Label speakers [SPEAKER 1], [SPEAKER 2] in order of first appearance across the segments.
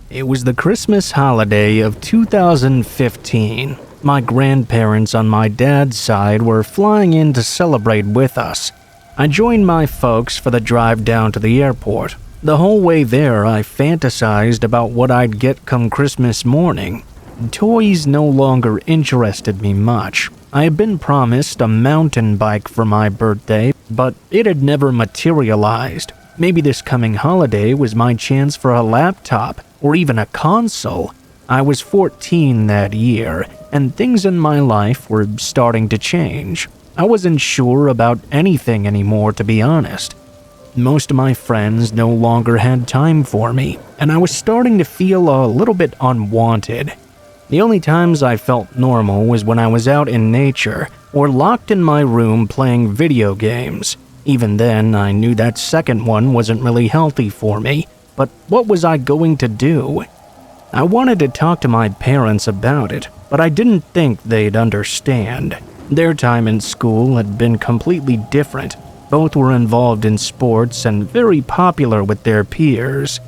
[SPEAKER 1] It was the Christmas holiday of 2015. My grandparents on my dad's side were flying in to celebrate with us. I joined my folks for the drive down to the airport. The whole way there, I fantasized about what I'd get come Christmas morning. Toys no longer interested me much. I had been promised a mountain bike for my birthday, but it had never materialized. Maybe this coming holiday was my chance for a laptop or even a console. I was 14 that year, and things in my life were starting to change. I wasn't sure about anything anymore, to be honest. Most of my friends no longer had time for me, and I was starting to feel a little bit unwanted. The only times I felt normal was when I was out in nature or locked in my room playing video games. Even then, I knew that second one wasn't really healthy for me, but what was I going to do? I wanted to talk to my parents about it, but I didn't think they'd understand. Their time in school had been completely different. Both were involved in sports and very popular with their peers.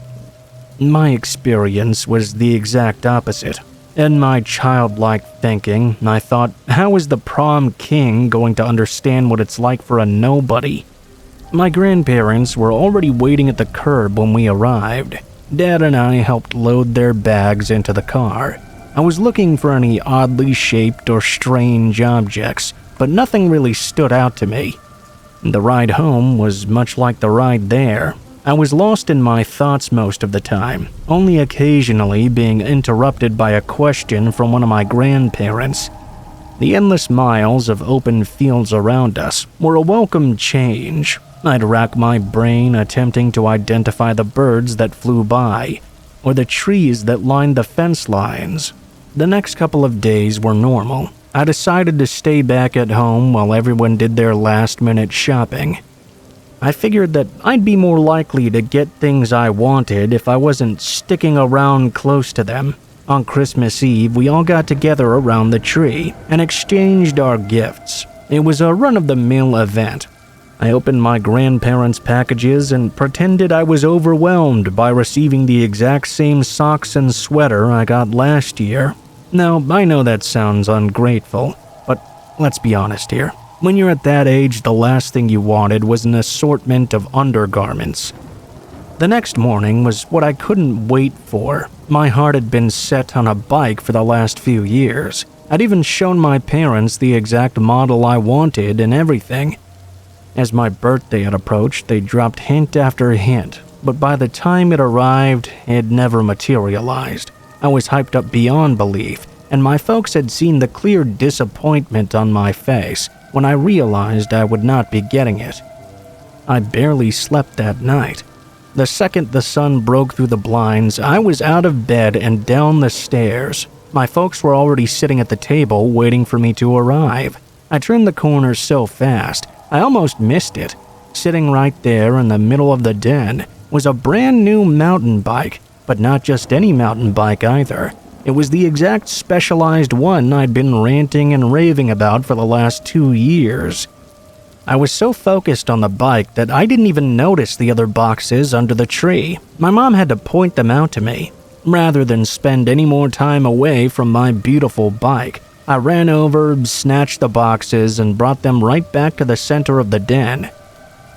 [SPEAKER 1] My experience was the exact opposite. In my childlike thinking, I thought, how is the prom king going to understand what it's like for a nobody? My grandparents were already waiting at the curb when we arrived. Dad and I helped load their bags into the car. I was looking for any oddly shaped or strange objects, but nothing really stood out to me. The ride home was much like the ride there. I was lost in my thoughts most of the time, only occasionally being interrupted by a question from one of my grandparents. The endless miles of open fields around us were a welcome change. I'd rack my brain attempting to identify the birds that flew by, or the trees that lined the fence lines. The next couple of days were normal. I decided to stay back at home while everyone did their last-minute shopping. I figured that I'd be more likely to get things I wanted if I wasn't sticking around close to them. On Christmas Eve, we all got together around the tree and exchanged our gifts. It was a run-of-the-mill event. I opened my grandparents' packages and pretended I was overwhelmed by receiving the exact same socks and sweater I got last year. Now, I know that sounds ungrateful, but let's be honest here. When you're at that age, the last thing you wanted was an assortment of undergarments. The next morning was what I couldn't wait for. My heart had been set on a bike for the last few years. I'd even shown my parents the exact model I wanted and everything. As my birthday had approached, they dropped hint after hint, but by the time it arrived, it never materialized. I was hyped up beyond belief, and my folks had seen the clear disappointment on my face when I realized I would not be getting it. I barely slept that night. The second the sun broke through the blinds, I was out of bed and down the stairs. My folks were already sitting at the table waiting for me to arrive. I turned the corner so fast, I almost missed it. Sitting right there in the middle of the den was a brand new mountain bike, but not just any mountain bike either. It was the exact specialized one I'd been ranting and raving about for the last 2 years. I was so focused on the bike that I didn't even notice the other boxes under the tree. My mom had to point them out to me. Rather than spend any more time away from my beautiful bike, I ran over, snatched the boxes, and brought them right back to the center of the den.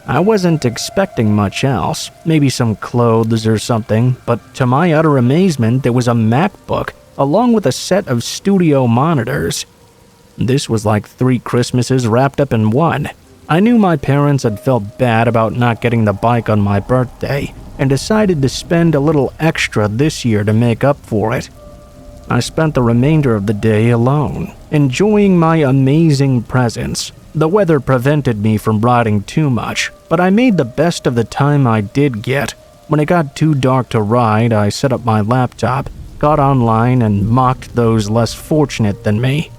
[SPEAKER 1] I wasn't expecting much else, maybe some clothes or something, but to my utter amazement, there was a MacBook, along with a set of studio monitors. This was like 3 Christmases wrapped up in one. I knew my parents had felt bad about not getting the bike on my birthday, and decided to spend a little extra this year to make up for it. I spent the remainder of the day alone, enjoying my amazing presents. The weather prevented me from riding too much, but I made the best of the time I did get. When it got too dark to ride, I set up my laptop, got online, and mocked those less fortunate than me.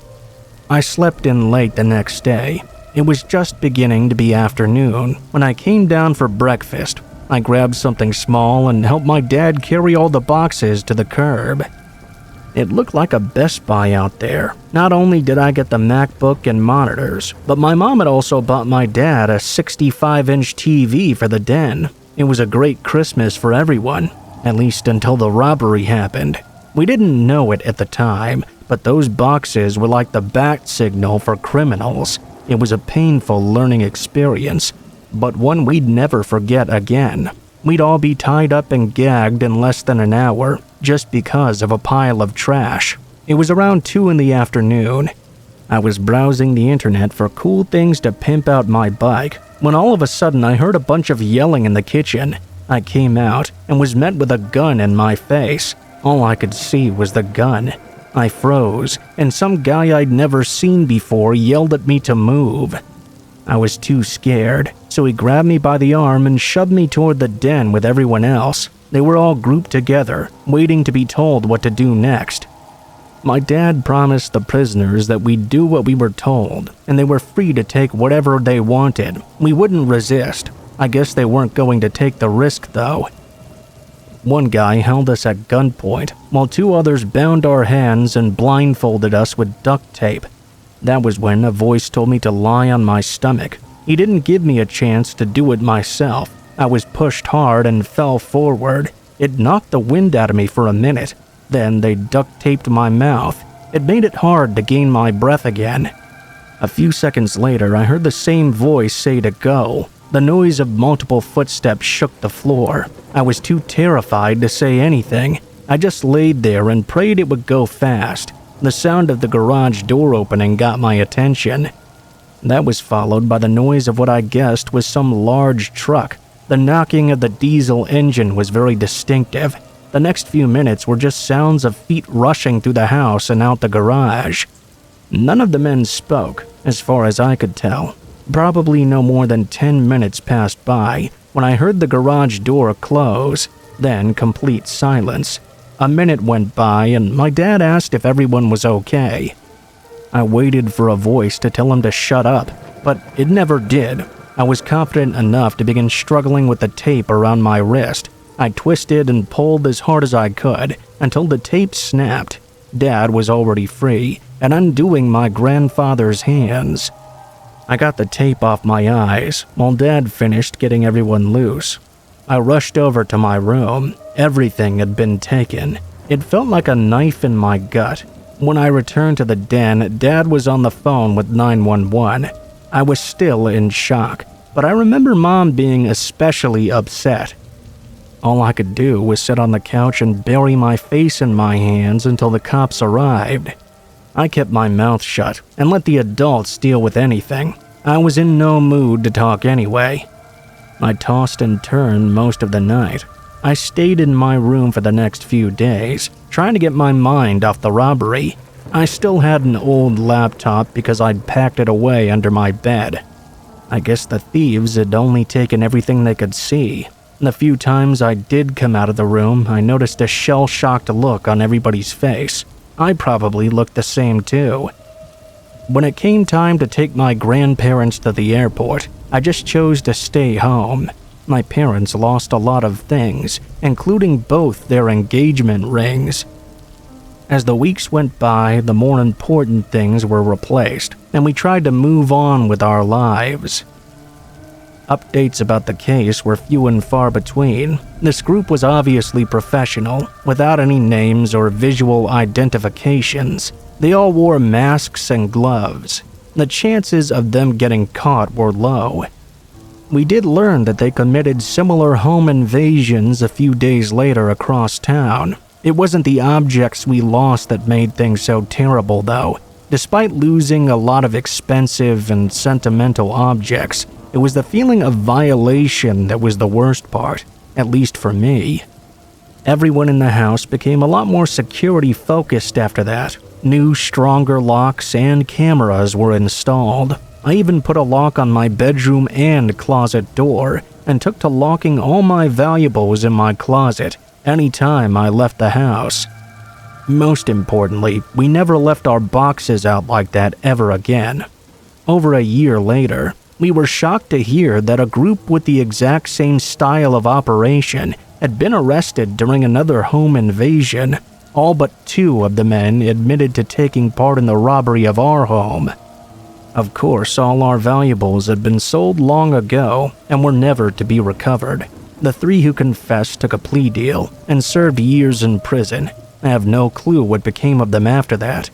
[SPEAKER 1] I slept in late the next day. It was just beginning to be afternoon when I came down for breakfast. I grabbed something small and helped my dad carry all the boxes to the curb. It looked like a Best Buy out there. Not only did I get the MacBook and monitors, but my mom had also bought my dad a 65-inch TV for the den. It was a great Christmas for everyone. At least until the robbery happened. We didn't know it at the time, but those boxes were like the bat signal for criminals. It was a painful learning experience, but one we'd never forget again. We'd all be tied up and gagged in less than an hour just because of a pile of trash. It was around 2 in the afternoon. I was browsing the internet for cool things to pimp out my bike when all of a sudden I heard a bunch of yelling in the kitchen. I came out and was met with a gun in my face. All I could see was the gun. I froze, and some guy I'd never seen before yelled at me to move. I was too scared, so he grabbed me by the arm and shoved me toward the den with everyone else. They were all grouped together, waiting to be told what to do next. My dad promised the prisoners that we'd do what we were told, and they were free to take whatever they wanted. We wouldn't resist. I guess they weren't going to take the risk, though. One guy held us at gunpoint, while 2 others bound our hands and blindfolded us with duct tape. That was when a voice told me to lie on my stomach. He didn't give me a chance to do it myself. I was pushed hard and fell forward. It knocked the wind out of me for a minute. Then they duct taped my mouth. It made it hard to gain my breath again. A few seconds later, I heard the same voice say to go. The noise of multiple footsteps shook the floor. I was too terrified to say anything. I just laid there and prayed it would go fast. The sound of the garage door opening got my attention. That was followed by the noise of what I guessed was some large truck. The knocking of the diesel engine was very distinctive. The next few minutes were just sounds of feet rushing through the house and out the garage. None of the men spoke, as far as I could tell. Probably no more than 10 minutes passed by when I heard the garage door close, then complete silence. A minute went by and my dad asked if everyone was okay. I waited for a voice to tell him to shut up, but it never did. I was confident enough to begin struggling with the tape around my wrist. I twisted and pulled as hard as I could until the tape snapped. Dad was already free and undoing my grandfather's hands. I got the tape off my eyes while Dad finished getting everyone loose. I rushed over to my room. Everything had been taken. It felt like a knife in my gut. When I returned to the den, Dad was on the phone with 911. I was still in shock, but I remember Mom being especially upset. All I could do was sit on the couch and bury my face in my hands until the cops arrived. I kept my mouth shut and let the adults deal with anything. I was in no mood to talk anyway. I tossed and turned most of the night. I stayed in my room for the next few days, trying to get my mind off the robbery. I still had an old laptop because I'd packed it away under my bed. I guess the thieves had only taken everything they could see. The few times I did come out of the room, I noticed a shell-shocked look on everybody's face. I probably looked the same too. When it came time to take my grandparents to the airport, I just chose to stay home. My parents lost a lot of things, including both their engagement rings. As the weeks went by, the more important things were replaced, and we tried to move on with our lives. Updates about the case were few and far between. This group was obviously professional, without any names or visual identifications. They all wore masks and gloves. The chances of them getting caught were low. We did learn that they committed similar home invasions a few days later across town. It wasn't the objects we lost that made things so terrible, though. Despite losing a lot of expensive and sentimental objects, it was the feeling of violation that was the worst part, at least for me. Everyone in the house became a lot more security-focused after that. New, stronger locks and cameras were installed. I even put a lock on my bedroom and closet door, and took to locking all my valuables in my closet anytime I left the house. Most importantly, we never left our boxes out like that ever again. Over a year later, we were shocked to hear that a group with the exact same style of operation had been arrested during another home invasion. All but 2 of the men admitted to taking part in the robbery of our home. Of course, all our valuables had been sold long ago and were never to be recovered. The 3 who confessed took a plea deal and served years in prison. I have no clue what became of them after that.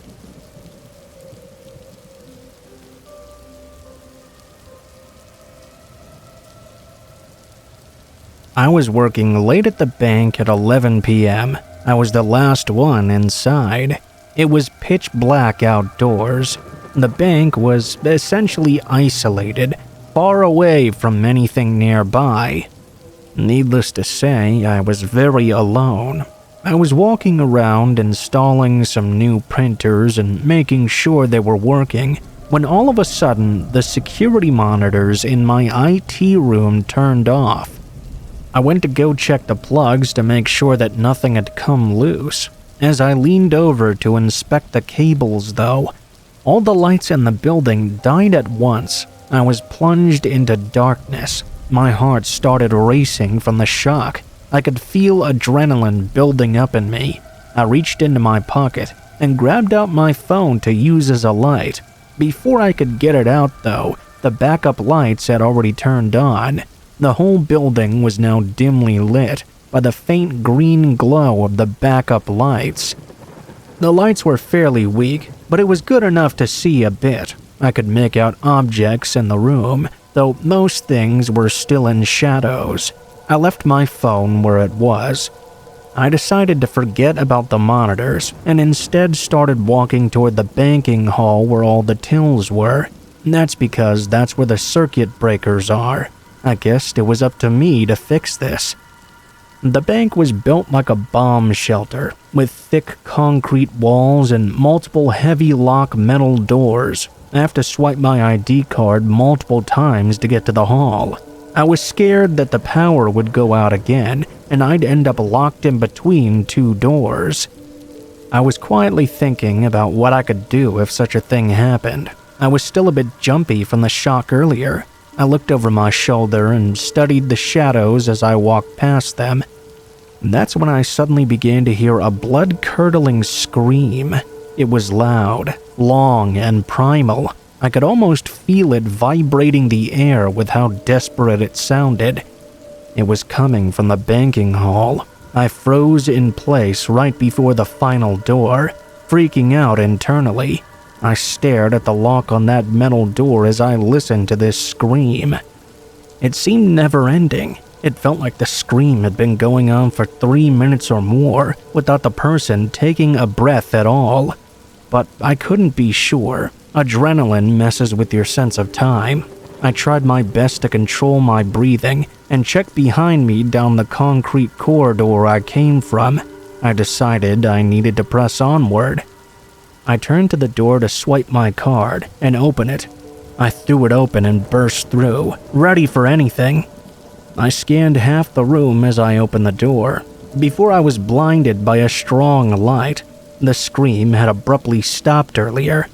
[SPEAKER 1] I was working late at the bank at 11 p.m. I was the last one inside. It was pitch black outdoors. The bank was essentially isolated, far away from anything nearby. Needless to say, I was very alone. I was walking around installing some new printers and making sure they were working, when all of a sudden the security monitors in my IT room turned off. I went to go check the plugs to make sure that nothing had come loose. As I leaned over to inspect the cables though, all the lights in the building died at once. I was plunged into darkness. My heart started racing from the shock. I could feel adrenaline building up in me. I reached into my pocket and grabbed out my phone to use as a light. Before I could get it out though, the backup lights had already turned on. The whole building was now dimly lit by the faint green glow of the backup lights. The lights were fairly weak, but it was good enough to see a bit. I could make out objects in the room, though most things were still in shadows. I left my phone where it was. I decided to forget about the monitors and instead started walking toward the banking hall where all the tills were. That's because that's where the circuit breakers are. I guessed it was up to me to fix this. The bank was built like a bomb shelter, with thick concrete walls and multiple heavy lock metal doors. I have to swipe my ID card multiple times to get to the hall. I was scared that the power would go out again, and I'd end up locked in between 2 doors. I was quietly thinking about what I could do if such a thing happened. I was still a bit jumpy from the shock earlier. I looked over my shoulder and studied the shadows as I walked past them. That's when I suddenly began to hear a blood-curdling scream. It was loud, long, and primal. I could almost feel it vibrating the air with how desperate it sounded. It was coming from the banking hall. I froze in place right before the final door, freaking out internally. I stared at the lock on that metal door as I listened to this scream. It seemed never-ending. It felt like the scream had been going on for 3 minutes or more without the person taking a breath at all. But I couldn't be sure. Adrenaline messes with your sense of time. I tried my best to control my breathing and checked behind me down the concrete corridor I came from. I decided I needed to press onward. I turned to the door to swipe my card and open it. I threw it open and burst through, ready for anything. I scanned half the room as I opened the door. Before I was blinded by a strong light, the scream had abruptly stopped earlier.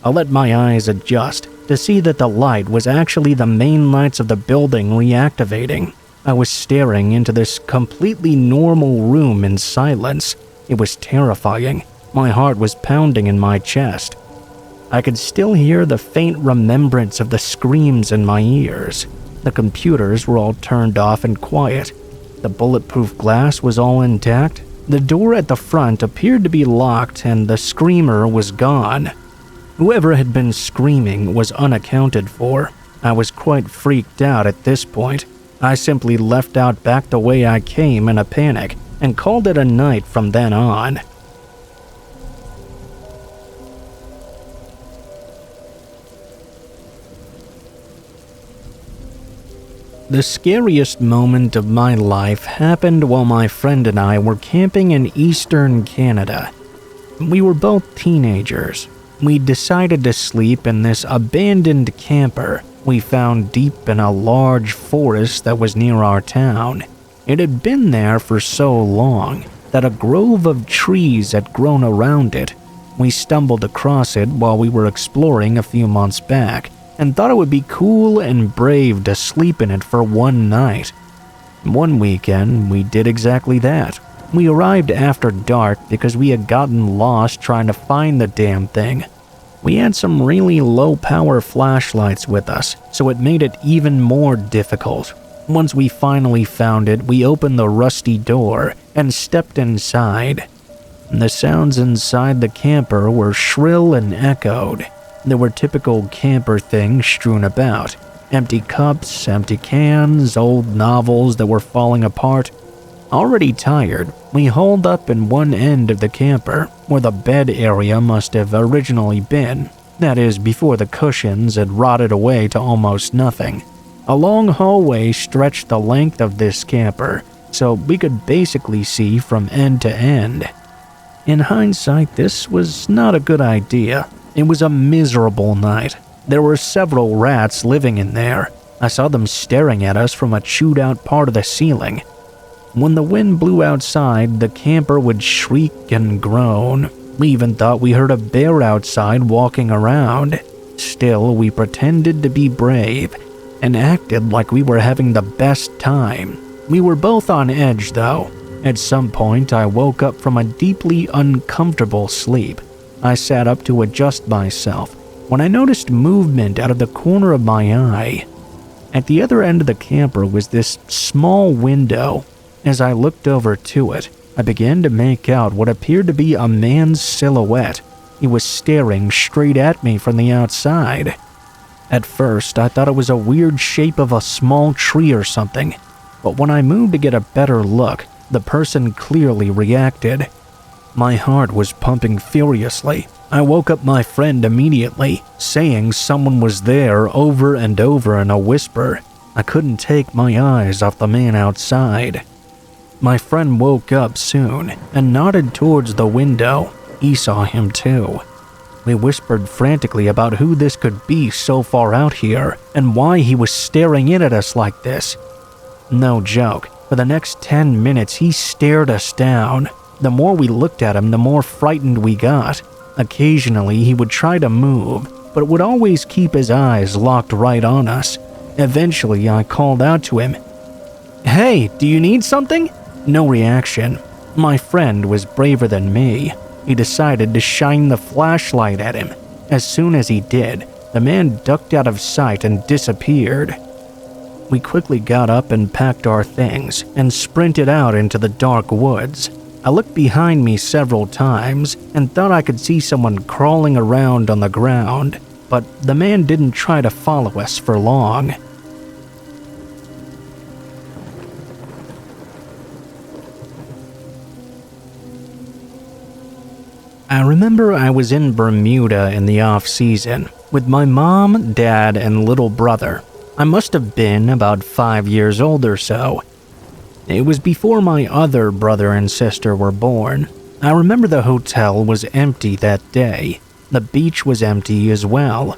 [SPEAKER 1] I let my eyes adjust to see that the light was actually the main lights of the building reactivating. I was staring into this completely normal room in silence. It was terrifying. My heart was pounding in my chest. I could still hear the faint remembrance of the screams in my ears. The computers were all turned off and quiet. The bulletproof glass was all intact. The door at the front appeared to be locked and the screamer was gone. Whoever had been screaming was unaccounted for. I was quite freaked out at this point. I simply left out back the way I came in a panic and called it a night from then on. The scariest moment of my life happened while my friend and I were camping in eastern Canada. We were both teenagers. We decided to sleep in this abandoned camper we found deep in a large forest that was near our town. It had been there for so long that a grove of trees had grown around it. We stumbled across it while we were exploring a few months back, and thought it would be cool and brave to sleep in it for one night. One weekend, we did exactly that. We arrived after dark because we had gotten lost trying to find the damn thing. We had some really low-power flashlights with us, so it made it even more difficult. Once we finally found it, we opened the rusty door and stepped inside. The sounds inside the camper were shrill and echoed. There were typical camper things strewn about. Empty cups, empty cans, old novels that were falling apart. Already tired, we holed up in one end of the camper, where the bed area must have originally been. That is, before the cushions had rotted away to almost nothing. A long hallway stretched the length of this camper, so we could basically see from end to end. In hindsight, this was not a good idea. It was a miserable night. There were several rats living in there. I saw them staring at us from a chewed out part of the ceiling. When the wind blew outside, the camper would shriek and groan. We even thought we heard a bear outside walking around. Still, we pretended to be brave and acted like we were having the best time. We were both on edge, though. At some point, I woke up from a deeply uncomfortable sleep. I sat up to adjust myself when I noticed movement out of the corner of my eye. At the other end of the camper was this small window. As I looked over to it, I began to make out what appeared to be a man's silhouette. He was staring straight at me from the outside. At first, I thought it was a weird shape of a small tree or something, but when I moved to get a better look, the person clearly reacted. My heart was pumping furiously. I woke up my friend immediately, saying someone was there over and over in a whisper. I couldn't take my eyes off the man outside. My friend woke up soon and nodded towards the window. He saw him too. We whispered frantically about who this could be so far out here and why he was staring in at us like this. No joke, for the next 10 minutes he stared us down. The more we looked at him, the more frightened we got. Occasionally he would try to move, but would always keep his eyes locked right on us. Eventually I called out to him, "Hey, do you need something?" No reaction. My friend was braver than me. He decided to shine the flashlight at him. As soon as he did, the man ducked out of sight and disappeared. We quickly got up and packed our things and sprinted out into the dark woods. I looked behind me several times and thought I could see someone crawling around on the ground, but the man didn't try to follow us for long. I remember I was in Bermuda in the off-season with my mom, dad, and little brother. I must have been about 5 years old or so. It was before my other brother and sister were born. I remember the hotel was empty that day. The beach was empty as well.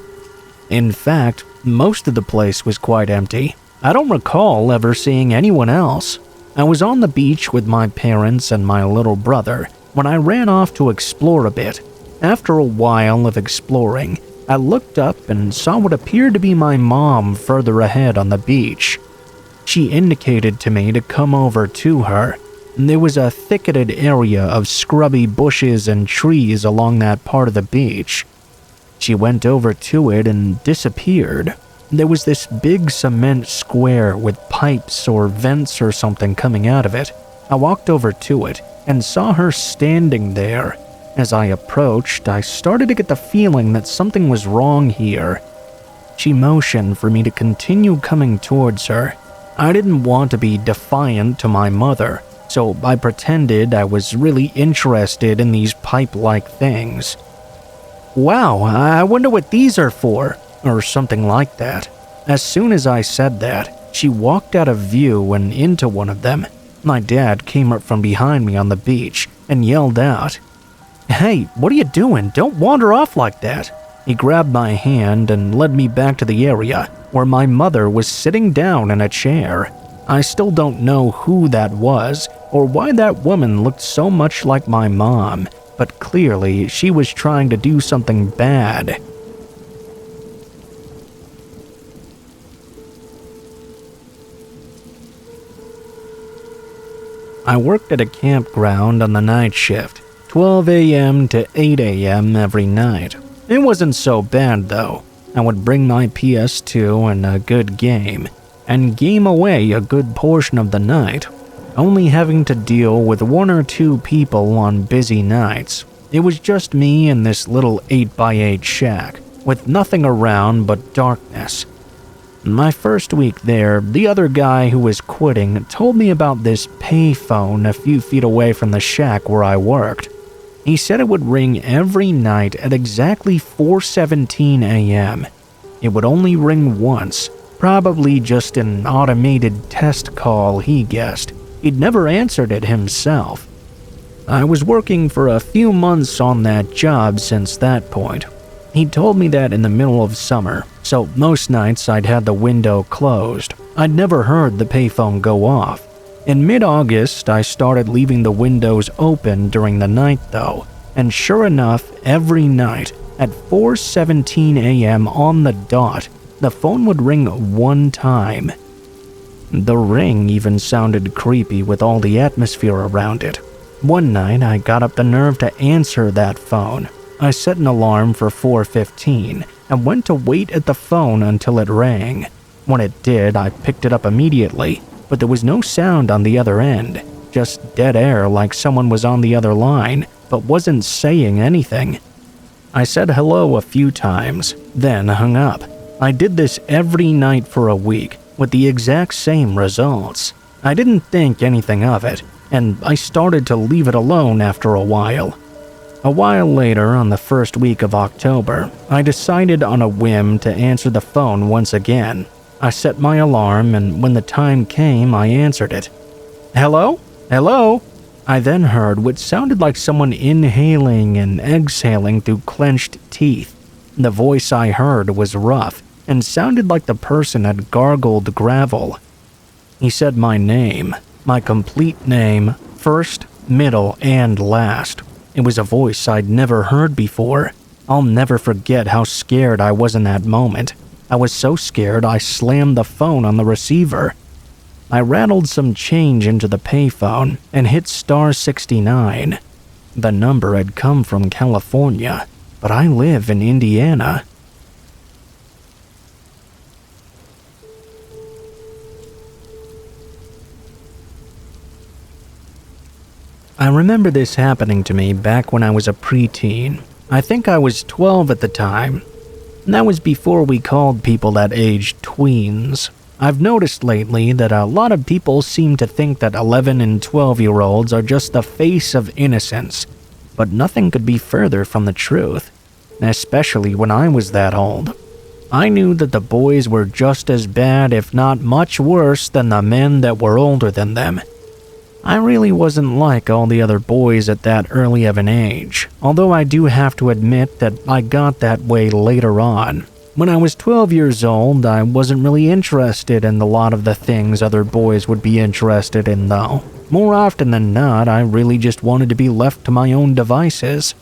[SPEAKER 1] In fact, most of the place was quite empty. I don't recall ever seeing anyone else. I was on the beach with my parents and my little brother when I ran off to explore a bit. After a while of exploring, I looked up and saw what appeared to be my mom further ahead on the beach. She indicated to me to come over to her. There was a thicketed area of scrubby bushes and trees along that part of the beach. She went over to it and disappeared. There was this big cement square with pipes or vents or something coming out of it. I walked over to it and saw her standing there. As I approached, I started to get the feeling that something was wrong here. She motioned for me to continue coming towards her. I didn't want to be defiant to my mother, so I pretended I was really interested in these pipe-like things. "Wow, I wonder what these are for," or something like that. As soon as I said that, she walked out of view and into one of them. My dad came up from behind me on the beach and yelled out, "Hey, what are you doing? Don't wander off like that." He grabbed my hand and led me back to the area where my mother was sitting down in a chair. I still don't know who that was or why that woman looked so much like my mom, but clearly she was trying to do something bad. I worked at a campground on the night shift, 12 a.m. to 8 a.m. every night. It wasn't so bad though. I would bring my PS2 and a good game. and game away a good portion of the night, only having to deal with 1 or 2 people on busy nights. It was just me in this little 8x8 shack, with nothing around but darkness. My first week there, the other guy who was quitting told me about this payphone a few feet away from the shack where I worked. He said it would ring every night at exactly 4:17 a.m. It would only ring once, probably just an automated test call, he guessed. He'd never answered it himself. I was working for a few months on that job since that point. He told me that in the middle of summer, so most nights I'd had the window closed. I'd never heard the payphone go off. In mid-August, I started leaving the windows open during the night though, and sure enough, every night, at 4:17 a.m. on the dot, the phone would ring 1 time. The ring even sounded creepy with all the atmosphere around it. One night, I got up the nerve to answer that phone. I set an alarm for 4:15 and went to wait at the phone until it rang. When it did, I picked it up immediately, but there was no sound on the other end, just dead air like someone was on the other line, but wasn't saying anything. I said hello a few times, then hung up. I did this every night for a week, with the exact same results. I didn't think anything of it, and I started to leave it alone after a while. A while later, on the first week of October, I decided on a whim to answer the phone once again. I set my alarm, and when the time came, I answered it. "Hello? Hello?" I then heard what sounded like someone inhaling and exhaling through clenched teeth. The voice I heard was rough and sounded like the person had gargled gravel. He said my name, my complete name, first, middle, and last. It was a voice I'd never heard before. I'll never forget how scared I was in that moment. I was so scared I slammed the phone on the receiver. I rattled some change into the payphone and hit *69. The number had come from California, but I live in Indiana. I remember this happening to me back when I was a preteen. I think I was 12 at the time. That was before we called people that age tweens. I've noticed lately that a lot of people seem to think that 11 and 12-year-olds are just the face of innocence, but nothing could be further from the truth, especially when I was that old. I knew that the boys were just as bad, if not much worse, than the men that were older than them. I really wasn't like all the other boys at that early of an age, although I do have to admit that I got that way later on. When I was 12 years old, I wasn't really interested in a lot of the things other boys would be interested in though. More often than not, I really just wanted to be left to my own devices.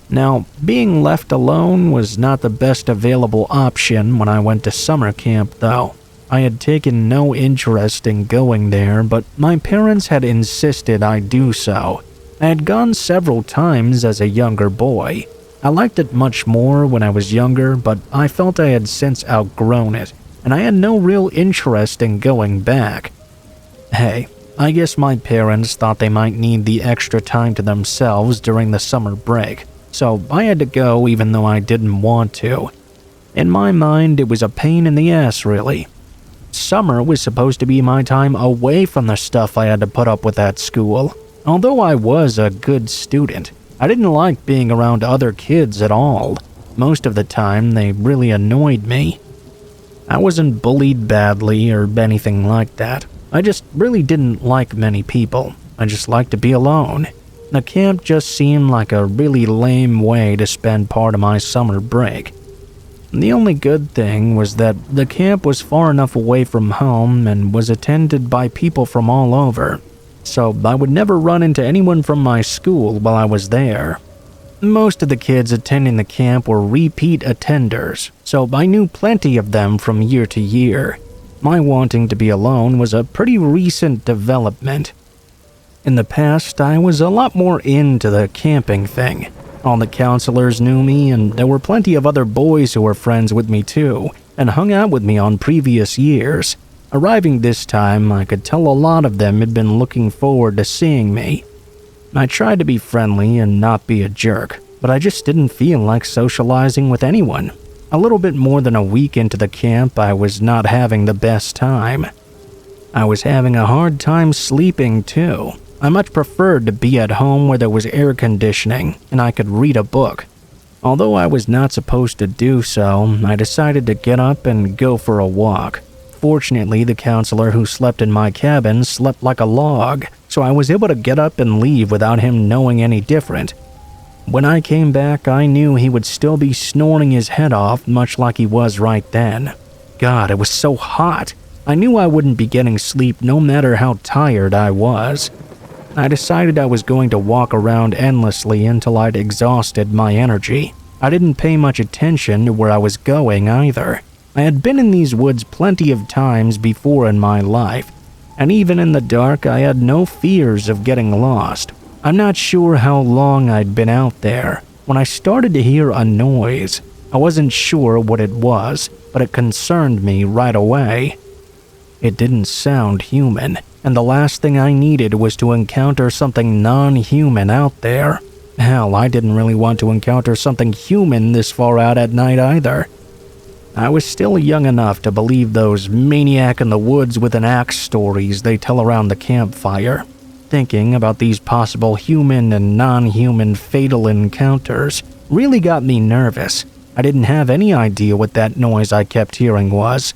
[SPEAKER 1] Now, being left alone was not the best available option when I went to summer camp though. I had taken no interest in going there, but my parents had insisted I do so. I had gone several times as a younger boy. I liked it much more when I was younger, but I felt I had since outgrown it, and I had no real interest in going back. Hey, I guess my parents thought they might need the extra time to themselves during the summer break, so I had to go even though I didn't want to. In my mind, it was a pain in the ass, really. Summer was supposed to be my time away from the stuff I had to put up with at school. Although I was a good student, I didn't like being around other kids at all. Most of the time, they really annoyed me. I wasn't bullied badly or anything like that. I just really didn't like many people. I just liked to be alone. The camp just seemed like a really lame way to spend part of my summer break. The only good thing was that the camp was far enough away from home and was attended by people from all over, so I would never run into anyone from my school while I was there. Most of the kids attending the camp were repeat attenders, so I knew plenty of them from year to year. My wanting to be alone was a pretty recent development. In the past, I was a lot more into the camping thing. All the counselors knew me, and there were plenty of other boys who were friends with me too, and hung out with me on previous years. Arriving this time, I could tell a lot of them had been looking forward to seeing me. I tried to be friendly and not be a jerk, but I just didn't feel like socializing with anyone. A little bit more than a week into the camp, I was not having the best time. I was having a hard time sleeping too. I much preferred to be at home where there was air conditioning and I could read a book. Although I was not supposed to do so, I decided to get up and go for a walk. Fortunately, the counselor who slept in my cabin slept like a log, so I was able to get up and leave without him knowing any different. When I came back, I knew he would still be snoring his head off much like he was right then. God, it was so hot. I knew I wouldn't be getting sleep no matter how tired I was. I decided I was going to walk around endlessly until I'd exhausted my energy. I didn't pay much attention to where I was going either. I had been in these woods plenty of times before in my life, and even in the dark I had no fears of getting lost. I'm not sure how long I'd been out there when I started to hear a noise. I wasn't sure what it was, but it concerned me right away. It didn't sound human, and the last thing I needed was to encounter something non-human out there. Hell, I didn't really want to encounter something human this far out at night either. I was still young enough to believe those maniac in the woods with an axe stories they tell around the campfire. Thinking about these possible human and non-human fatal encounters really got me nervous. I didn't have any idea what that noise I kept hearing was.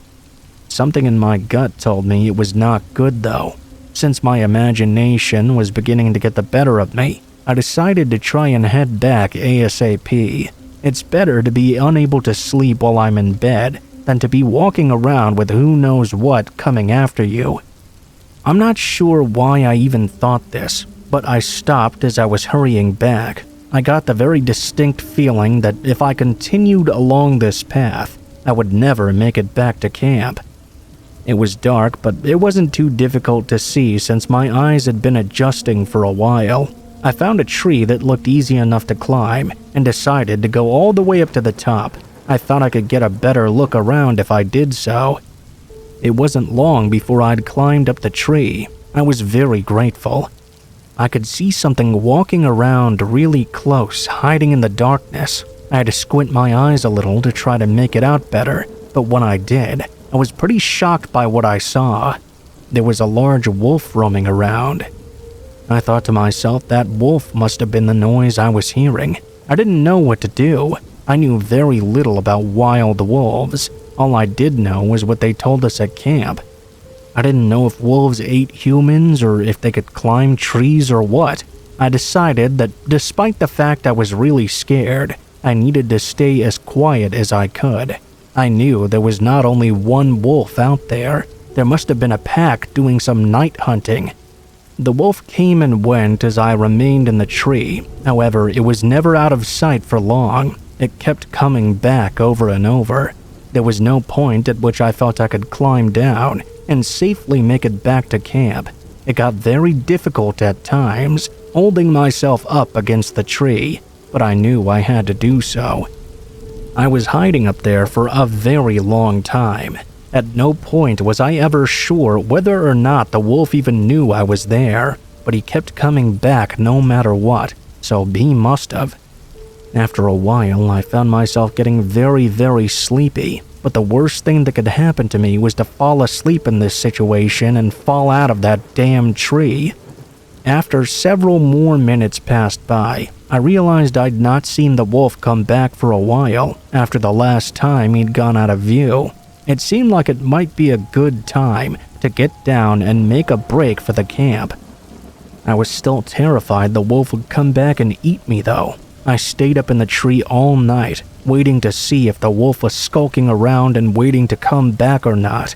[SPEAKER 1] Something in my gut told me it was not good though. Since my imagination was beginning to get the better of me, I decided to try and head back ASAP. It's better to be unable to sleep while I'm in bed than to be walking around with who knows what coming after you. I'm not sure why I even thought this, but I stopped as I was hurrying back. I got the very distinct feeling that if I continued along this path, I would never make it back to camp. It was dark, but it wasn't too difficult to see since my eyes had been adjusting for a while. I found a tree that looked easy enough to climb and decided to go all the way up to the top. I thought I could get a better look around if I did so. It wasn't long before I'd climbed up the tree. I was very grateful. I could see something walking around really close, hiding in the darkness. I had to squint my eyes a little to try to make it out better, but when I did, I was pretty shocked by what I saw. There was a large wolf roaming around. I thought to myself that wolf must have been the noise I was hearing. I didn't know what to do. I knew very little about wild wolves. All I did know was what they told us at camp. I didn't know if wolves ate humans or if they could climb trees or what. I decided that despite the fact I was really scared, I needed to stay as quiet as I could. I knew there was not only one wolf out there. There must have been a pack doing some night hunting. The wolf came and went as I remained in the tree. However, it was never out of sight for long. It kept coming back over and over. There was no point at which I felt I could climb down and safely make it back to camp. It got very difficult at times, holding myself up against the tree, but I knew I had to do so. I was hiding up there for a very long time. At no point was I ever sure whether or not the wolf even knew I was there, but he kept coming back no matter what, so he must have. After a while, I found myself getting very sleepy, but the worst thing that could happen to me was to fall asleep in this situation and fall out of that damn tree. After several more minutes passed by, I realized I'd not seen the wolf come back for a while after the last time he'd gone out of view. It seemed like it might be a good time to get down and make a break for the camp. I was still terrified the wolf would come back and eat me though. I stayed up in the tree all night, waiting to see if the wolf was skulking around and waiting to come back or not.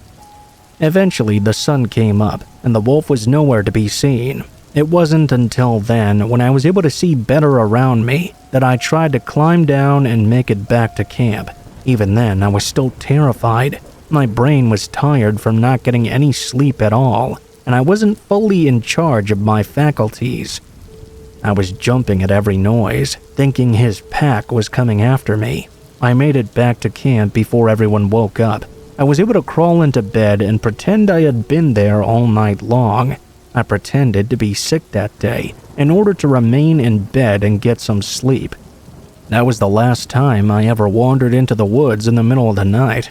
[SPEAKER 1] Eventually, the sun came up, and the wolf was nowhere to be seen. It wasn't until then, when I was able to see better around me, that I tried to climb down and make it back to camp. Even then, I was still terrified. My brain was tired from not getting any sleep at all, and I wasn't fully in charge of my faculties. I was jumping at every noise, thinking his pack was coming after me. I made it back to camp before everyone woke up. I was able to crawl into bed and pretend I had been there all night long. I pretended to be sick that day in order to remain in bed and get some sleep. That was the last time I ever wandered into the woods in the middle of the night.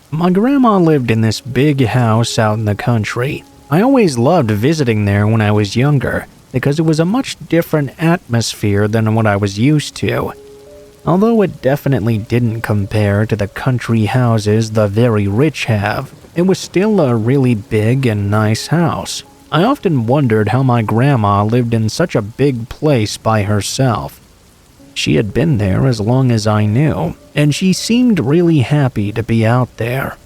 [SPEAKER 1] My grandma lived in this big house out in the country. I always loved visiting there when I was younger because it was a much different atmosphere than what I was used to. Although it definitely didn't compare to the country houses the very rich have, it was still a really big and nice house. I often wondered how my grandma lived in such a big place by herself. She had been there as long as I knew, and she seemed really happy to be out there.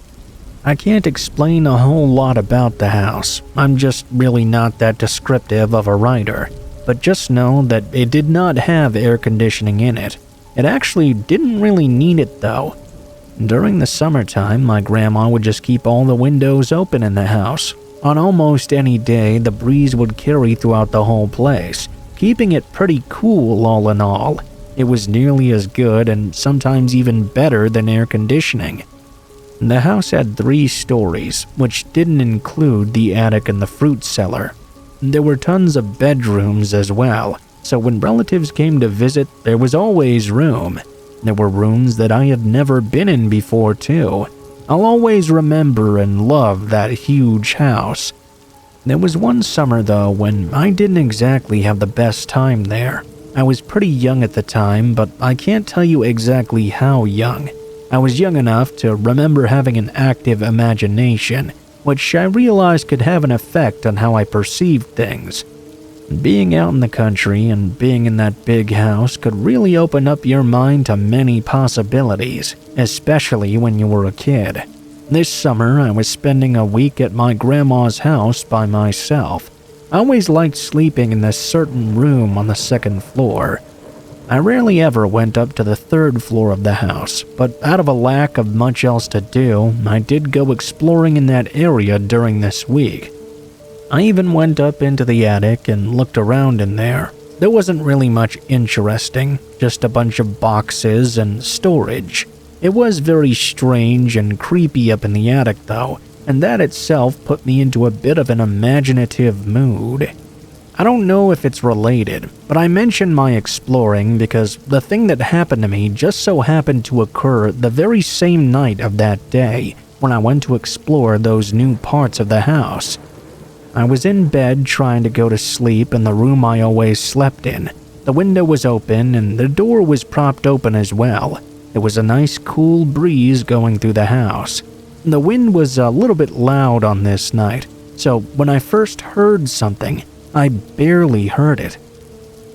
[SPEAKER 1] I can't explain a whole lot about the house. I'm just really not that descriptive of a writer, but just know that it did not have air conditioning in it. It actually didn't really need it though. During the summertime, my grandma would just keep all the windows open in the house. On almost any day, the breeze would carry throughout the whole place, keeping it pretty cool all in all. It was nearly as good and sometimes even better than air conditioning. The house had 3 stories, which didn't include the attic and the fruit cellar. There were tons of bedrooms as well, so when relatives came to visit, there was always room. There were rooms that I had never been in before too. I'll always remember and love that huge house. There was one summer though when I didn't exactly have the best time there. I was pretty young at the time, but I can't tell you exactly how young. I was young enough to remember having an active imagination, which I realized could have an effect on how I perceived things. Being out in the country and being in that big house could really open up your mind to many possibilities, especially when you were a kid. This summer, I was spending a week at my grandma's house by myself. I always liked sleeping in this certain room on the 2nd floor. I rarely ever went up to the 3rd floor of the house, but out of a lack of much else to do, I did go exploring in that area during this week. I even went up into the attic and looked around in there. There wasn't really much interesting, just a bunch of boxes and storage. It was very strange and creepy up in the attic though, and that itself put me into a bit of an imaginative mood. I don't know if it's related, but I mention my exploring because the thing that happened to me just so happened to occur the very same night of that day when I went to explore those new parts of the house. I was in bed trying to go to sleep in the room I always slept in. The window was open and the door was propped open as well. There was a nice cool breeze going through the house. The wind was a little bit loud on this night, so when I first heard something, I barely heard it.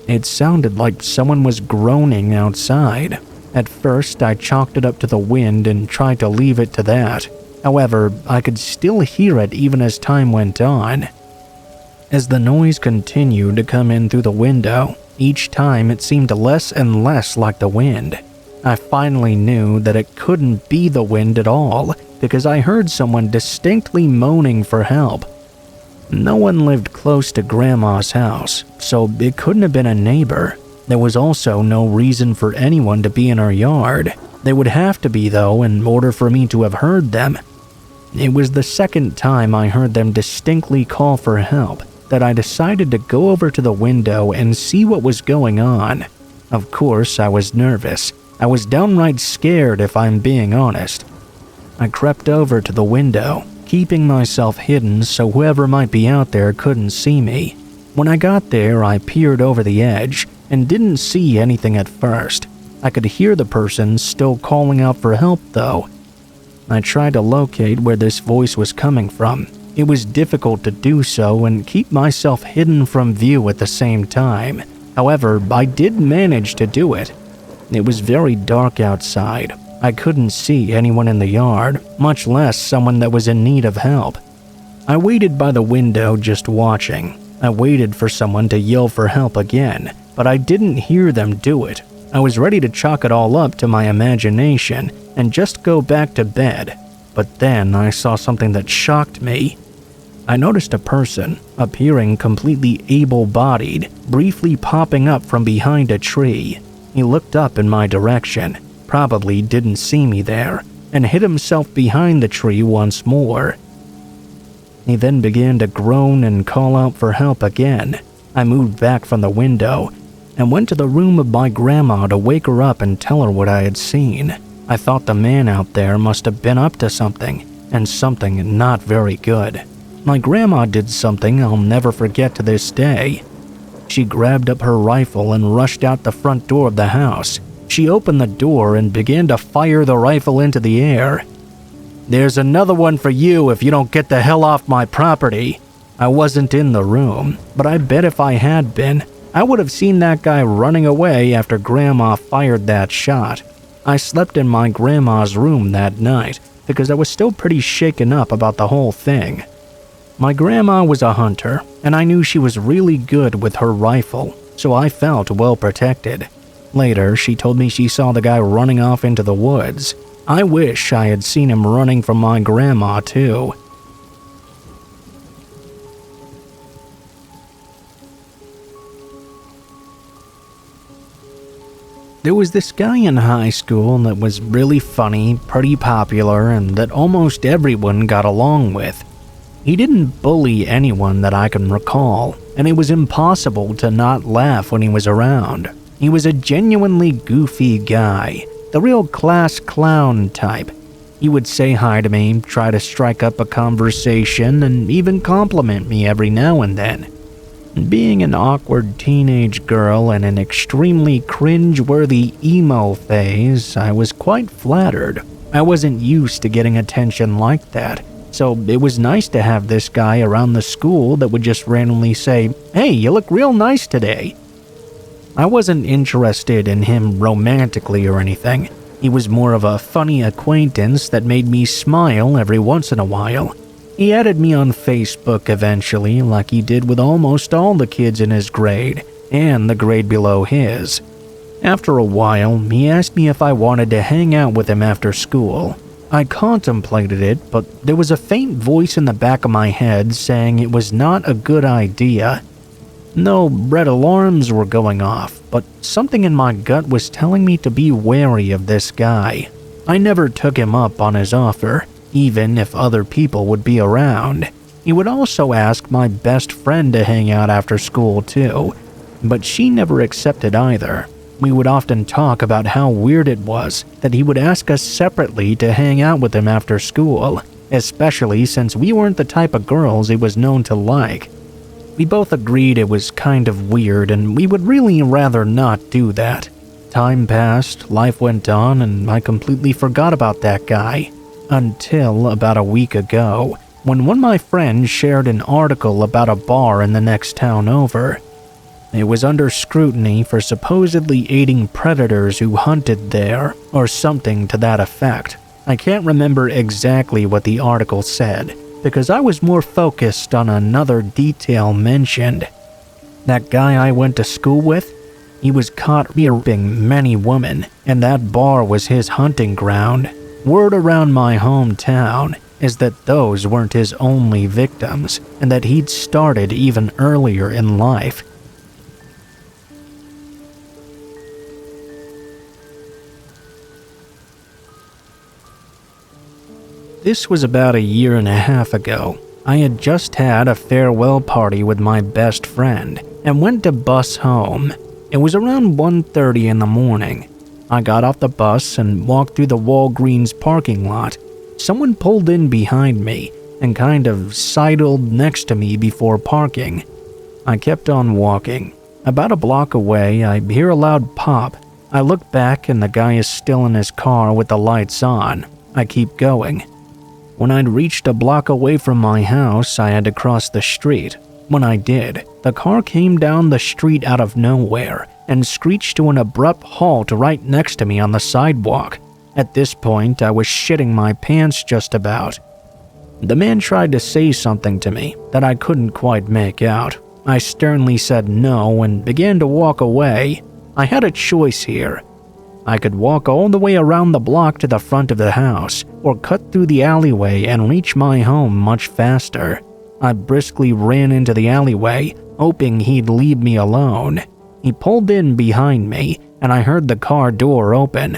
[SPEAKER 1] It sounded like someone was groaning outside. At first, I chalked it up to the wind and tried to leave it to that. However, I could still hear it even as time went on. As the noise continued to come in through the window, each time it seemed less and less like the wind. I finally knew that it couldn't be the wind at all because I heard someone distinctly moaning for help. No one lived close to Grandma's house, so it couldn't have been a neighbor. There was also no reason for anyone to be in our yard. They would have to be though in order for me to have heard them. It was the 2nd time I heard them distinctly call for help that I decided to go over to the window and see what was going on. Of course, I was nervous. I was downright scared if I'm being honest. I crept over to the window, keeping myself hidden so whoever might be out there couldn't see me. When I got there, I peered over the edge and didn't see anything at first. I could hear the person still calling out for help though. I tried to locate where this voice was coming from. It was difficult to do so and keep myself hidden from view at the same time. However, I did manage to do it. It was very dark outside. I couldn't see anyone in the yard, much less someone that was in need of help. I waited by the window just watching. I waited for someone to yell for help again, but I didn't hear them do it. I was ready to chalk it all up to my imagination and just go back to bed. But then I saw something that shocked me. I noticed a person, appearing completely able-bodied, briefly popping up from behind a tree. He looked up in my direction, probably didn't see me there, and hid himself behind the tree once more. He then began to groan and call out for help again. I moved back from the window and went to the room of my grandma to wake her up and tell her what I had seen. I thought the man out there must have been up to something, and something not very good. My grandma did something I'll never forget to this day. She grabbed up her rifle and rushed out the front door of the house. She opened the door and began to fire the rifle into the air. "There's another one for you if you don't get the hell off my property." I wasn't in the room, but I bet if I had been, I would have seen that guy running away after Grandma fired that shot. I slept in my grandma's room that night because I was still pretty shaken up about the whole thing. My grandma was a hunter, and I knew she was really good with her rifle, so I felt well protected. Later, she told me she saw the guy running off into the woods. I wish I had seen him running from my grandma too. There was this guy in high school that was really funny, pretty popular, and that almost everyone got along with. He didn't bully anyone that I can recall, and it was impossible to not laugh when he was around. He was a genuinely goofy guy, the real class clown type. He would say hi to me, try to strike up a conversation, and even compliment me every now and then. Being an awkward teenage girl in an extremely cringe-worthy emo phase, I was quite flattered. I wasn't used to getting attention like that, so it was nice to have this guy around the school that would just randomly say, "Hey, you look real nice today." I wasn't interested in him romantically or anything. He was more of a funny acquaintance that made me smile every once in a while. He added me on Facebook eventually, like he did with almost all the kids in his grade, and the grade below his. After a while, he asked me if I wanted to hang out with him after school. I contemplated it, but there was a faint voice in the back of my head saying it was not a good idea. No red alarms were going off, but something in my gut was telling me to be wary of this guy. I never took him up on his offer, even if other people would be around. He would also ask my best friend to hang out after school too, but she never accepted either. We would often talk about how weird it was that he would ask us separately to hang out with him after school, especially since we weren't the type of girls he was known to like. We both agreed it was kind of weird and we would really rather not do that. Time passed, life went on, and I completely forgot about that guy. Until about a week ago, when one of my friends shared an article about a bar in the next town over. It was under scrutiny for supposedly aiding predators who hunted there, or something to that effect. I can't remember exactly what the article said, because I was more focused on another detail mentioned. That guy I went to school with, he was caught raping many women, and that bar was his hunting ground. Word around my hometown is that those weren't his only victims, and that he'd started even earlier in life. This was about 1.5 years ago. I had just had a farewell party with my best friend and went to bus home. It was around 1:30 in the morning. I got off the bus and walked through the Walgreens parking lot. Someone pulled in behind me and kind of sidled next to me before parking. I kept on walking. About a block away, I hear a loud pop. I look back and the guy is still in his car with the lights on. I keep going. When I'd reached a block away from my house, I had to cross the street. When I did, the car came down the street out of nowhere and screeched to an abrupt halt right next to me on the sidewalk. At this point, I was shitting my pants just about. The man tried to say something to me that I couldn't quite make out. I sternly said no and began to walk away. I had a choice here. I could walk all the way around the block to the front of the house, or cut through the alleyway and reach my home much faster. I briskly ran into the alleyway, hoping he'd leave me alone. He pulled in behind me, and I heard the car door open.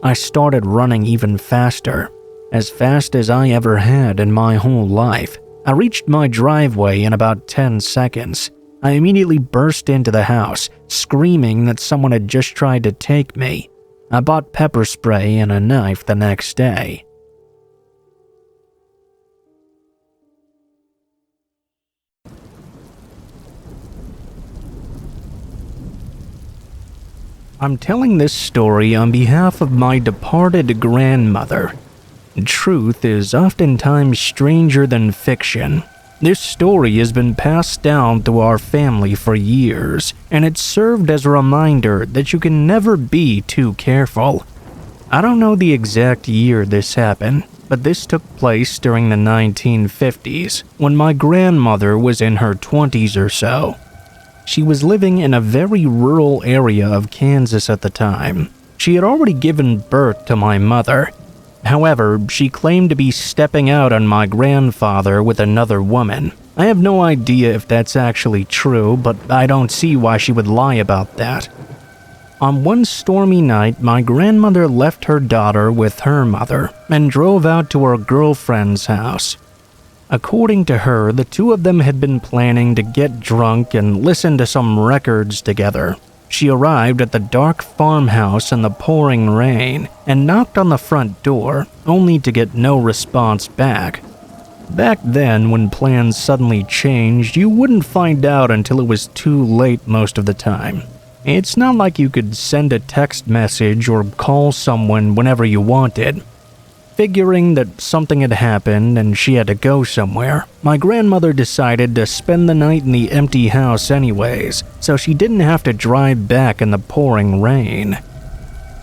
[SPEAKER 1] I started running even faster, as fast as I ever had in my whole life. I reached my driveway in about 10 seconds. I immediately burst into the house, screaming that someone had just tried to take me. I bought pepper spray and a knife the next day. I'm telling this story on behalf of my departed grandmother. Truth is oftentimes stranger than fiction. This story has been passed down through our family for years, and it served as a reminder that you can never be too careful. I don't know the exact year this happened, but this took place during the 1950s, when my grandmother was in her 20s or so. She was living in a very rural area of Kansas at the time. She had already given birth to my mother. However, she claimed to be stepping out on my grandfather with another woman. I have no idea if that's actually true, but I don't see why she would lie about that. On one stormy night, my grandmother left her daughter with her mother and drove out to her girlfriend's house. According to her, the two of them had been planning to get drunk and listen to some records together. She arrived at the dark farmhouse in the pouring rain and knocked on the front door, only to get no response back. Back then, when plans suddenly changed, you wouldn't find out until it was too late most of the time. It's not like you could send a text message or call someone whenever you wanted. Figuring that something had happened and she had to go somewhere, my grandmother decided to spend the night in the empty house anyways, so she didn't have to drive back in the pouring rain.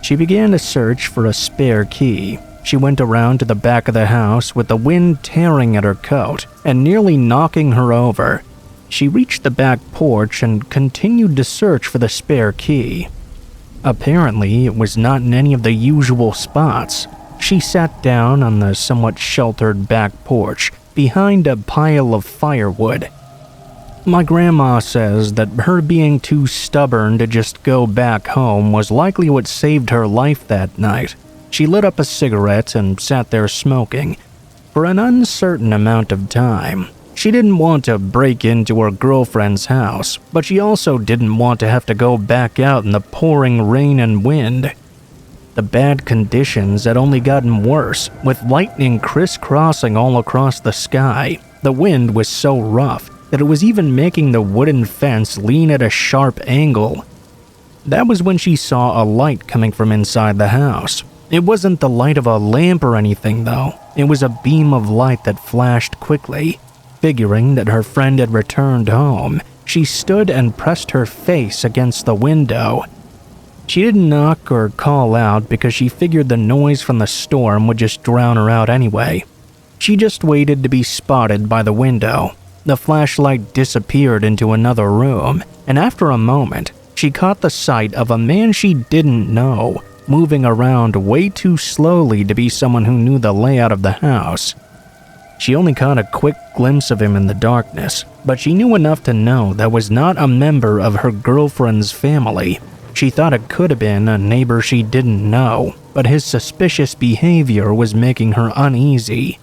[SPEAKER 1] She began to search for a spare key. She went around to the back of the house with the wind tearing at her coat and nearly knocking her over. She reached the back porch and continued to search for the spare key. Apparently, it was not in any of the usual spots. She sat down on the somewhat sheltered back porch behind a pile of firewood. My grandma says that her being too stubborn to just go back home was likely what saved her life that night. She lit up a cigarette and sat there smoking for an uncertain amount of time. She didn't want to break into her girlfriend's house, but she also didn't want to have to go back out in the pouring rain and wind. The bad conditions had only gotten worse, with lightning crisscrossing all across the sky. The wind was so rough that it was even making the wooden fence lean at a sharp angle. That was when she saw a light coming from inside the house. It wasn't the light of a lamp or anything, though. It was a beam of light that flashed quickly. Figuring that her friend had returned home, she stood and pressed her face against the window. She didn't knock or call out because she figured the noise from the storm would just drown her out anyway. She just waited to be spotted by the window. The flashlight disappeared into another room, and after a moment, she caught the sight of a man she didn't know, moving around way too slowly to be someone who knew the layout of the house. She only caught a quick glimpse of him in the darkness, but she knew enough to know that was not a member of her girlfriend's family. She thought it could have been a neighbor she didn't know, but his suspicious behavior was making her uneasy.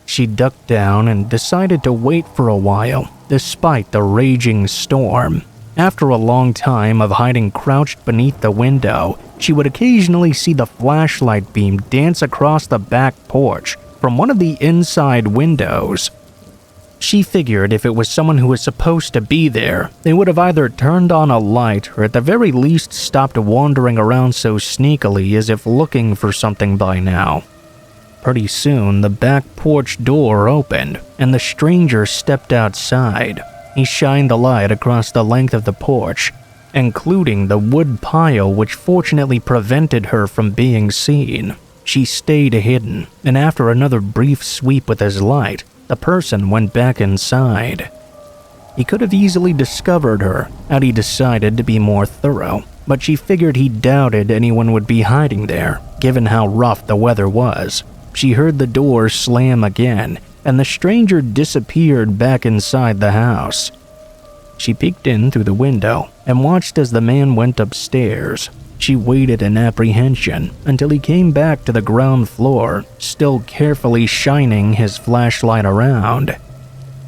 [SPEAKER 1] She ducked down and decided to wait for a while, despite the raging storm. After a long time of hiding crouched beneath the window, she would occasionally see the flashlight beam dance across the back porch from one of the inside windows. She figured if it was someone who was supposed to be there, they would have either turned on a light or at the very least stopped wandering around so sneakily as if looking for something by now. Pretty soon, the back porch door opened, and the stranger stepped outside. He shined the light across the length of the porch, including the wood pile which fortunately prevented her from being seen. She stayed hidden, and after another brief sweep with his light, the person went back inside. He could have easily discovered her had he decided to be more thorough, but she figured he doubted anyone would be hiding there, given how rough the weather was. She heard the door slam again, and the stranger disappeared back inside the house. She peeked in through the window and watched as the man went upstairs. She waited in apprehension until he came back to the ground floor, still carefully shining his flashlight around.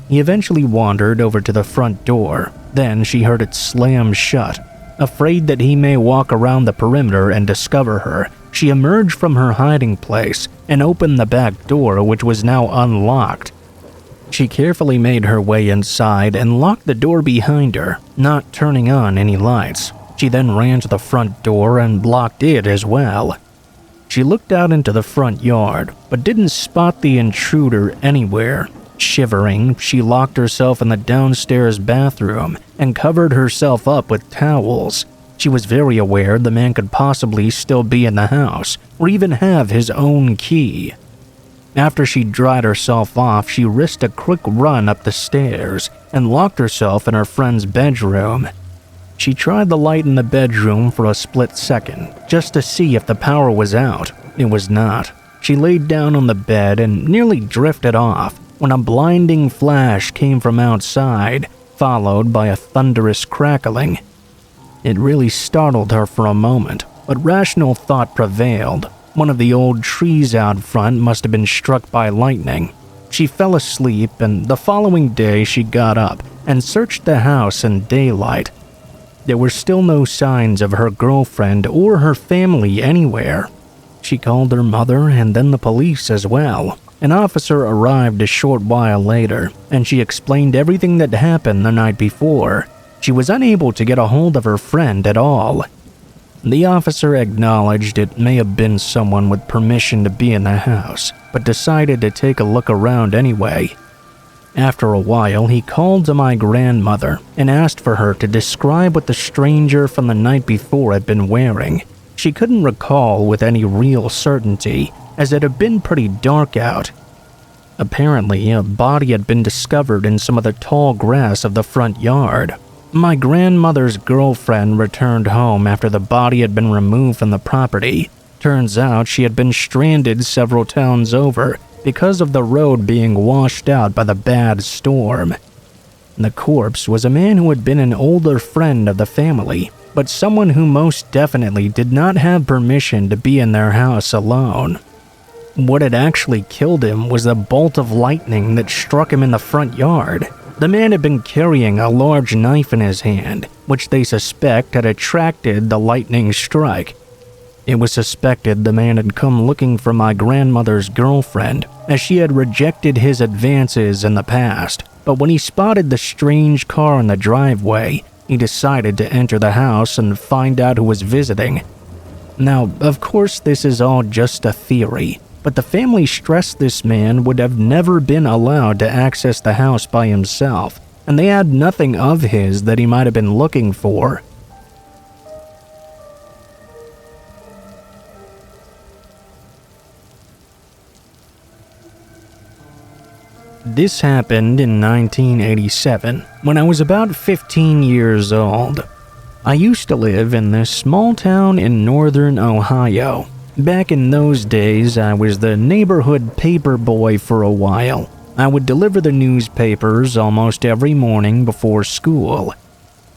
[SPEAKER 1] He eventually wandered over to the front door. Then she heard it slam shut. Afraid that he may walk around the perimeter and discover her, she emerged from her hiding place and opened the back door, which was now unlocked. She carefully made her way inside and locked the door behind her, not turning on any lights. She then ran to the front door and locked it as well. She looked out into the front yard, but didn't spot the intruder anywhere. Shivering, she locked herself in the downstairs bathroom and covered herself up with towels. She was very aware the man could possibly still be in the house, or even have his own key. After she dried herself off, she risked a quick run up the stairs and locked herself in her friend's bedroom. She tried the light in the bedroom for a split second, just to see if the power was out. It was not. She laid down on the bed and nearly drifted off when a blinding flash came from outside, followed by a thunderous crackling. It really startled her for a moment, but rational thought prevailed. One of the old trees out front must have been struck by lightning. She fell asleep, and the following day she got up and searched the house in daylight. There were still no signs of her girlfriend or her family anywhere. She called her mother and then the police as well. An officer arrived a short while later, and she explained everything that happened the night before. She was unable to get a hold of her friend at all. The officer acknowledged it may have been someone with permission to be in the house, but decided to take a look around anyway. After a while, he called to my grandmother and asked for her to describe what the stranger from the night before had been wearing. She couldn't recall with any real certainty, as it had been pretty dark out. Apparently, a body had been discovered in some of the tall grass of the front yard. My grandmother's girlfriend returned home after the body had been removed from the property. Turns out she had been stranded several towns over because of the road being washed out by the bad storm. The corpse was a man who had been an older friend of the family, but someone who most definitely did not have permission to be in their house alone. What had actually killed him was the bolt of lightning that struck him in the front yard. The man had been carrying a large knife in his hand, which they suspect had attracted the lightning strike. It was suspected the man had come looking for my grandmother's girlfriend, as she had rejected his advances in the past. But when he spotted the strange car in the driveway, he decided to enter the house and find out who was visiting. Now, of course, this is all just a theory, but the family stressed this man would have never been allowed to access the house by himself, and they had nothing of his that he might have been looking for. This happened in 1987, when I was about 15 years old. I used to live in this small town in northern Ohio. Back in those days, I was the neighborhood paper boy for a while. I would deliver the newspapers almost every morning before school.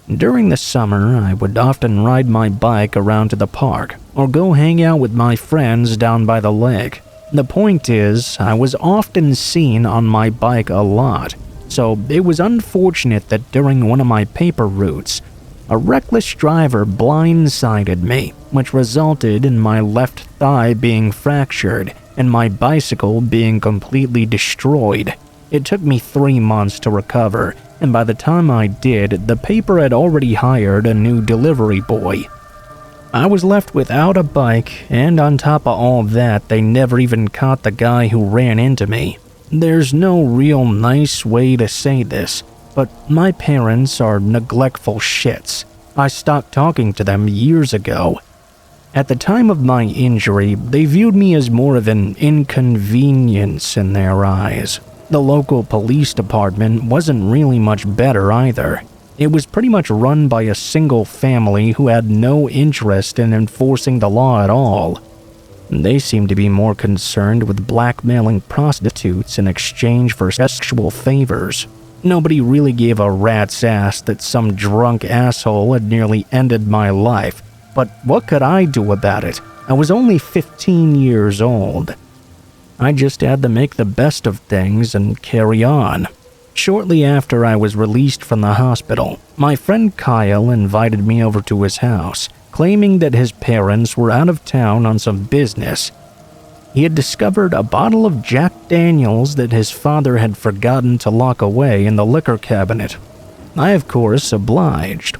[SPEAKER 1] During the summer, I would often ride my bike around to the park or go hang out with my friends down by the lake. The point is, I was often seen on my bike a lot, so it was unfortunate that during one of my paper routes, a reckless driver blindsided me, which resulted in my left thigh being fractured and my bicycle being completely destroyed. It took me 3 months to recover, and by the time I did, the paper had already hired a new delivery boy. I was left without a bike, and on top of all that, they never even caught the guy who ran into me. There's no real nice way to say this, but my parents are neglectful shits. I stopped talking to them years ago. At the time of my injury, they viewed me as more of an inconvenience in their eyes. The local police department wasn't really much better either. It was pretty much run by a single family who had no interest in enforcing the law at all. They seemed to be more concerned with blackmailing prostitutes in exchange for sexual favors. Nobody really gave a rat's ass that some drunk asshole had nearly ended my life, but what could I do about it? I was only 15 years old. I just had to make the best of things and carry on. Shortly after I was released from the hospital, my friend Kyle invited me over to his house, claiming that his parents were out of town on some business. He had discovered a bottle of Jack Daniels that his father had forgotten to lock away in the liquor cabinet. I, of course, obliged.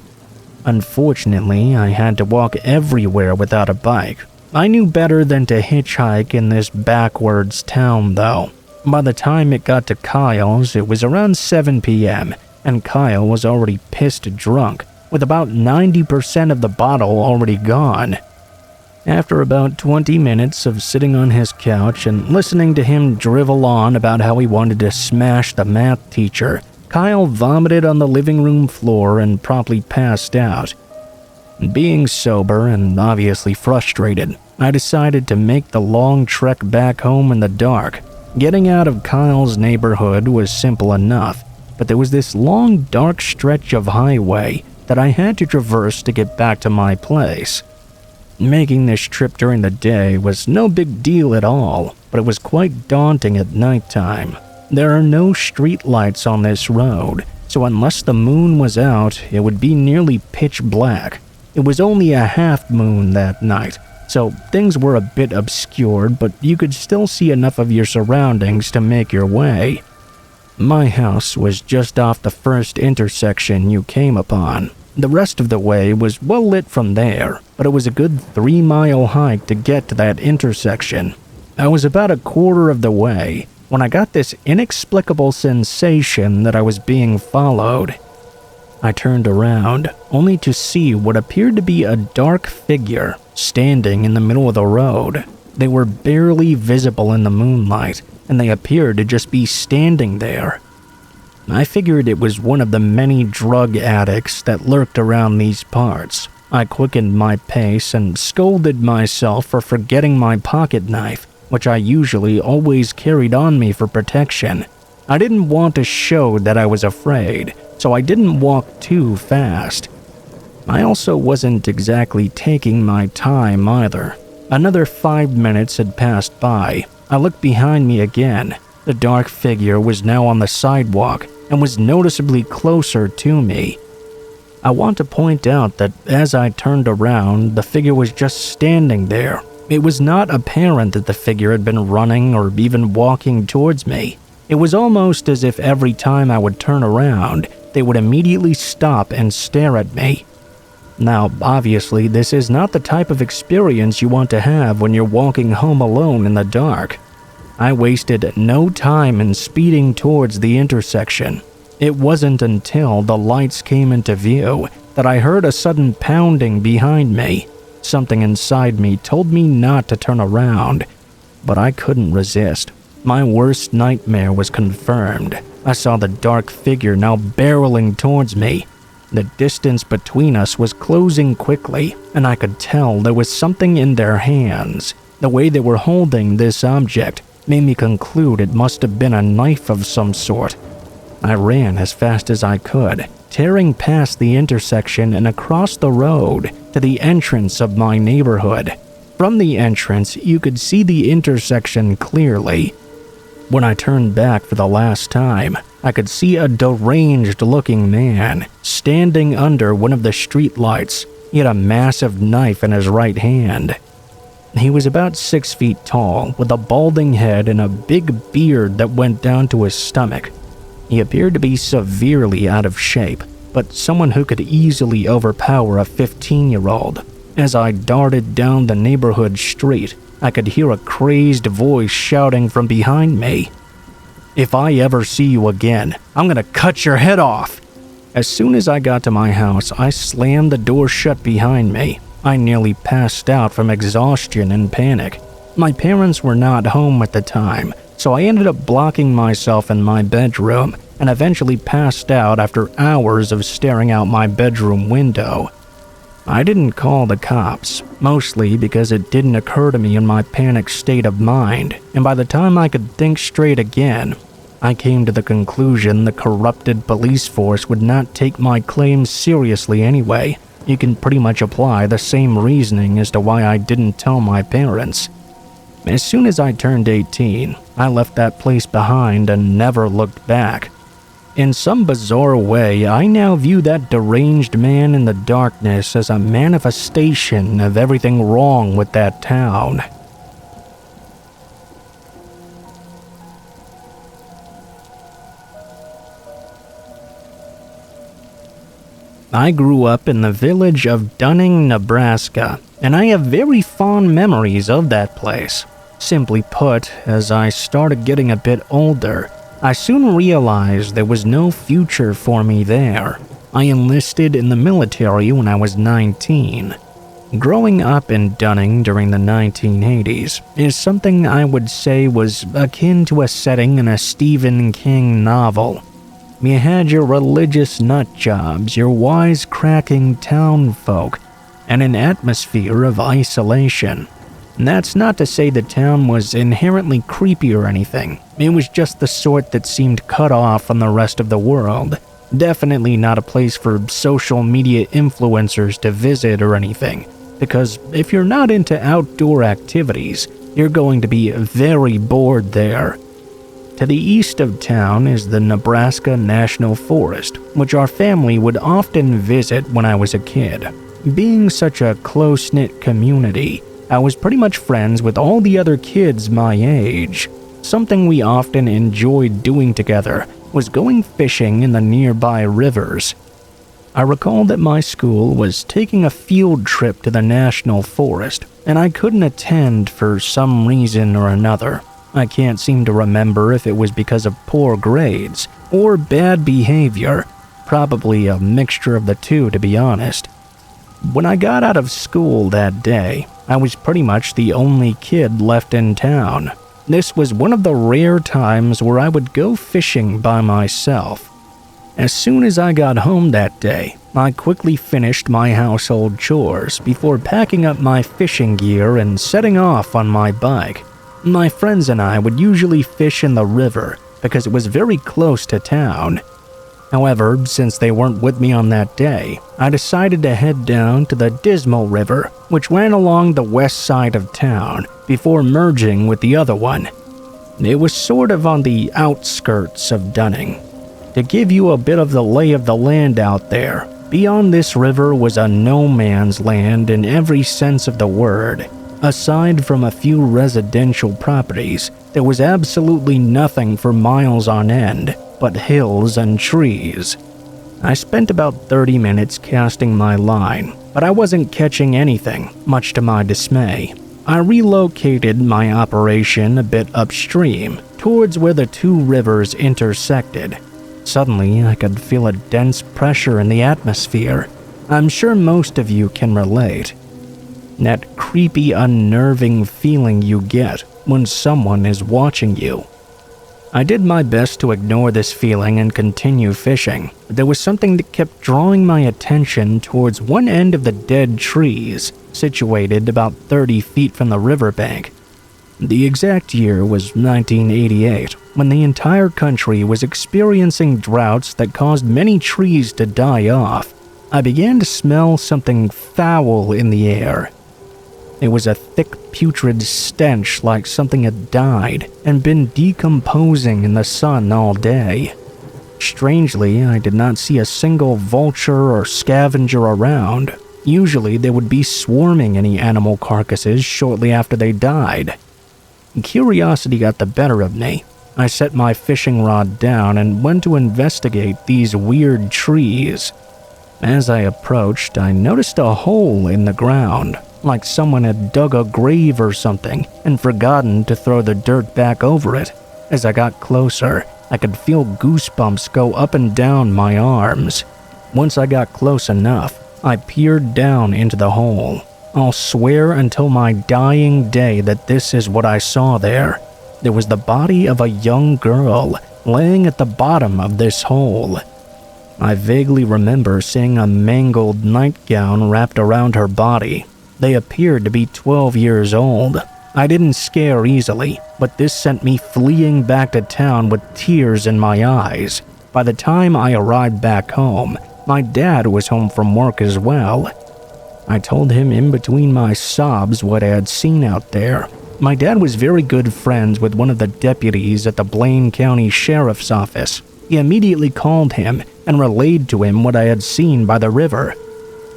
[SPEAKER 1] Unfortunately, I had to walk everywhere without a bike. I knew better than to hitchhike in this backwards town, though. By the time it got to Kyle's, it was around 7 p.m., and Kyle was already pissed drunk, with about 90% of the bottle already gone. After about 20 minutes of sitting on his couch and listening to him drivel on about how he wanted to smash the math teacher, Kyle vomited on the living room floor and promptly passed out. Being sober and obviously frustrated, I decided to make the long trek back home in the dark. Getting out of Kyle's neighborhood was simple enough, but there was this long dark stretch of highway that I had to traverse to get back to my place. Making this trip during the day was no big deal at all, but it was quite daunting at nighttime. There are no street lights on this road, so unless the moon was out, it would be nearly pitch black. It was only a half moon that night, so things were a bit obscured, but you could still see enough of your surroundings to make your way. My house was just off the first intersection you came upon. The rest of the way was well lit from there, but it was a good 3-mile hike to get to that intersection. I was about a quarter of the way when I got this inexplicable sensation that I was being followed. I turned around, only to see what appeared to be a dark figure standing in the middle of the road. They were barely visible in the moonlight, and they appeared to just be standing there. I figured it was one of the many drug addicts that lurked around these parts. I quickened my pace and scolded myself for forgetting my pocket knife, which I usually always carried on me for protection. I didn't want to show that I was afraid, so I didn't walk too fast. I also wasn't exactly taking my time either. Another 5 minutes had passed by. I looked behind me again. The dark figure was now on the sidewalk and was noticeably closer to me. I want to point out that as I turned around, the figure was just standing there. It was not apparent that the figure had been running or even walking towards me. It was almost as if every time I would turn around, they would immediately stop and stare at me. Now, obviously, this is not the type of experience you want to have when you're walking home alone in the dark. I wasted no time in speeding towards the intersection. It wasn't until the lights came into view that I heard a sudden pounding behind me. Something inside me told me not to turn around, but I couldn't resist. My worst nightmare was confirmed. I saw the dark figure now barreling towards me. The distance between us was closing quickly, and I could tell there was something in their hands. The way they were holding this object made me conclude it must have been a knife of some sort. I ran as fast as I could, tearing past the intersection and across the road to the entrance of my neighborhood. From the entrance, you could see the intersection clearly. When I turned back for the last time, I could see a deranged-looking man standing under one of the street lights. He had a massive knife in his right hand. He was about 6 feet tall, with a balding head and a big beard that went down to his stomach. He appeared to be severely out of shape, but someone who could easily overpower a 15-year-old. As I darted down the neighborhood street, I could hear a crazed voice shouting from behind me. "If I ever see you again, I'm gonna cut your head off!" As soon as I got to my house, I slammed the door shut behind me. I nearly passed out from exhaustion and panic. My parents were not home at the time, so I ended up blocking myself in my bedroom and eventually passed out after hours of staring out my bedroom window. I didn't call the cops, mostly because it didn't occur to me in my panicked state of mind, and by the time I could think straight again, I came to the conclusion the corrupted police force would not take my claims seriously anyway. You can pretty much apply the same reasoning as to why I didn't tell my parents. As soon as I turned 18, I left that place behind and never looked back. In some bizarre way, I now view that deranged man in the darkness as a manifestation of everything wrong with that town. I grew up in the village of Dunning, Nebraska, and I have very fond memories of that place. Simply put, as I started getting a bit older, I soon realized there was no future for me there. I enlisted in the military when I was 19. Growing up in Dunning during the 1980s is something I would say was akin to a setting in a Stephen King novel. You had your religious nutjobs, your wisecracking town folk, and an atmosphere of isolation. And that's not to say the town was inherently creepy or anything. It was just the sort that seemed cut off from the rest of the world. Definitely not a place for social media influencers to visit or anything, because if you're not into outdoor activities, you're going to be very bored there. To the east of town is the Nebraska National Forest, which our family would often visit when I was a kid. Being such a close-knit community, I was pretty much friends with all the other kids my age. Something we often enjoyed doing together was going fishing in the nearby rivers. I recall that my school was taking a field trip to the National Forest, and I couldn't attend for some reason or another. I can't seem to remember if it was because of poor grades or bad behavior, probably a mixture of the two to be honest. When I got out of school that day, I was pretty much the only kid left in town. This was one of the rare times where I would go fishing by myself. As soon as I got home that day, I quickly finished my household chores before packing up my fishing gear and setting off on my bike. My friends and I would usually fish in the river because it was very close to town. However, since they weren't with me on that day, I decided to head down to the Dismal River, which ran along the west side of town, before merging with the other one. It was sort of on the outskirts of Dunning. To give you a bit of the lay of the land out there, beyond this river was a no man's land in every sense of the word. Aside from a few residential properties, there was absolutely nothing for miles on end but hills and trees. I spent about 30 minutes casting my line, but I wasn't catching anything, much to my dismay. I relocated my operation a bit upstream, towards where the two rivers intersected. Suddenly, I could feel a dense pressure in the atmosphere. I'm sure most of you can relate. That creepy, unnerving feeling you get when someone is watching you. I did my best to ignore this feeling and continue fishing, but there was something that kept drawing my attention towards one end of the dead trees, situated about 30 feet from the riverbank. The exact year was 1988, when the entire country was experiencing droughts that caused many trees to die off. I began to smell something foul in the air. It was a thick, putrid stench like something had died and been decomposing in the sun all day. Strangely, I did not see a single vulture or scavenger around. Usually, they would be swarming any animal carcasses shortly after they died. Curiosity got the better of me. I set my fishing rod down and went to investigate these weird trees. As I approached, I noticed a hole in the ground, like someone had dug a grave or something and forgotten to throw the dirt back over it. As I got closer, I could feel goosebumps go up and down my arms. Once I got close enough, I peered down into the hole. I'll swear until my dying day that this is what I saw there. There was the body of a young girl laying at the bottom of this hole. I vaguely remember seeing a mangled nightgown wrapped around her body. They appeared to be 12 years old. I didn't scare easily, but this sent me fleeing back to town with tears in my eyes. By the time I arrived back home, my dad was home from work as well. I told him in between my sobs what I had seen out there. My dad was very good friends with one of the deputies at the Blaine County Sheriff's Office. He immediately called him and relayed to him what I had seen by the river.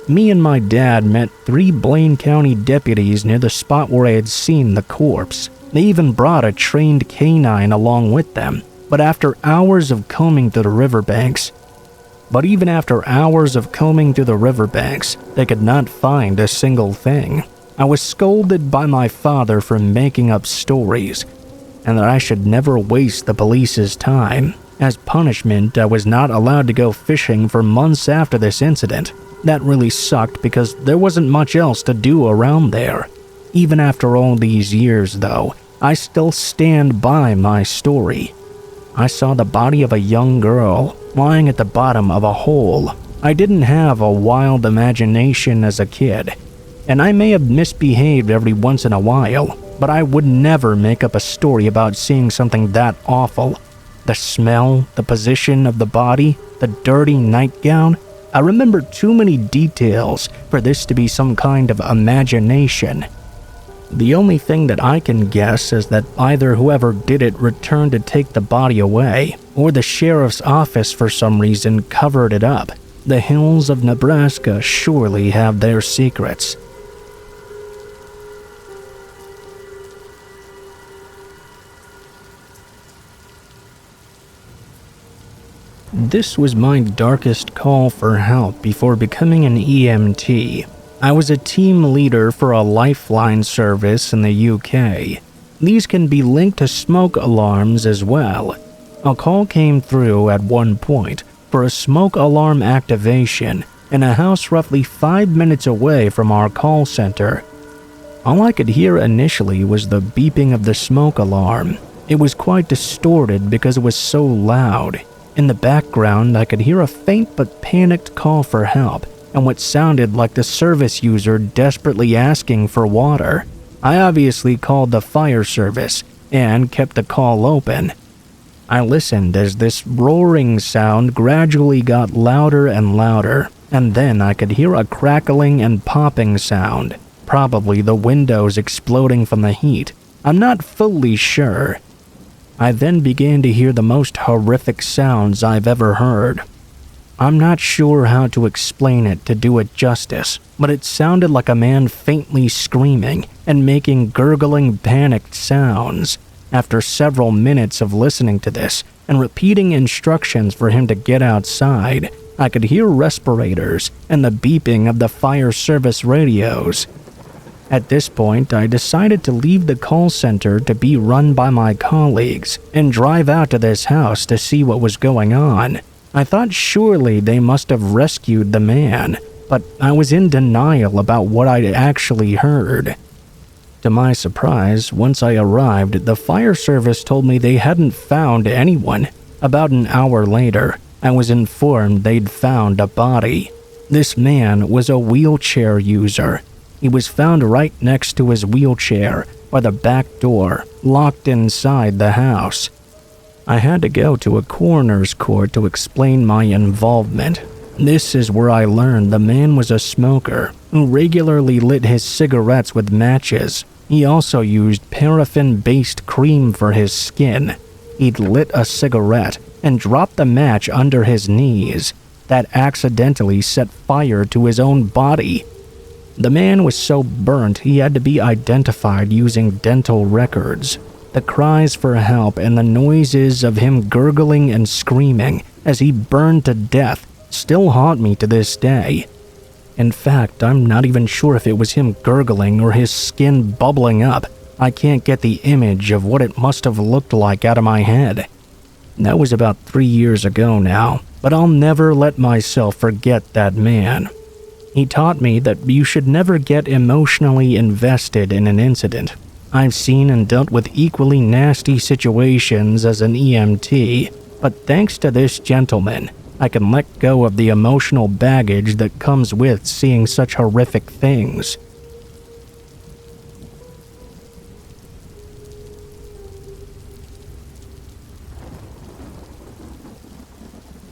[SPEAKER 1] Me and my dad met 3 Blaine County deputies near the spot where I had seen the corpse. They even brought a trained canine along with them. But even after hours of combing through the riverbanks, they could not find a single thing. I was scolded by my father for making up stories, and that I should never waste the police's time. As punishment, I was not allowed to go fishing for months after this incident. That really sucked because there wasn't much else to do around there. Even after all these years, though, I still stand by my story. I saw the body of a young girl lying at the bottom of a hole. I didn't have a wild imagination as a kid, and I may have misbehaved every once in a while, but I would never make up a story about seeing something that awful. The smell, the position of the body, the dirty nightgown. I remember too many details for this to be some kind of imagination. The only thing that I can guess is that either whoever did it returned to take the body away, or the sheriff's office for some reason covered it up. The hills of Nebraska surely have their secrets. This was my darkest call for help before becoming an EMT. I was a team leader for a lifeline service in the UK. These can be linked to smoke alarms as well. A call came through at one point for a smoke alarm activation in a house roughly 5 minutes away from our call center. All I could hear initially was the beeping of the smoke alarm. It was quite distorted because it was so loud. In the background, I could hear a faint but panicked call for help, and what sounded like the service user desperately asking for water. I obviously called the fire service and kept the call open. I listened as this roaring sound gradually got louder and louder, and then I could hear a crackling and popping sound, probably the windows exploding from the heat. I'm not fully sure. I then began to hear the most horrific sounds I've ever heard. I'm not sure how to explain it to do it justice, but it sounded like a man faintly screaming and making gurgling, panicked sounds. After several minutes of listening to this and repeating instructions for him to get outside, I could hear respirators and the beeping of the fire service radios. At this point, I decided to leave the call center to be run by my colleagues and drive out to this house to see what was going on. I thought surely they must have rescued the man, but I was in denial about what I'd actually heard. To my surprise, once I arrived, the fire service told me they hadn't found anyone. About an hour later, I was informed they'd found a body. This man was a wheelchair user. He was found right next to his wheelchair by the back door, locked inside the house. I had to go to a coroner's court to explain my involvement. This is where I learned the man was a smoker who regularly lit his cigarettes with matches. He also used paraffin-based cream for his skin. He'd lit a cigarette and dropped the match under his knees. That accidentally set fire to his own body. The man was so burnt he had to be identified using dental records. The cries for help and the noises of him gurgling and screaming as he burned to death still haunt me to this day. In fact, I'm not even sure if it was him gurgling or his skin bubbling up. I can't get the image of what it must have looked like out of my head. That was about 3 years ago now, but I'll never let myself forget that man. He taught me that you should never get emotionally invested in an incident. I've seen and dealt with equally nasty situations as an EMT, but thanks to this gentleman, I can let go of the emotional baggage that comes with seeing such horrific things.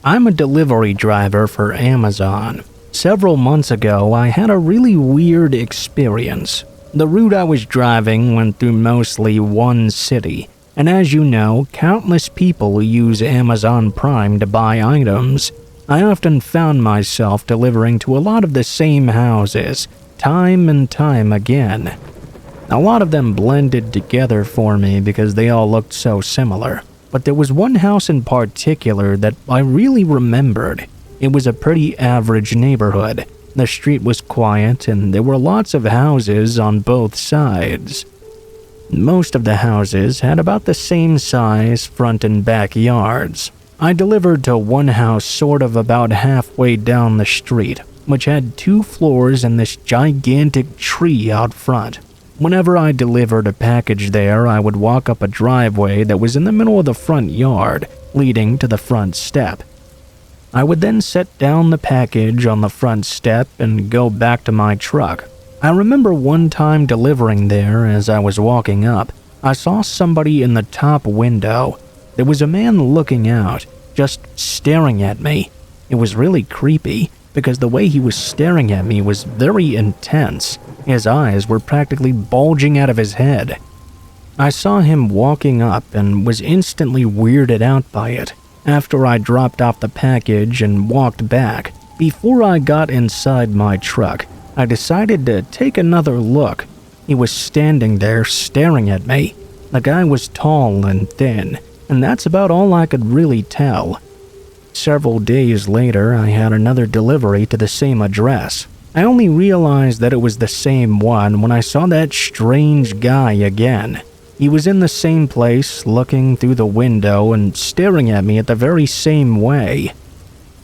[SPEAKER 1] I'm a delivery driver for Amazon. Several months ago, I had a really weird experience. The route I was driving went through mostly one city, and as you know, countless people use Amazon Prime to buy items. I often found myself delivering to a lot of the same houses, time and time again. A lot of them blended together for me because they all looked so similar. But there was one house in particular that I really remembered. It was a pretty average neighborhood. The street was quiet and there were lots of houses on both sides. Most of the houses had about the same size front and back yards. I delivered to one house sort of about halfway down the street, which had 2 floors and this gigantic tree out front. Whenever I delivered a package there, I would walk up a driveway that was in the middle of the front yard, leading to the front step. I would then set down the package on the front step and go back to my truck. I remember one time delivering there. As I was walking up, I saw somebody in the top window. There was a man looking out, just staring at me. It was really creepy, because the way he was staring at me was very intense. His eyes were practically bulging out of his head. I saw him walking up and was instantly weirded out by it. After I dropped off the package and walked back, before I got inside my truck, I decided to take another look. He was standing there staring at me. The guy was tall and thin, and that's about all I could really tell. Several days later, I had another delivery to the same address. I only realized that it was the same one when I saw that strange guy again. He was in the same place, looking through the window and staring at me at the very same way.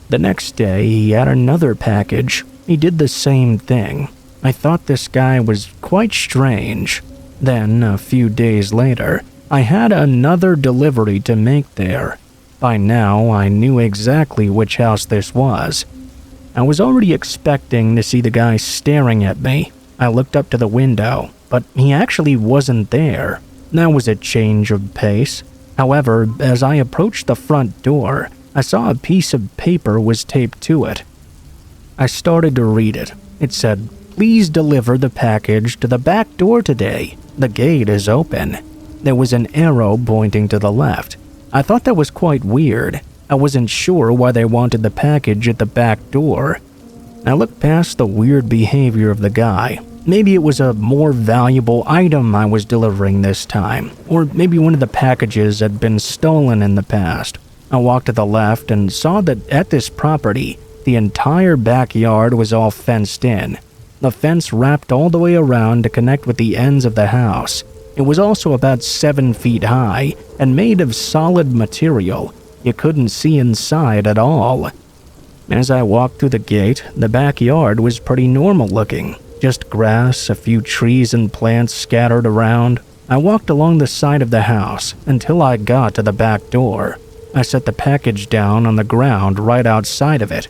[SPEAKER 1] The next day, he had another package. He did the same thing. I thought this guy was quite strange. Then, a few days later, I had another delivery to make there. By now, I knew exactly which house this was. I was already expecting to see the guy staring at me. I looked up to the window, but he actually wasn't there. That was a change of pace. However, as I approached the front door, I saw a piece of paper was taped to it. I started to read it. It said, "Please deliver the package to the back door today. The gate is open." There was an arrow pointing to the left. I thought that was quite weird. I wasn't sure why they wanted the package at the back door. I looked past the weird behavior of the guy. Maybe it was a more valuable item I was delivering this time, or maybe one of the packages had been stolen in the past. I walked to the left and saw that at this property, the entire backyard was all fenced in. The fence wrapped all the way around to connect with the ends of the house. It was also about 7 feet high and made of solid material. You couldn't see inside at all. As I walked through the gate, the backyard was pretty normal looking. Just grass, a few trees and plants scattered around. I walked along the side of the house until I got to the back door. I set the package down on the ground right outside of it.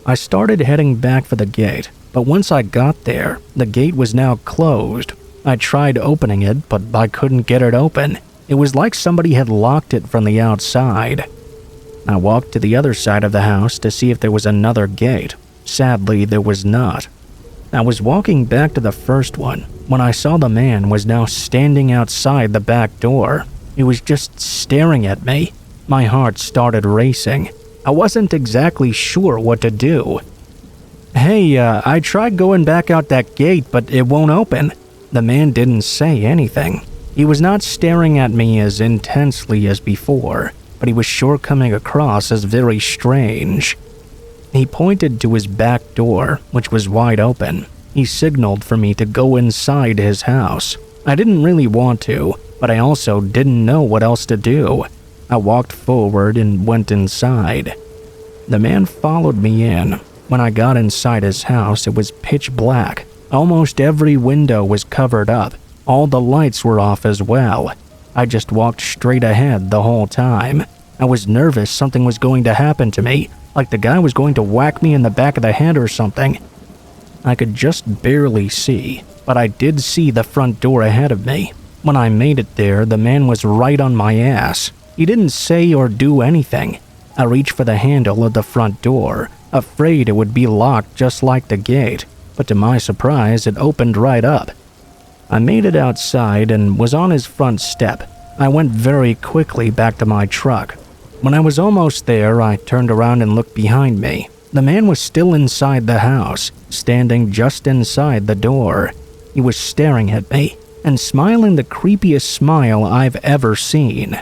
[SPEAKER 1] I started heading back for the gate, but once I got there, the gate was now closed. I tried opening it, but I couldn't get it open. It was like somebody had locked it from the outside. I walked to the other side of the house to see if there was another gate. Sadly, there was not. I was walking back to the first one when I saw the man was now standing outside the back door. He was just staring at me. My heart started racing. I wasn't exactly sure what to do. "Hey, I tried going back out that gate, but it won't open." The man didn't say anything. He was not staring at me as intensely as before, but he was sure coming across as very strange. He pointed to his back door, which was wide open. He signaled for me to go inside his house. I didn't really want to, but I also didn't know what else to do. I walked forward and went inside. The man followed me in. When I got inside his house, it was pitch black. Almost every window was covered up. All the lights were off as well. I just walked straight ahead the whole time. I was nervous something was going to happen to me, like the guy was going to whack me in the back of the head or something. I could just barely see, but I did see the front door ahead of me. When I made it there, the man was right on my ass. He didn't say or do anything. I reached for the handle of the front door, afraid it would be locked just like the gate, but to my surprise, it opened right up. I made it outside and was on his front step. I went very quickly back to my truck. When I was almost there, I turned around and looked behind me. The man was still inside the house, standing just inside the door. He was staring at me and smiling the creepiest smile I've ever seen.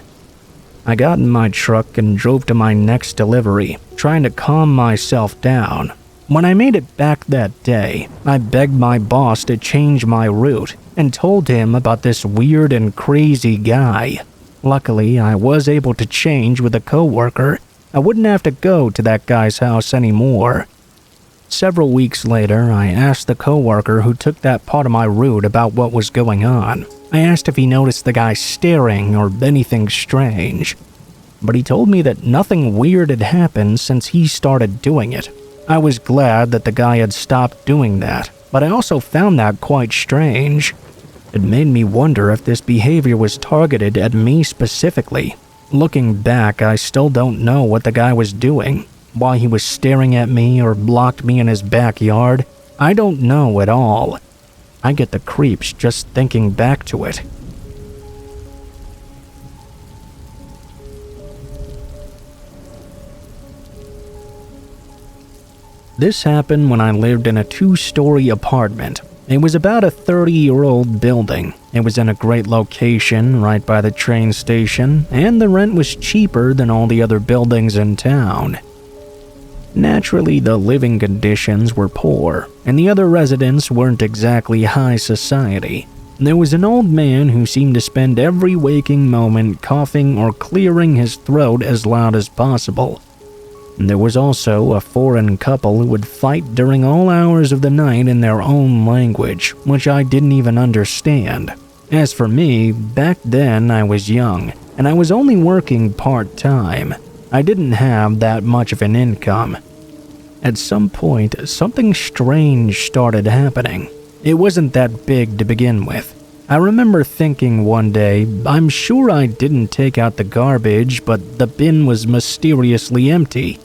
[SPEAKER 1] I got in my truck and drove to my next delivery, trying to calm myself down. When I made it back that day, I begged my boss to change my route and told him about this weird and crazy guy. Luckily, I was able to change with a coworker. I wouldn't have to go to that guy's house anymore. Several weeks later, I asked the coworker who took that part of my route about what was going on. I asked if he noticed the guy staring or anything strange, but he told me that nothing weird had happened since he started doing it. I was glad that the guy had stopped doing that, but I also found that quite strange. It made me wonder if this behavior was targeted at me specifically. Looking back, I still don't know what the guy was doing. Why he was staring at me or blocked me in his backyard, I don't know at all. I get the creeps just thinking back to it. This happened when I lived in a 2-story apartment. It was about a 30-year-old building. It was in a great location right by the train station, and the rent was cheaper than all the other buildings in town. Naturally, the living conditions were poor, and the other residents weren't exactly high society. There was an old man who seemed to spend every waking moment coughing or clearing his throat as loud as possible. There was also a foreign couple who would fight during all hours of the night in their own language, which I didn't even understand. As for me, back then I was young, and I was only working part-time. I didn't have that much of an income. At some point, something strange started happening. It wasn't that big to begin with. I remember thinking one day, I'm sure I didn't take out the garbage, but the bin was mysteriously empty.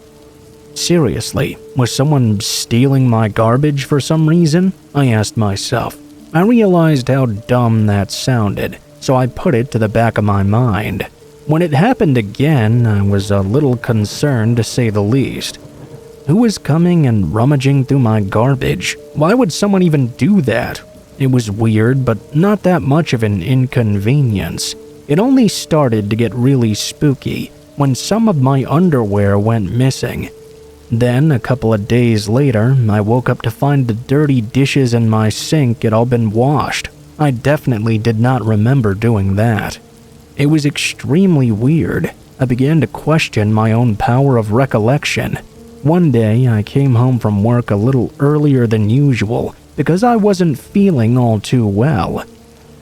[SPEAKER 1] Seriously, was someone stealing my garbage for some reason? I asked myself. I realized how dumb that sounded, so I put it to the back of my mind. When it happened again, I was a little concerned to say the least. Who was coming and rummaging through my garbage? Why would someone even do that? It was weird, but not that much of an inconvenience. It only started to get really spooky when some of my underwear went missing. Then, a couple of days later, I woke up to find the dirty dishes in my sink had all been washed. I definitely did not remember doing that. It was extremely weird. I began to question my own power of recollection. One day, I came home from work a little earlier than usual because I wasn't feeling all too well.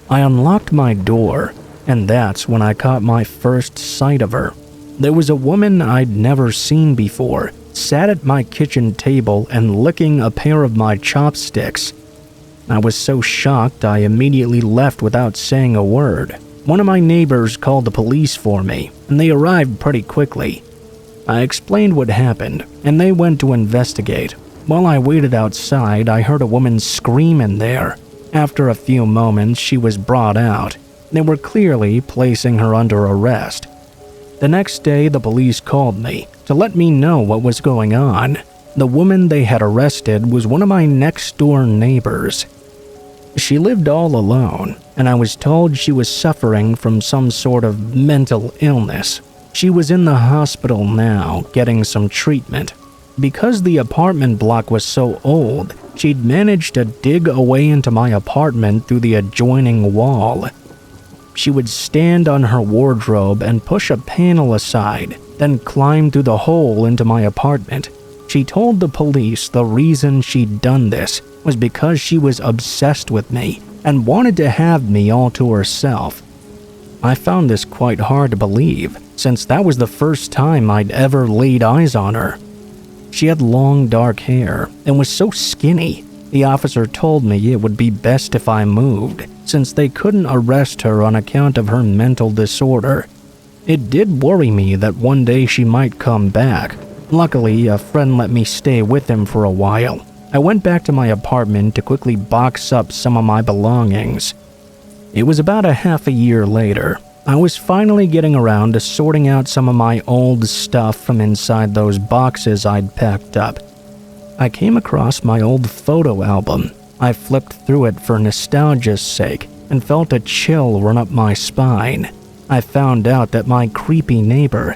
[SPEAKER 1] I unlocked my door, and that's when I caught my first sight of her. There was a woman I'd never seen before, sat at my kitchen table and licking a pair of my chopsticks. I was so shocked I immediately left without saying a word. One of my neighbors called the police for me, and they arrived pretty quickly. I explained what happened, and they went to investigate. While I waited outside, I heard a woman scream in there. After a few moments, she was brought out. They were clearly placing her under arrest. The next day, the police called me to let me know what was going on. The woman they had arrested was one of my next-door neighbors. She lived all alone, and I was told she was suffering from some sort of mental illness. She was in the hospital now, getting some treatment. Because the apartment block was so old, she'd managed to dig a way into my apartment through the adjoining wall. She would stand on her wardrobe and push a panel aside, then climb through the hole into my apartment. She told the police the reason she'd done this was because she was obsessed with me and wanted to have me all to herself. I found this quite hard to believe, since that was the first time I'd ever laid eyes on her. She had long dark hair and was so skinny. The officer told me it would be best if I moved, since they couldn't arrest her on account of her mental disorder. It did worry me that one day she might come back. Luckily, a friend let me stay with him for a while. I went back to my apartment to quickly box up some of my belongings. It was about a half a year later. I was finally getting around to sorting out some of my old stuff from inside those boxes I'd packed up. I came across my old photo album. I flipped through it for nostalgia's sake and felt a chill run up my spine. I found out that my creepy neighbor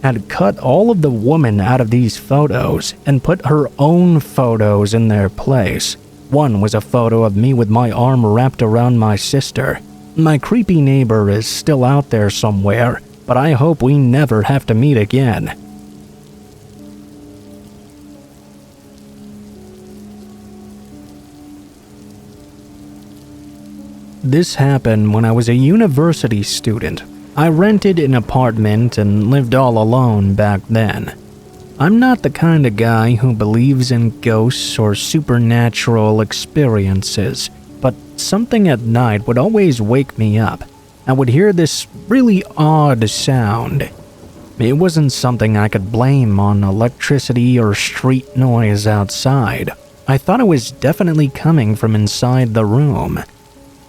[SPEAKER 1] had cut all of the women out of these photos and put her own photos in their place. One was a photo of me with my arm wrapped around my sister. My creepy neighbor is still out there somewhere, but I hope we never have to meet again. This happened when I was a university student. I rented an apartment and lived all alone back then. I'm not the kind of guy who believes in ghosts or supernatural experiences, but something at night would always wake me up. I would hear this really odd sound. It wasn't something I could blame on electricity or street noise outside. I thought it was definitely coming from inside the room.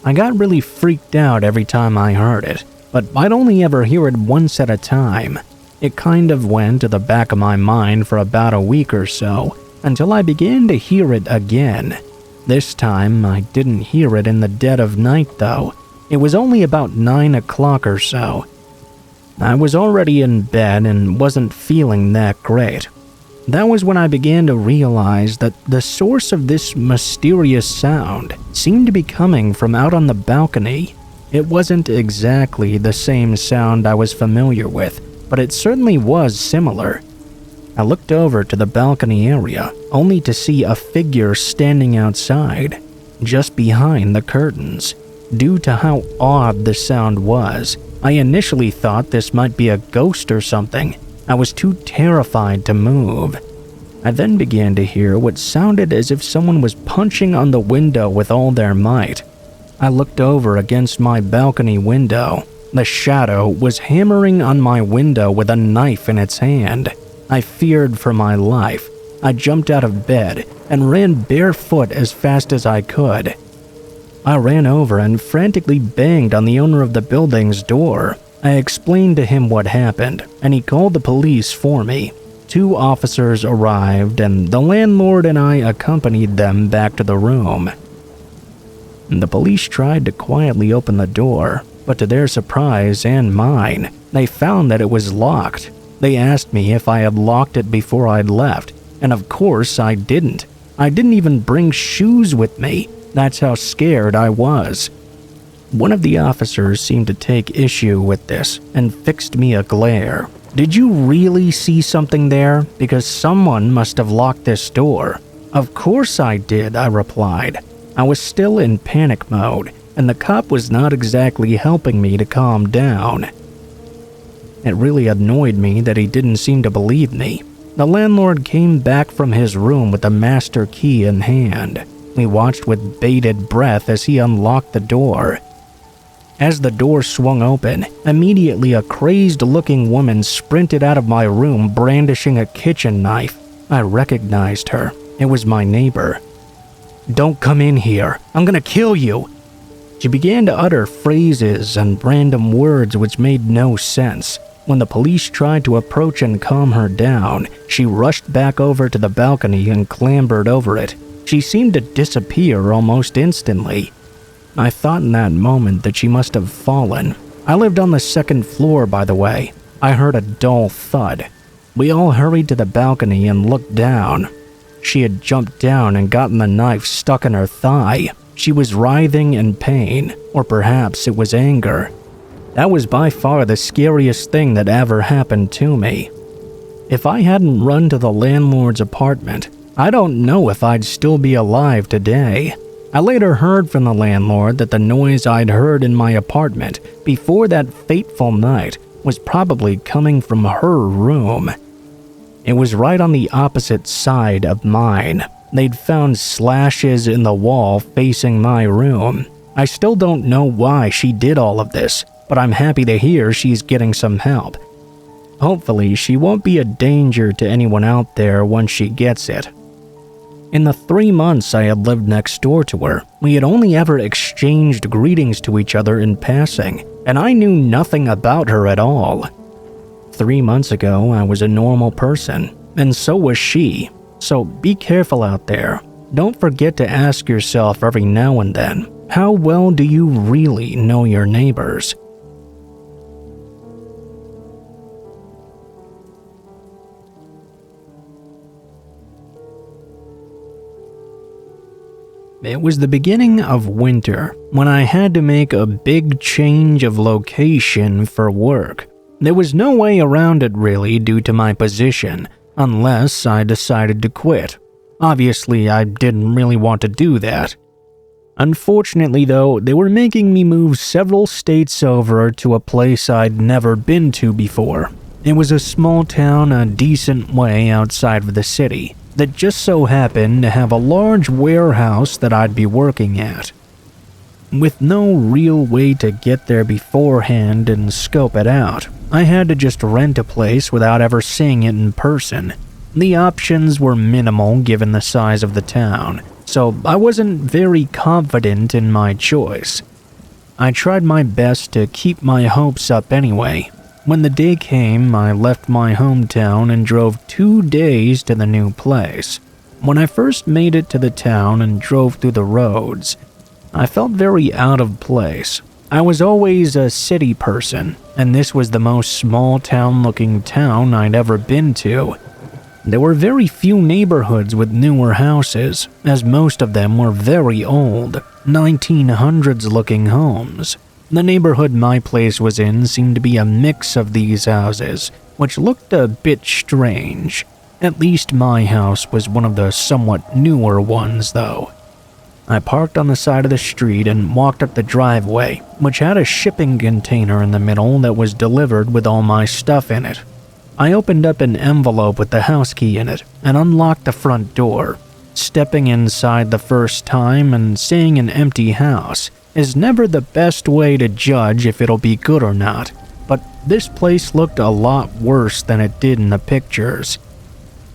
[SPEAKER 1] I got really freaked out every time I heard it, but I'd only ever hear it once at a time. It kind of went to the back of my mind for about a week or so, until I began to hear it again. This time, I didn't hear it in the dead of night though. It was only about 9 o'clock or so. I was already in bed and wasn't feeling that great. That was when I began to realize that the source of this mysterious sound seemed to be coming from out on the balcony. It wasn't exactly the same sound I was familiar with, but it certainly was similar. I looked over to the balcony area, only to see a figure standing outside, just behind the curtains. Due to how odd the sound was, I initially thought this might be a ghost or something. I was too terrified to move. I then began to hear what sounded as if someone was punching on the window with all their might. I looked over against my balcony window. The shadow was hammering on my window with a knife in its hand. I feared for my life. I jumped out of bed and ran barefoot as fast as I could. I ran over and frantically banged on the owner of the building's door. I explained to him what happened, and he called the police for me. 2 officers arrived, and the landlord and I accompanied them back to the room. The police tried to quietly open the door, but to their surprise and mine, they found that it was locked. They asked me if I had locked it before I'd left, and of course I didn't. I didn't even bring shoes with me. That's how scared I was. One of the officers seemed to take issue with this and fixed me a glare. "Did you really see something there? Because someone must have locked this door." "Of course I did," I replied. I was still in panic mode, and the cop was not exactly helping me to calm down. It really annoyed me that he didn't seem to believe me. The landlord came back from his room with the master key in hand. We watched with bated breath as he unlocked the door. As the door swung open, immediately a crazed-looking woman sprinted out of my room brandishing a kitchen knife. I recognized her. It was my neighbor. "Don't come in here. I'm gonna kill you." She began to utter phrases and random words which made no sense. When the police tried to approach and calm her down, she rushed back over to the balcony and clambered over it. She seemed to disappear almost instantly. I thought in that moment that she must have fallen. I lived on the 2nd floor, by the way. I heard a dull thud. We all hurried to the balcony and looked down. She had jumped down and gotten the knife stuck in her thigh. She was writhing in pain, or perhaps it was anger. That was by far the scariest thing that ever happened to me. If I hadn't run to the landlord's apartment, I don't know if I'd still be alive today. I later heard from the landlord that the noise I'd heard in my apartment before that fateful night was probably coming from her room. It was right on the opposite side of mine. They'd found slashes in the wall facing my room. I still don't know why she did all of this, but I'm happy to hear she's getting some help. Hopefully, she won't be a danger to anyone out there once she gets it. In the 3 months I had lived next door to her, we had only ever exchanged greetings to each other in passing, and I knew nothing about her at all. 3 months ago, I was a normal person, and so was she. So be careful out there. Don't forget to ask yourself every now and then, how well do you really know your neighbors? It was the beginning of winter when I had to make a big change of location for work. There was no way around it really due to my position, unless I decided to quit. Obviously, I didn't really want to do that. Unfortunately though, they were making me move several states over to a place I'd never been to before. It was a small town a decent way outside of the city that just so happened to have a large warehouse that I'd be working at. With no real way to get there beforehand and scope it out, I had to just rent a place without ever seeing it in person. The options were minimal given the size of the town, so I wasn't very confident in my choice. I tried my best to keep my hopes up anyway. When the day came, I left my hometown and drove 2 days to the new place. When I first made it to the town and drove through the roads, I felt very out of place. I was always a city person, and this was the most small-town-looking town I'd ever been to. There were very few neighborhoods with newer houses, as most of them were very old, 1900s-looking homes. The neighborhood my place was in seemed to be a mix of these houses, which looked a bit strange. At least my house was one of the somewhat newer ones, though. I parked on the side of the street and walked up the driveway, which had a shipping container in the middle that was delivered with all my stuff in it. I opened up an envelope with the house key in it and unlocked the front door. Stepping inside the first time and seeing an empty house is never the best way to judge if it'll be good or not, but this place looked a lot worse than it did in the pictures.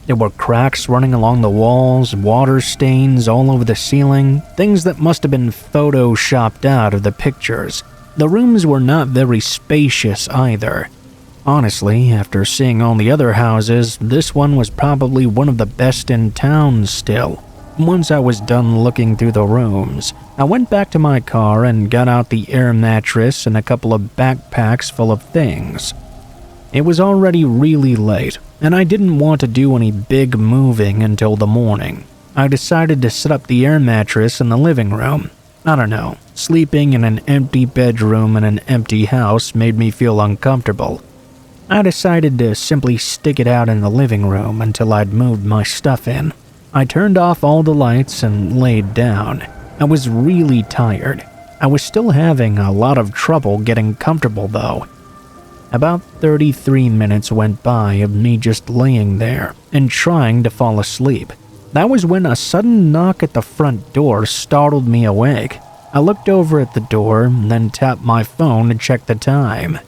[SPEAKER 1] There were cracks running along the walls, water stains all over the ceiling, things that must have been photoshopped out of the pictures. The rooms were not very spacious either. Honestly, after seeing all the other houses, this one was probably one of the best in town still. Once I was done looking through the rooms, I went back to my car and got out the air mattress and a couple of backpacks full of things. It was already really late, and I didn't want to do any big moving until the morning. I decided to set up the air mattress in the living room. I don't know, sleeping in an empty bedroom in an empty house made me feel uncomfortable. I decided to simply stick it out in the living room until I'd moved my stuff in. I turned off all the lights and laid down. I was really tired. I was still having a lot of trouble getting comfortable though. About 33 minutes went by of me just laying there and trying to fall asleep. That was when a sudden knock at the front door startled me awake. I looked over at the door and then tapped my phone to check the time.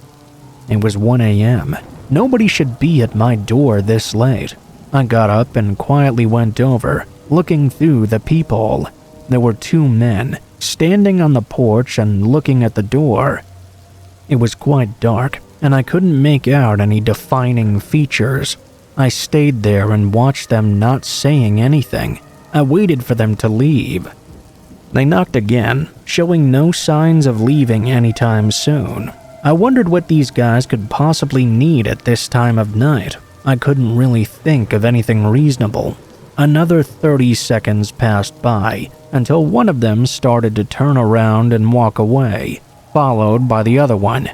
[SPEAKER 1] It was 1 a.m. Nobody should be at my door this late. I got up and quietly went over, looking through the peephole. There were 2 men, standing on the porch and looking at the door. It was quite dark, and I couldn't make out any defining features. I stayed there and watched them not saying anything. I waited for them to leave. They knocked again, showing no signs of leaving anytime soon. I wondered what these guys could possibly need at this time of night. I couldn't really think of anything reasonable. Another 30 seconds passed by until one of them started to turn around and walk away, followed by the other one.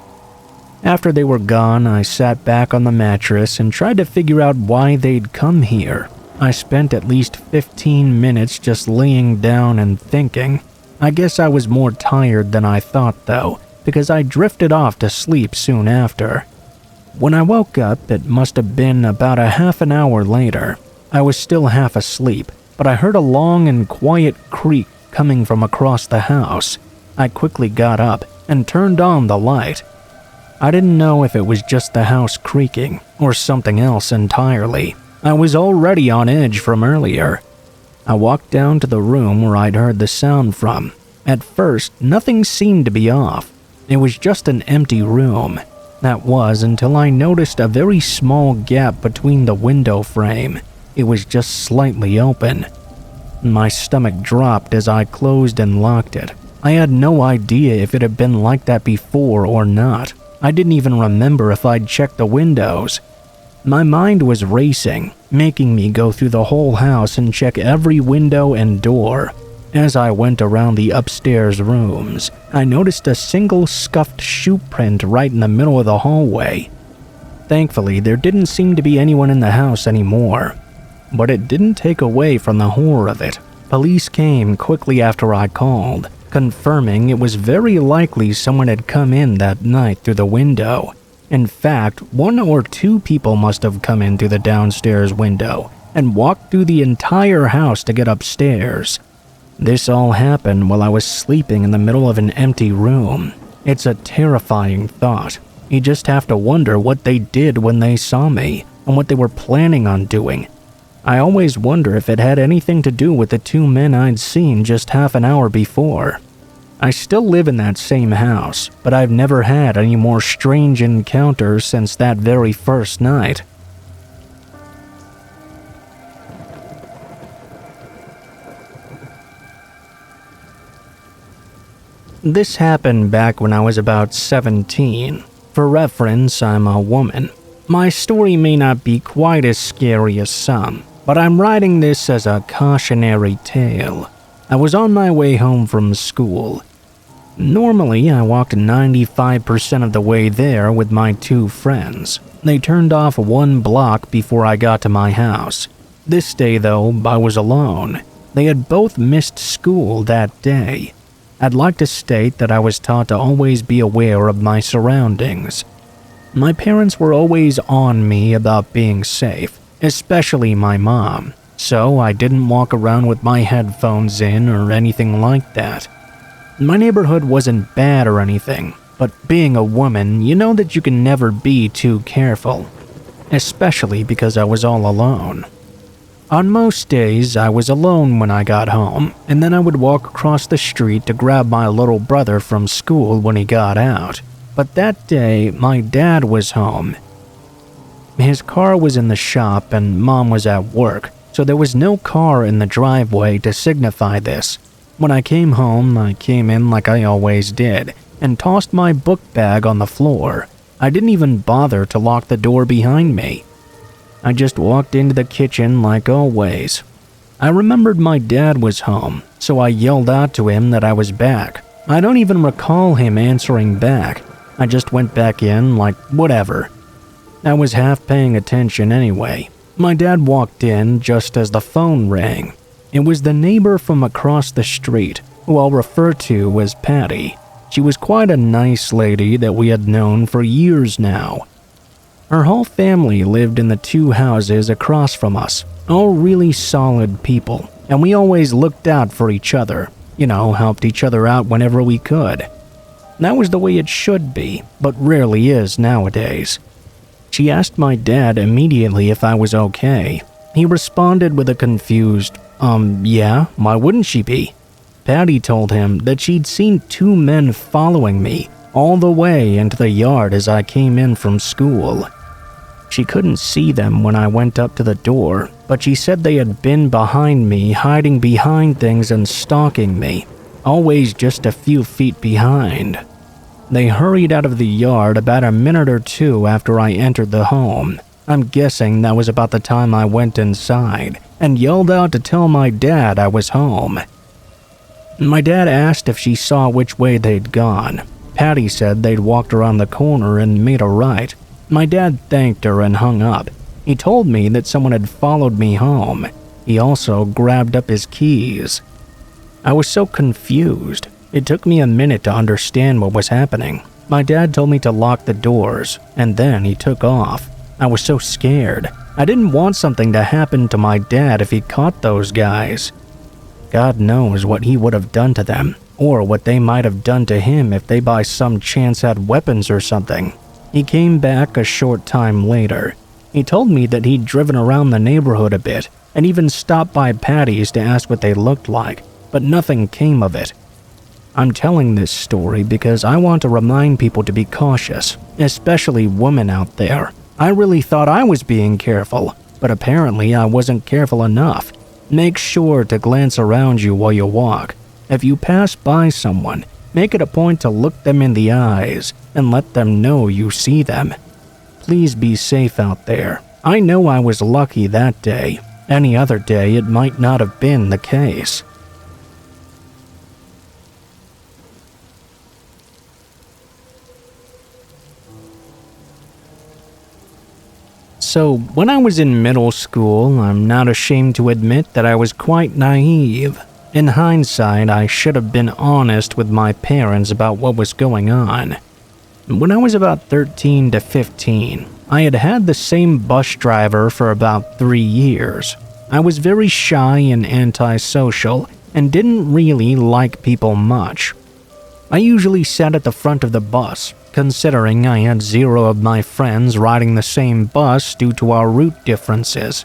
[SPEAKER 1] After they were gone, I sat back on the mattress and tried to figure out why they'd come here. I spent at least 15 minutes just laying down and thinking. I guess I was more tired than I thought though, because I drifted off to sleep soon after. When I woke up, it must have been about a half an hour later. I was still half asleep, but I heard a long and quiet creak coming from across the house. I quickly got up and turned on the light. I didn't know if it was just the house creaking or something else entirely. I was already on edge from earlier. I walked down to the room where I'd heard the sound from. At first, nothing seemed to be off. It was just an empty room. That was until I noticed a very small gap between the window frame. It was just slightly open. My stomach dropped as I closed and locked it. I had no idea if it had been like that before or not. I didn't even remember if I'd checked the windows. My mind was racing, making me go through the whole house and check every window and door. As I went around the upstairs rooms, I noticed a single scuffed shoe print right in the middle of the hallway. Thankfully, there didn't seem to be anyone in the house anymore. But it didn't take away from the horror of it. Police came quickly after I called, confirming it was very likely someone had come in that night through the window. In fact, 1 or 2 people must have come in through the downstairs window and walked through the entire house to get upstairs. This all happened while I was sleeping in the middle of an empty room. It's a terrifying thought. You just have to wonder what they did when they saw me and what they were planning on doing. I always wonder if it had anything to do with the 2 men I'd seen just half an hour before. I still live in that same house, but I've never had any more strange encounters since that very first night. This happened back when I was about 17. For reference, I'm a woman. My story may not be quite as scary as some, but I'm writing this as a cautionary tale. I was on my way home from school. Normally, I walked 95% of the way there with my 2 friends. They turned off 1 block before I got to my house. This day, though, I was alone. They had both missed school that day. I'd like to state that I was taught to always be aware of my surroundings. My parents were always on me about being safe, especially my mom, so I didn't walk around with my headphones in or anything like that. My neighborhood wasn't bad or anything, but being a woman, you know that you can never be too careful, especially because I was all alone. On most days, I was alone when I got home, and then I would walk across the street to grab my little brother from school when he got out. But that day, my dad was home. His car was in the shop and Mom was at work, so there was no car in the driveway to signify this. When I came home, I came in like I always did, and tossed my book bag on the floor. I didn't even bother to lock the door behind me. I just walked into the kitchen like always. I remembered my dad was home, so I yelled out to him that I was back. I don't even recall him answering back. I just went back in like whatever. I was half paying attention anyway. My dad walked in just as the phone rang. It was the neighbor from across the street, who I'll refer to as Patty. She was quite a nice lady that we had known for years now. Her whole family lived in the 2 houses across from us, all really solid people, and we always looked out for each other, helped each other out whenever we could. That was the way it should be, but rarely is nowadays. She asked my dad immediately if I was okay. He responded with a confused, yeah, why wouldn't she be? Patty told him that she'd seen 2 men following me all the way into the yard as I came in from school. She couldn't see them when I went up to the door, but she said they had been behind me, hiding behind things and stalking me, always just a few feet behind. They hurried out of the yard about a minute or 2 after I entered the home. I'm guessing that was about the time I went inside and yelled out to tell my dad I was home. My dad asked if she saw which way they'd gone. Patty said they'd walked around the corner and made a right. My dad thanked her and hung up. He told me that someone had followed me home. He also grabbed up his keys. I was so confused. It took me a minute to understand what was happening. My dad told me to lock the doors, and then he took off. I was so scared. I didn't want something to happen to my dad if he caught those guys. God knows what he would have done to them, or what they might have done to him if they by some chance had weapons or something. He came back a short time later. He told me that he'd driven around the neighborhood a bit, and even stopped by Patty's to ask what they looked like, but nothing came of it. I'm telling this story because I want to remind people to be cautious, especially women out there. I really thought I was being careful, but apparently I wasn't careful enough. Make sure to glance around you while you walk. If you pass by someone, make it a point to look them in the eyes and let them know you see them. Please be safe out there. I know I was lucky that day. Any other day it might not have been the case. So, when I was in middle school, I'm not ashamed to admit that I was quite naive. In hindsight, I should have been honest with my parents about what was going on. When I was about 13 to 15, I had had the same bus driver for about 3 years. I was very shy and antisocial and didn't really like people much. I usually sat at the front of the bus, considering I had 0 of my friends riding the same bus due to our route differences.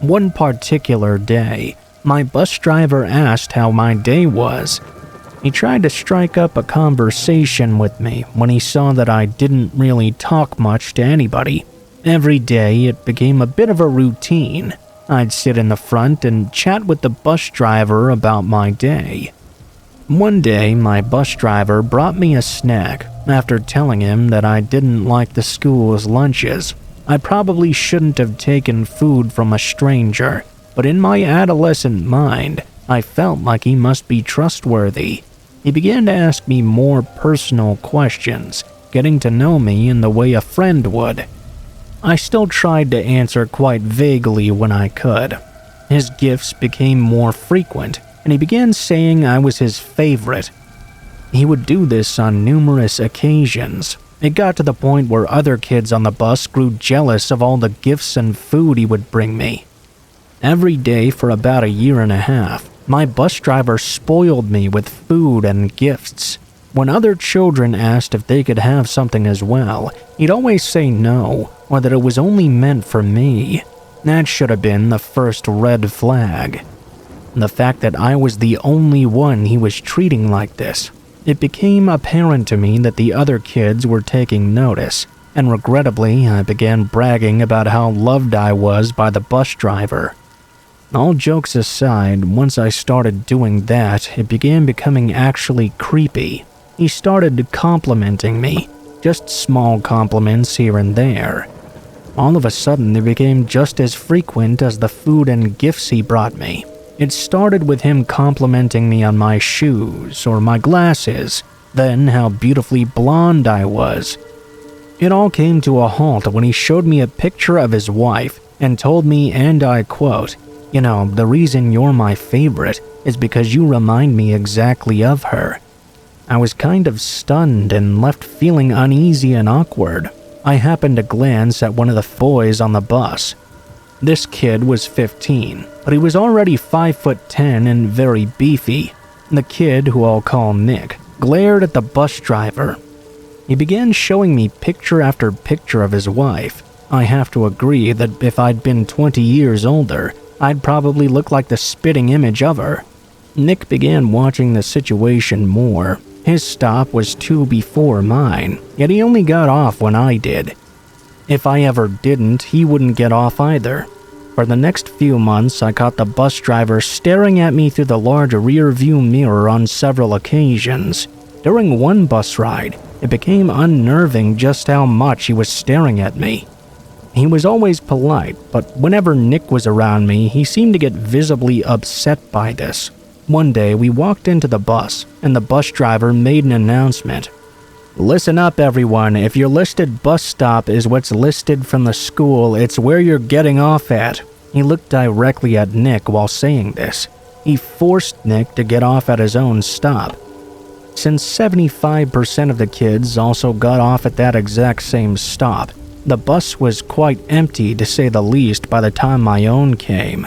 [SPEAKER 1] One particular day, my bus driver asked how my day was. He tried to strike up a conversation with me when he saw that I didn't really talk much to anybody. Every day it became a bit of a routine. I'd sit in the front and chat with the bus driver about my day. One day, my bus driver brought me a snack after telling him that I didn't like the school's lunches. I probably shouldn't have taken food from a stranger, but in my adolescent mind, I felt like he must be trustworthy. He began to ask me more personal questions, getting to know me in the way a friend would. I still tried to answer quite vaguely when I could. His gifts became more frequent, and he began saying I was his favorite. He would do this on numerous occasions. It got to the point where other kids on the bus grew jealous of all the gifts and food he would bring me. Every day for about 1.5 years, my bus driver spoiled me with food and gifts. When other children asked if they could have something as well, he'd always say no, or that it was only meant for me. That should have been the first red flag. The fact that I was the only one he was treating like this. It became apparent to me that the other kids were taking notice, and regrettably, I began bragging about how loved I was by the bus driver. All jokes aside, once I started doing that, it began becoming actually creepy. He started complimenting me, just small compliments here and there. All of a sudden, they became just as frequent as the food and gifts he brought me. It started with him complimenting me on my shoes or my glasses, then how beautifully blonde I was. It all came to a halt when he showed me a picture of his wife and told me, and I quote, "You know, the reason you're my favorite is because you remind me exactly of her." I was kind of stunned and left feeling uneasy and awkward. I happened to glance at one of the boys on the bus. This kid was 15, but he was already 5'10" and very beefy. The kid, who I'll call Nick, glared at the bus driver. He began showing me picture after picture of his wife. I have to agree that if I'd been 20 years older, I'd probably look like the spitting image of her. Nick began watching the situation more. His stop was 2 before mine, yet he only got off when I did. If I ever didn't, he wouldn't get off either. For the next few months, I caught the bus driver staring at me through the large rear-view mirror on several occasions. During one bus ride, it became unnerving just how much he was staring at me. He was always polite, but whenever Nick was around me, he seemed to get visibly upset by this. One day, we walked into the bus, and the bus driver made an announcement. "Listen up, everyone. If your listed bus stop is what's listed from the school, it's where you're getting off at." He looked directly at Nick while saying this. He forced Nick to get off at his own stop. Since 75% of the kids also got off at that exact same stop, the bus was quite empty to say the least by the time my own came.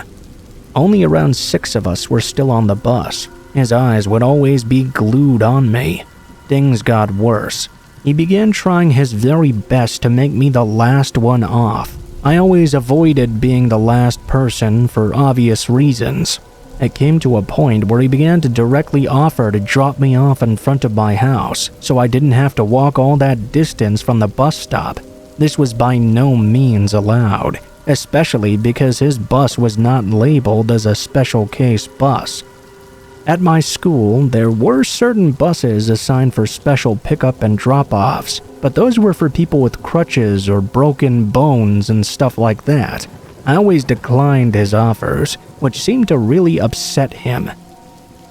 [SPEAKER 1] Only around 6 of us were still on the bus. His eyes would always be glued on me. Things got worse. He began trying his very best to make me the last one off. I always avoided being the last person for obvious reasons. It came to a point where he began to directly offer to drop me off in front of my house so I didn't have to walk all that distance from the bus stop. This was by no means allowed, especially because his bus was not labeled as a special case bus. At my school, there were certain buses assigned for special pickup and drop-offs, but those were for people with crutches or broken bones and stuff like that. I always declined his offers, which seemed to really upset him.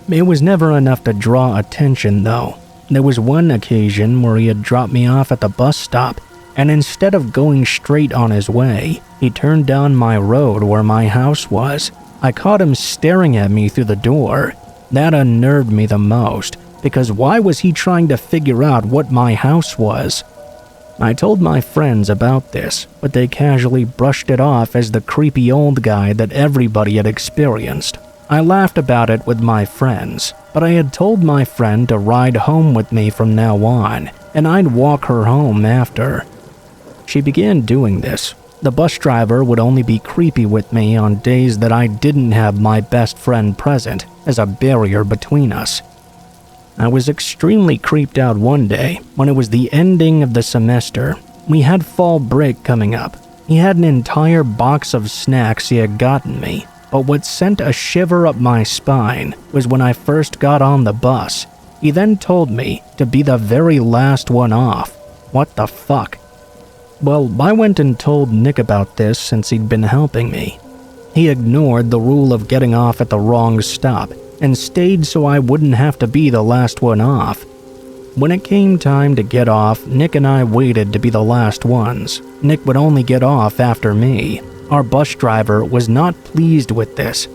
[SPEAKER 1] It was never enough to draw attention, though. There was one occasion where he had dropped me off at the bus stop, and instead of going straight on his way, he turned down my road where my house was. I caught him staring at me through the door. That unnerved me the most, because why was he trying to figure out what my house was? I told my friends about this, but they casually brushed it off as the creepy old guy that everybody had experienced. I laughed about it with my friends, but I had told my friend to ride home with me from now on, and I'd walk her home after. She began doing this. The bus driver would only be creepy with me on days that I didn't have my best friend present as a barrier between us. I was extremely creeped out one day when it was the ending of the semester. We had fall break coming up. He had an entire box of snacks he had gotten me, but what sent a shiver up my spine was when I first got on the bus. He then told me to be the very last one off. What the fuck? Well, I went and told Nick about this since he'd been helping me. He ignored the rule of getting off at the wrong stop and stayed so I wouldn't have to be the last one off. When it came time to get off, Nick and I waited to be the last ones. Nick would only get off after me. Our bus driver was not pleased with this.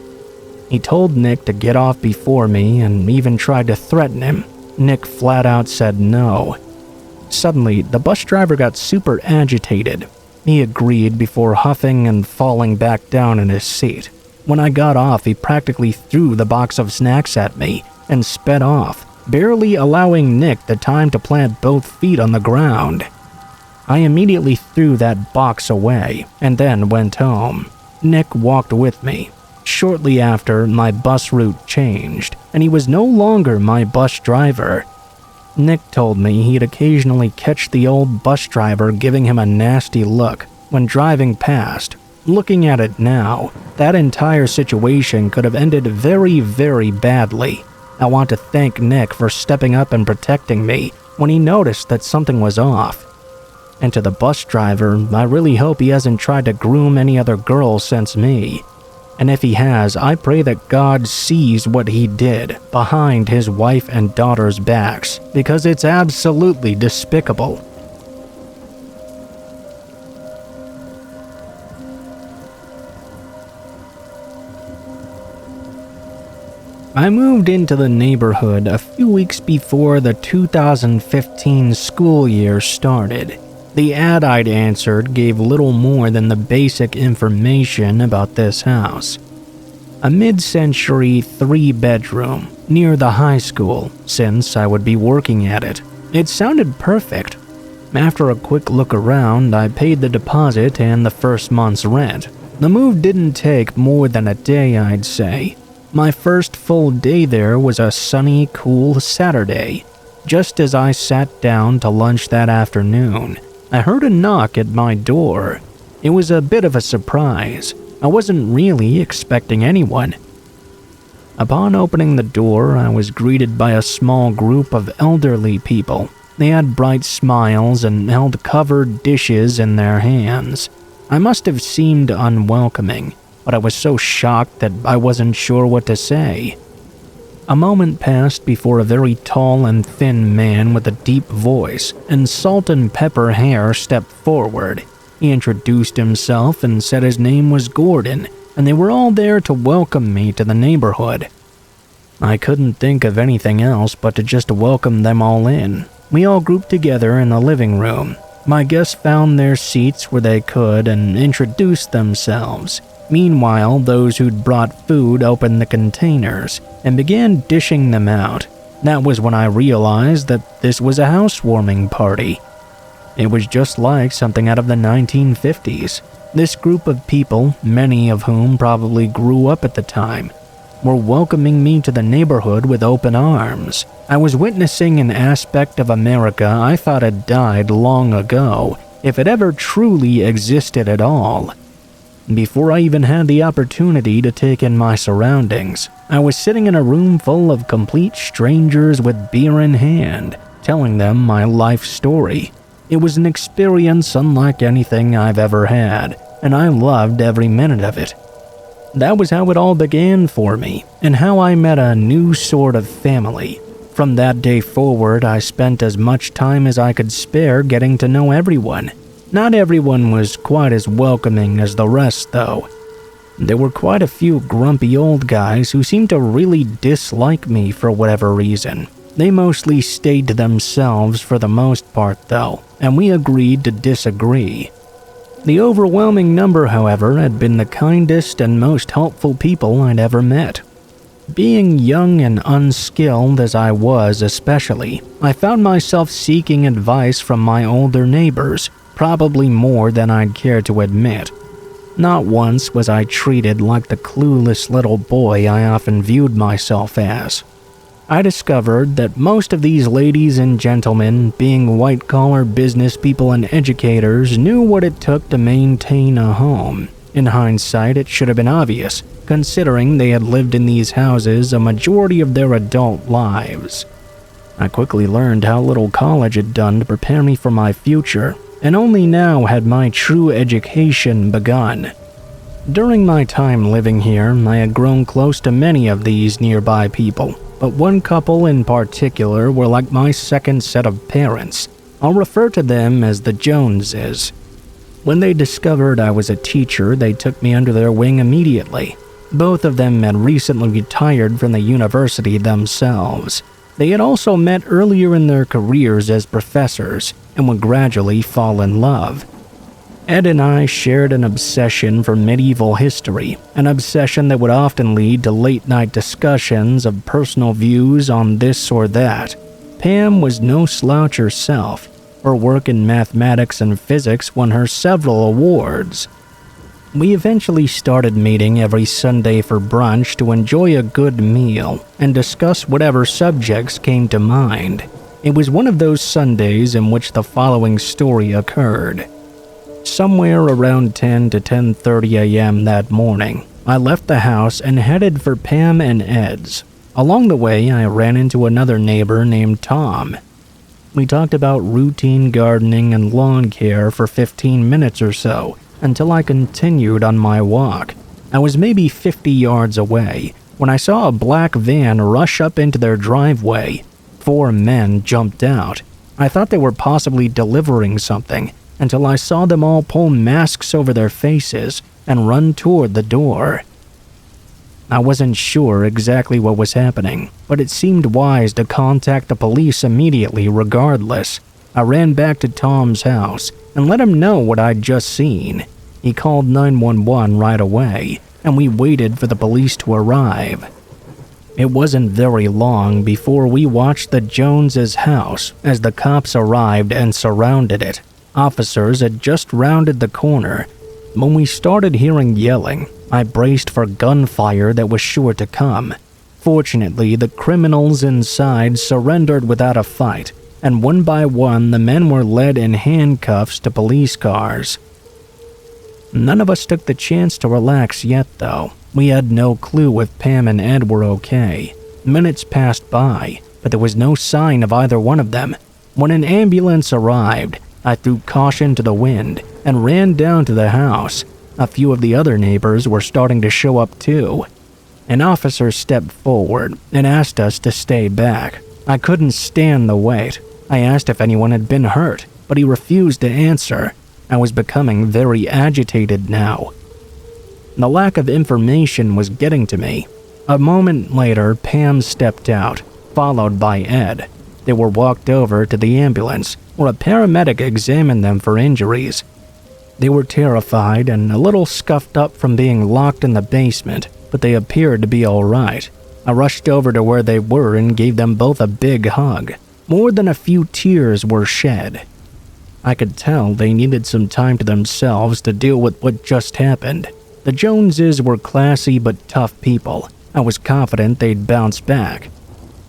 [SPEAKER 1] He told Nick to get off before me and even tried to threaten him. Nick flat out said no. Suddenly, the bus driver got super agitated. He agreed before huffing and falling back down in his seat. When I got off, he practically threw the box of snacks at me and sped off, barely allowing Nick the time to plant both feet on the ground. I immediately threw that box away and then went home. Nick walked with me. Shortly after, my bus route changed, and he was no longer my bus driver. Nick told me he'd occasionally catch the old bus driver giving him a nasty look when driving past. Looking at it now, that entire situation could have ended very, very badly. I want to thank Nick for stepping up and protecting me when he noticed that something was off. And to the bus driver, I really hope he hasn't tried to groom any other girls since me. And if he has, I pray that God sees what he did behind his wife and daughter's backs, because it's absolutely despicable. I moved into the neighborhood a few weeks before the 2015 school year started. The ad I'd answered gave little more than the basic information about this house. A mid-century 3-bedroom near the high school, since I would be working at it. It sounded perfect. After a quick look around, I paid the deposit and the first month's rent. The move didn't take more than a day, I'd say. My first full day there was a sunny, cool Saturday. Just as I sat down to lunch that afternoon, I heard a knock at my door. It was a bit of a surprise. I wasn't really expecting anyone. Upon opening the door, I was greeted by a small group of elderly people. They had bright smiles and held covered dishes in their hands. I must have seemed unwelcoming, but I was so shocked that I wasn't sure what to say. A moment passed before a very tall and thin man with a deep voice and salt and pepper hair stepped forward. He introduced himself and said his name was Gordon, and they were all there to welcome me to the neighborhood. I couldn't think of anything else but to just welcome them all in. We all grouped together in the living room. My guests found their seats where they could and introduced themselves. Meanwhile, those who'd brought food opened the containers and began dishing them out. That was when I realized that this was a housewarming party. It was just like something out of the 1950s. This group of people, many of whom probably grew up at the time, were welcoming me to the neighborhood with open arms. I was witnessing an aspect of America I thought had died long ago, if it ever truly existed at all. Before I even had the opportunity to take in my surroundings, I was sitting in a room full of complete strangers with beer in hand, telling them my life story. It was an experience unlike anything I've ever had, and I loved every minute of it. That was how it all began for me, and how I met a new sort of family. From that day forward, I spent as much time as I could spare getting to know everyone. Not everyone was quite as welcoming as the rest, though. There were quite a few grumpy old guys who seemed to really dislike me for whatever reason. They mostly stayed to themselves for the most part, though, and we agreed to disagree. The overwhelming number, however, had been the kindest and most helpful people I'd ever met. Being young and unskilled as I was especially, I found myself seeking advice from my older neighbors, probably more than I'd care to admit. Not once was I treated like the clueless little boy I often viewed myself as. I discovered that most of these ladies and gentlemen, being white-collar business people and educators, knew what it took to maintain a home. In hindsight, it should have been obvious, considering they had lived in these houses a majority of their adult lives. I quickly learned how little college had done to prepare me for my future, and only now had my true education begun. During my time living here, I had grown close to many of these nearby people, but one couple in particular were like my second set of parents. I'll refer to them as the Joneses. When they discovered I was a teacher, they took me under their wing immediately. Both of them had recently retired from the university themselves. They had also met earlier in their careers as professors and would gradually fall in love. Ed and I shared an obsession for medieval history, an obsession that would often lead to late-night discussions of personal views on this or that. Pam was no slouch herself. Her work in mathematics and physics won her several awards. We eventually started meeting every Sunday for brunch to enjoy a good meal and discuss whatever subjects came to mind. It was one of those Sundays in which the following story occurred. Somewhere around 10 to 10:30 a.m. that morning, I left the house and headed for Pam and Ed's. Along the way, I ran into another neighbor named Tom. We talked about routine gardening and lawn care for 15 minutes or so, until I continued on my walk. I was maybe 50 yards away when I saw a black van rush up into their driveway. 4 men jumped out. I thought they were possibly delivering something until I saw them all pull masks over their faces and run toward the door. I wasn't sure exactly what was happening, but it seemed wise to contact the police immediately regardless. I ran back to Tom's house and let him know what I'd just seen. He called 911 right away, and we waited for the police to arrive. It wasn't very long before we watched the Joneses' house as the cops arrived and surrounded it. Officers had just rounded the corner. When we started hearing yelling, I braced for gunfire that was sure to come. Fortunately, the criminals inside surrendered without a fight, and one by one the men were led in handcuffs to police cars. None of us took the chance to relax yet, though. We had no clue if Pam and Ed were okay. Minutes passed by, but there was no sign of either one of them. When an ambulance arrived, I threw caution to the wind and ran down to the house. A few of the other neighbors were starting to show up too. An officer stepped forward and asked us to stay back. I couldn't stand the wait. I asked if anyone had been hurt, but he refused to answer. I was becoming very agitated now. The lack of information was getting to me. A moment later, Pam stepped out, followed by Ed. They were walked over to the ambulance, where a paramedic examined them for injuries. They were terrified and a little scuffed up from being locked in the basement, but they appeared to be all right. I rushed over to where they were and gave them both a big hug. More than a few tears were shed. I could tell they needed some time to themselves to deal with what just happened. The Joneses were classy but tough people. I was confident they'd bounce back.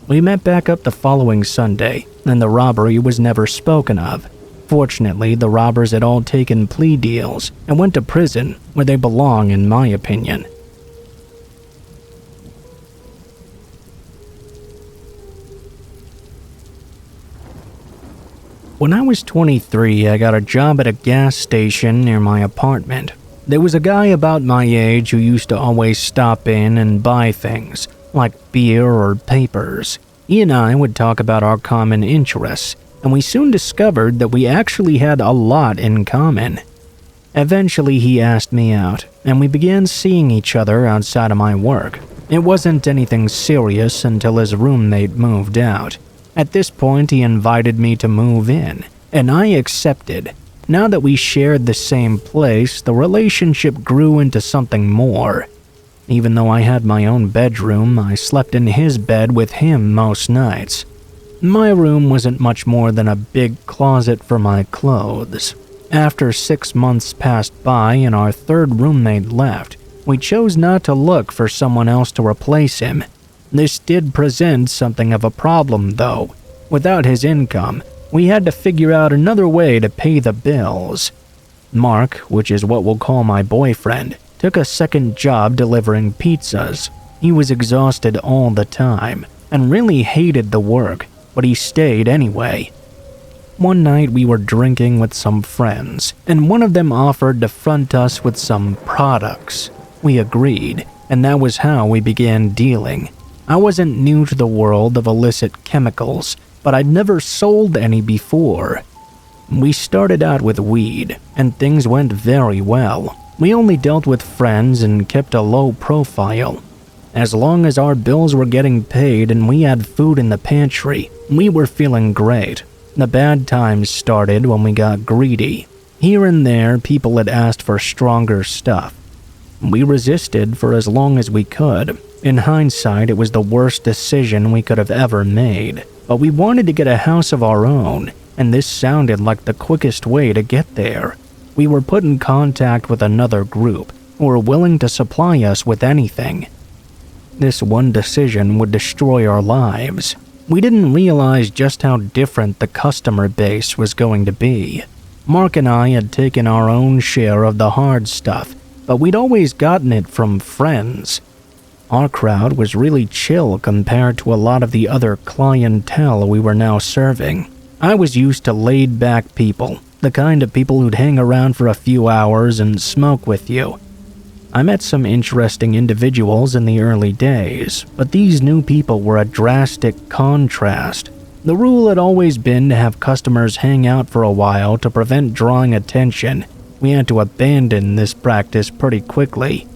[SPEAKER 1] We met back up the following Sunday, and the robbery was never spoken of. Fortunately, the robbers had all taken plea deals and went to prison, where they belong in my opinion. When I was 23, I got a job at a gas station near my apartment. There was a guy about my age who used to always stop in and buy things, like beer or papers. He and I would talk about our common interests, and we soon discovered that we actually had a lot in common. Eventually, he asked me out, and we began seeing each other outside of my work. It wasn't anything serious until his roommate moved out. At this point, he invited me to move in, and I accepted. Now that we shared the same place, the relationship grew into something more. Even though I had my own bedroom, I slept in his bed with him most nights. My room wasn't much more than a big closet for my clothes. After 6 months passed by and our third roommate left, we chose not to look for someone else to replace him. This did present something of a problem, though. Without his income, we had to figure out another way to pay the bills. Mark, which is what we'll call my boyfriend, took a second job delivering pizzas. He was exhausted all the time and really hated the work, but he stayed anyway. One night we were drinking with some friends, and one of them offered to front us with some products. We agreed, and that was how we began dealing. I wasn't new to the world of illicit chemicals, but I'd never sold any before. We started out with weed, and things went very well. We only dealt with friends and kept a low profile. As long as our bills were getting paid and we had food in the pantry, we were feeling great. The bad times started when we got greedy. Here and there, people had asked for stronger stuff. We resisted for as long as we could. In hindsight, it was the worst decision we could have ever made. But we wanted to get a house of our own, and this sounded like the quickest way to get there. We were put in contact with another group who were willing to supply us with anything. This one decision would destroy our lives. We didn't realize just how different the customer base was going to be. Mark and I had taken our own share of the hard stuff, but we'd always gotten it from friends. Our crowd was really chill compared to a lot of the other clientele we were now serving. I was used to laid-back people, the kind of people who'd hang around for a few hours and smoke with you. I met some interesting individuals in the early days, but these new people were a drastic contrast. The rule had always been to have customers hang out for a while to prevent drawing attention. We had to abandon this practice pretty quickly.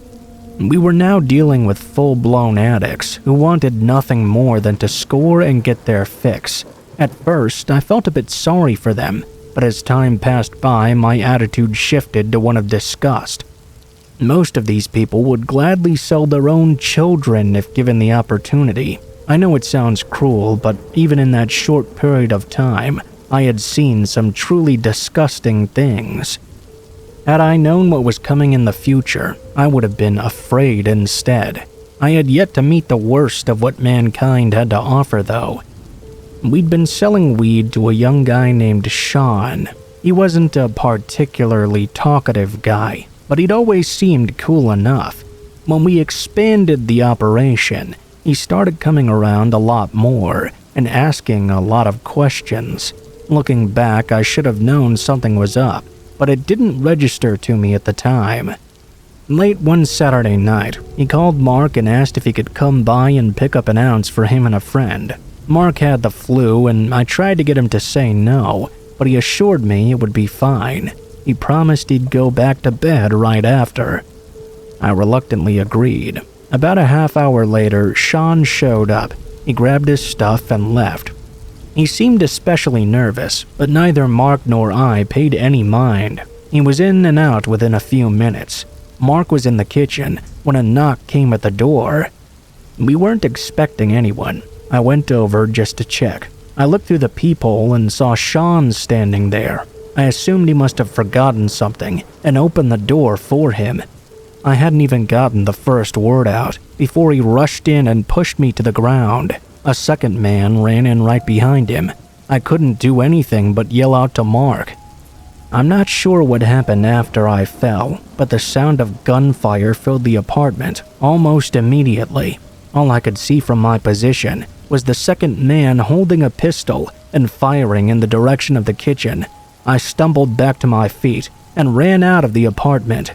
[SPEAKER 1] We were now dealing with full-blown addicts who wanted nothing more than to score and get their fix. At first, I felt a bit sorry for them, but as time passed by, my attitude shifted to one of disgust. Most of these people would gladly sell their own children if given the opportunity. I know it sounds cruel, but even in that short period of time, I had seen some truly disgusting things. Had I known what was coming in the future, I would have been afraid instead. I had yet to meet the worst of what mankind had to offer, though. We'd been selling weed to a young guy named Sean. He wasn't a particularly talkative guy, but he'd always seemed cool enough. When we expanded the operation, he started coming around a lot more and asking a lot of questions. Looking back, I should have known something was up, but it didn't register to me at the time. Late one Saturday night, he called Mark and asked if he could come by and pick up an ounce for him and a friend. Mark had the flu, and I tried to get him to say no, but he assured me it would be fine. He promised he'd go back to bed right after. I reluctantly agreed. About a half hour later, Sean showed up. He grabbed his stuff and left. He seemed especially nervous, but neither Mark nor I paid any mind. He was in and out within a few minutes. Mark was in the kitchen when a knock came at the door. We weren't expecting anyone. I went over just to check. I looked through the peephole and saw Sean standing there. I assumed he must have forgotten something and opened the door for him. I hadn't even gotten the first word out before he rushed in and pushed me to the ground. A second man ran in right behind him. I couldn't do anything but yell out to Mark. I'm not sure what happened after I fell, but the sound of gunfire filled the apartment almost immediately. All I could see from my position was the second man holding a pistol and firing in the direction of the kitchen. I stumbled back to my feet and ran out of the apartment.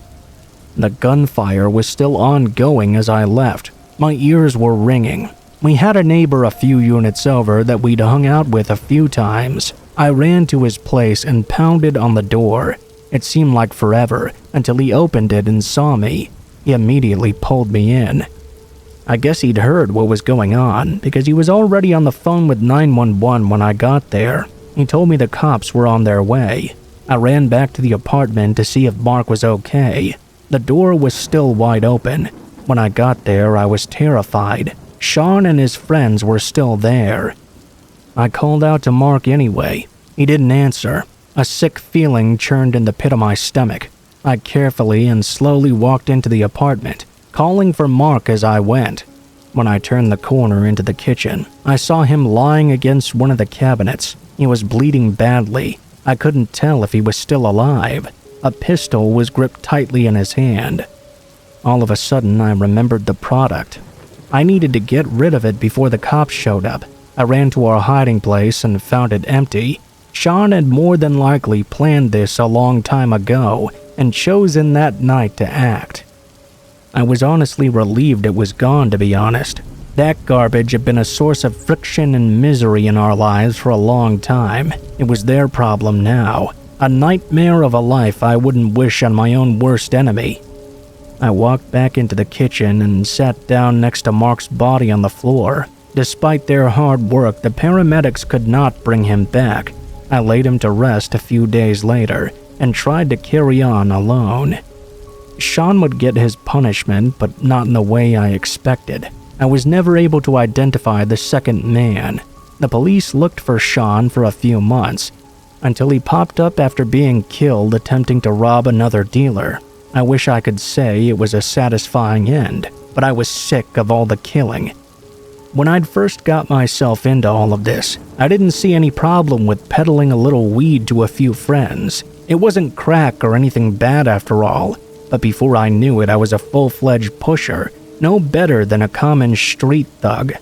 [SPEAKER 1] The gunfire was still ongoing as I left. My ears were ringing. We had a neighbor a few units over that we'd hung out with a few times. I ran to his place and pounded on the door. It seemed like forever until he opened it and saw me. He immediately pulled me in. I guess he'd heard what was going on because he was already on the phone with 911 when I got there. He told me the cops were on their way. I ran back to the apartment to see if Mark was okay. The door was still wide open. When I got there, I was terrified. Sean and his friends were still there. I called out to Mark anyway. He didn't answer. A sick feeling churned in the pit of my stomach. I carefully and slowly walked into the apartment, calling for Mark as I went. When I turned the corner into the kitchen, I saw him lying against one of the cabinets. He was bleeding badly. I couldn't tell if he was still alive. A pistol was gripped tightly in his hand. All of a sudden, I remembered the product. I needed to get rid of it before the cops showed up. I ran to our hiding place and found it empty. Sean had more than likely planned this a long time ago and chosen that night to act. I was honestly relieved it was gone, to be honest. That garbage had been a source of friction and misery in our lives for a long time. It was their problem now. A nightmare of a life I wouldn't wish on my own worst enemy. I walked back into the kitchen and sat down next to Mark's body on the floor. Despite their hard work, the paramedics could not bring him back. I laid him to rest a few days later and tried to carry on alone. Sean would get his punishment, but not in the way I expected. I was never able to identify the second man. The police looked for Sean for a few months, until he popped up after being killed attempting to rob another dealer. I wish I could say it was a satisfying end, but I was sick of all the killing. When I'd first got myself into all of this, I didn't see any problem with peddling a little weed to a few friends. It wasn't crack or anything bad after all, but before I knew it, I was a full-fledged pusher, no better than a common street thug.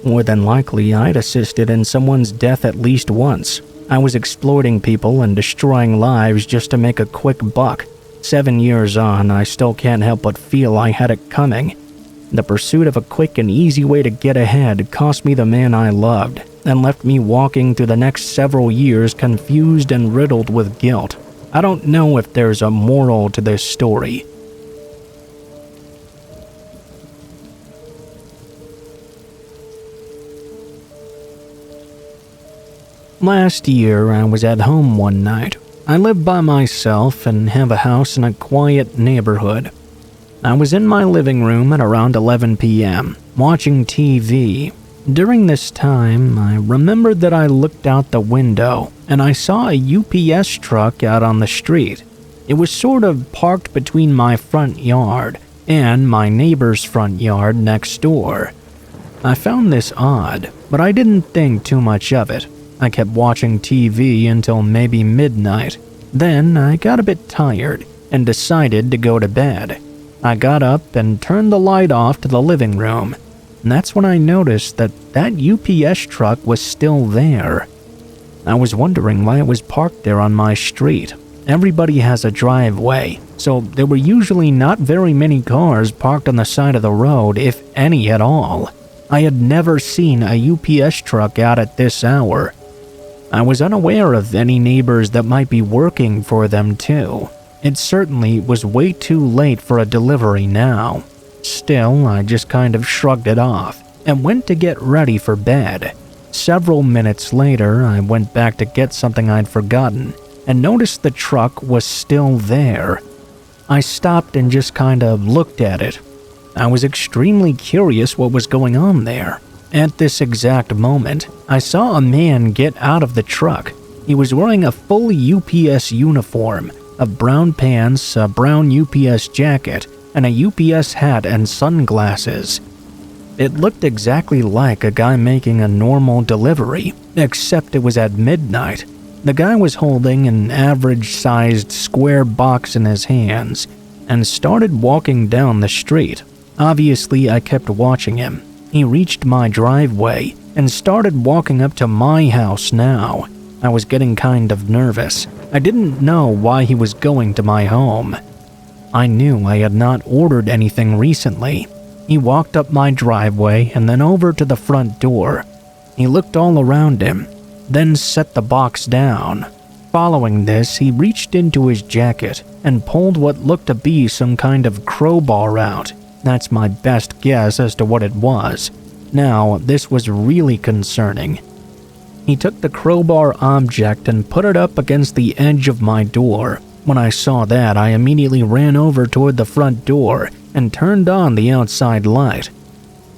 [SPEAKER 1] More than likely, I'd assisted in someone's death at least once. I was exploiting people and destroying lives just to make a quick buck. 7 years on, I still can't help but feel I had it coming. The pursuit of a quick and easy way to get ahead cost me the man I loved and left me walking through the next several years confused and riddled with guilt. I don't know if there's a moral to this story. Last year, I was at home one night. I live by myself and have a house in a quiet neighborhood. I was in my living room at around 11 p.m., watching TV. During this time, I remembered that I looked out the window and I saw a UPS truck out on the street. It was sort of parked between my front yard and my neighbor's front yard next door. I found this odd, but I didn't think too much of it. I kept watching TV until maybe midnight. Then I got a bit tired and decided to go to bed. I got up and turned the light off to the living room. And that's when I noticed that UPS truck was still there. I was wondering why it was parked there on my street. Everybody has a driveway, so there were usually not very many cars parked on the side of the road, if any at all. I had never seen a UPS truck out at this hour. I was unaware of any neighbors that might be working for them too. It certainly was way too late for a delivery now. Still, I just kind of shrugged it off and went to get ready for bed. Several minutes later, I went back to get something I'd forgotten and noticed the truck was still there. I stopped and just kind of looked at it. I was extremely curious what was going on there. At this exact moment, I saw a man get out of the truck. He was wearing a full UPS uniform of brown pants, a brown UPS jacket, and a UPS hat and sunglasses. It looked exactly like a guy making a normal delivery, except it was at midnight. The guy was holding an average-sized square box in his hands and started walking down the street. Obviously, I kept watching him. He reached my driveway and started walking up to my house now. I was getting kind of nervous. I didn't know why he was going to my home. I knew I had not ordered anything recently. He walked up my driveway and then over to the front door. He looked all around him, then set the box down. Following this, he reached into his jacket and pulled what looked to be some kind of crowbar out. That's my best guess as to what it was. Now, this was really concerning. He took the crowbar object and put it up against the edge of my door. When I saw that, I immediately ran over toward the front door and turned on the outside light.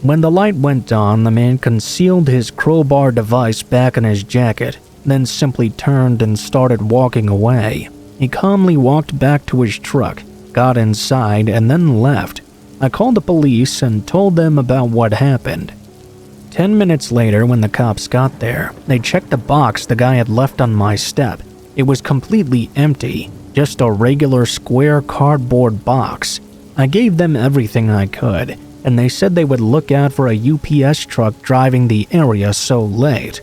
[SPEAKER 1] When the light went on, the man concealed his crowbar device back in his jacket, then simply turned and started walking away. He calmly walked back to his truck, got inside, and then left. I called the police and told them about what happened. 10 minutes later, when the cops got there, they checked the box the guy had left on my step. It was completely empty, just a regular square cardboard box. I gave them everything I could, and they said they would look out for a UPS truck driving the area so late.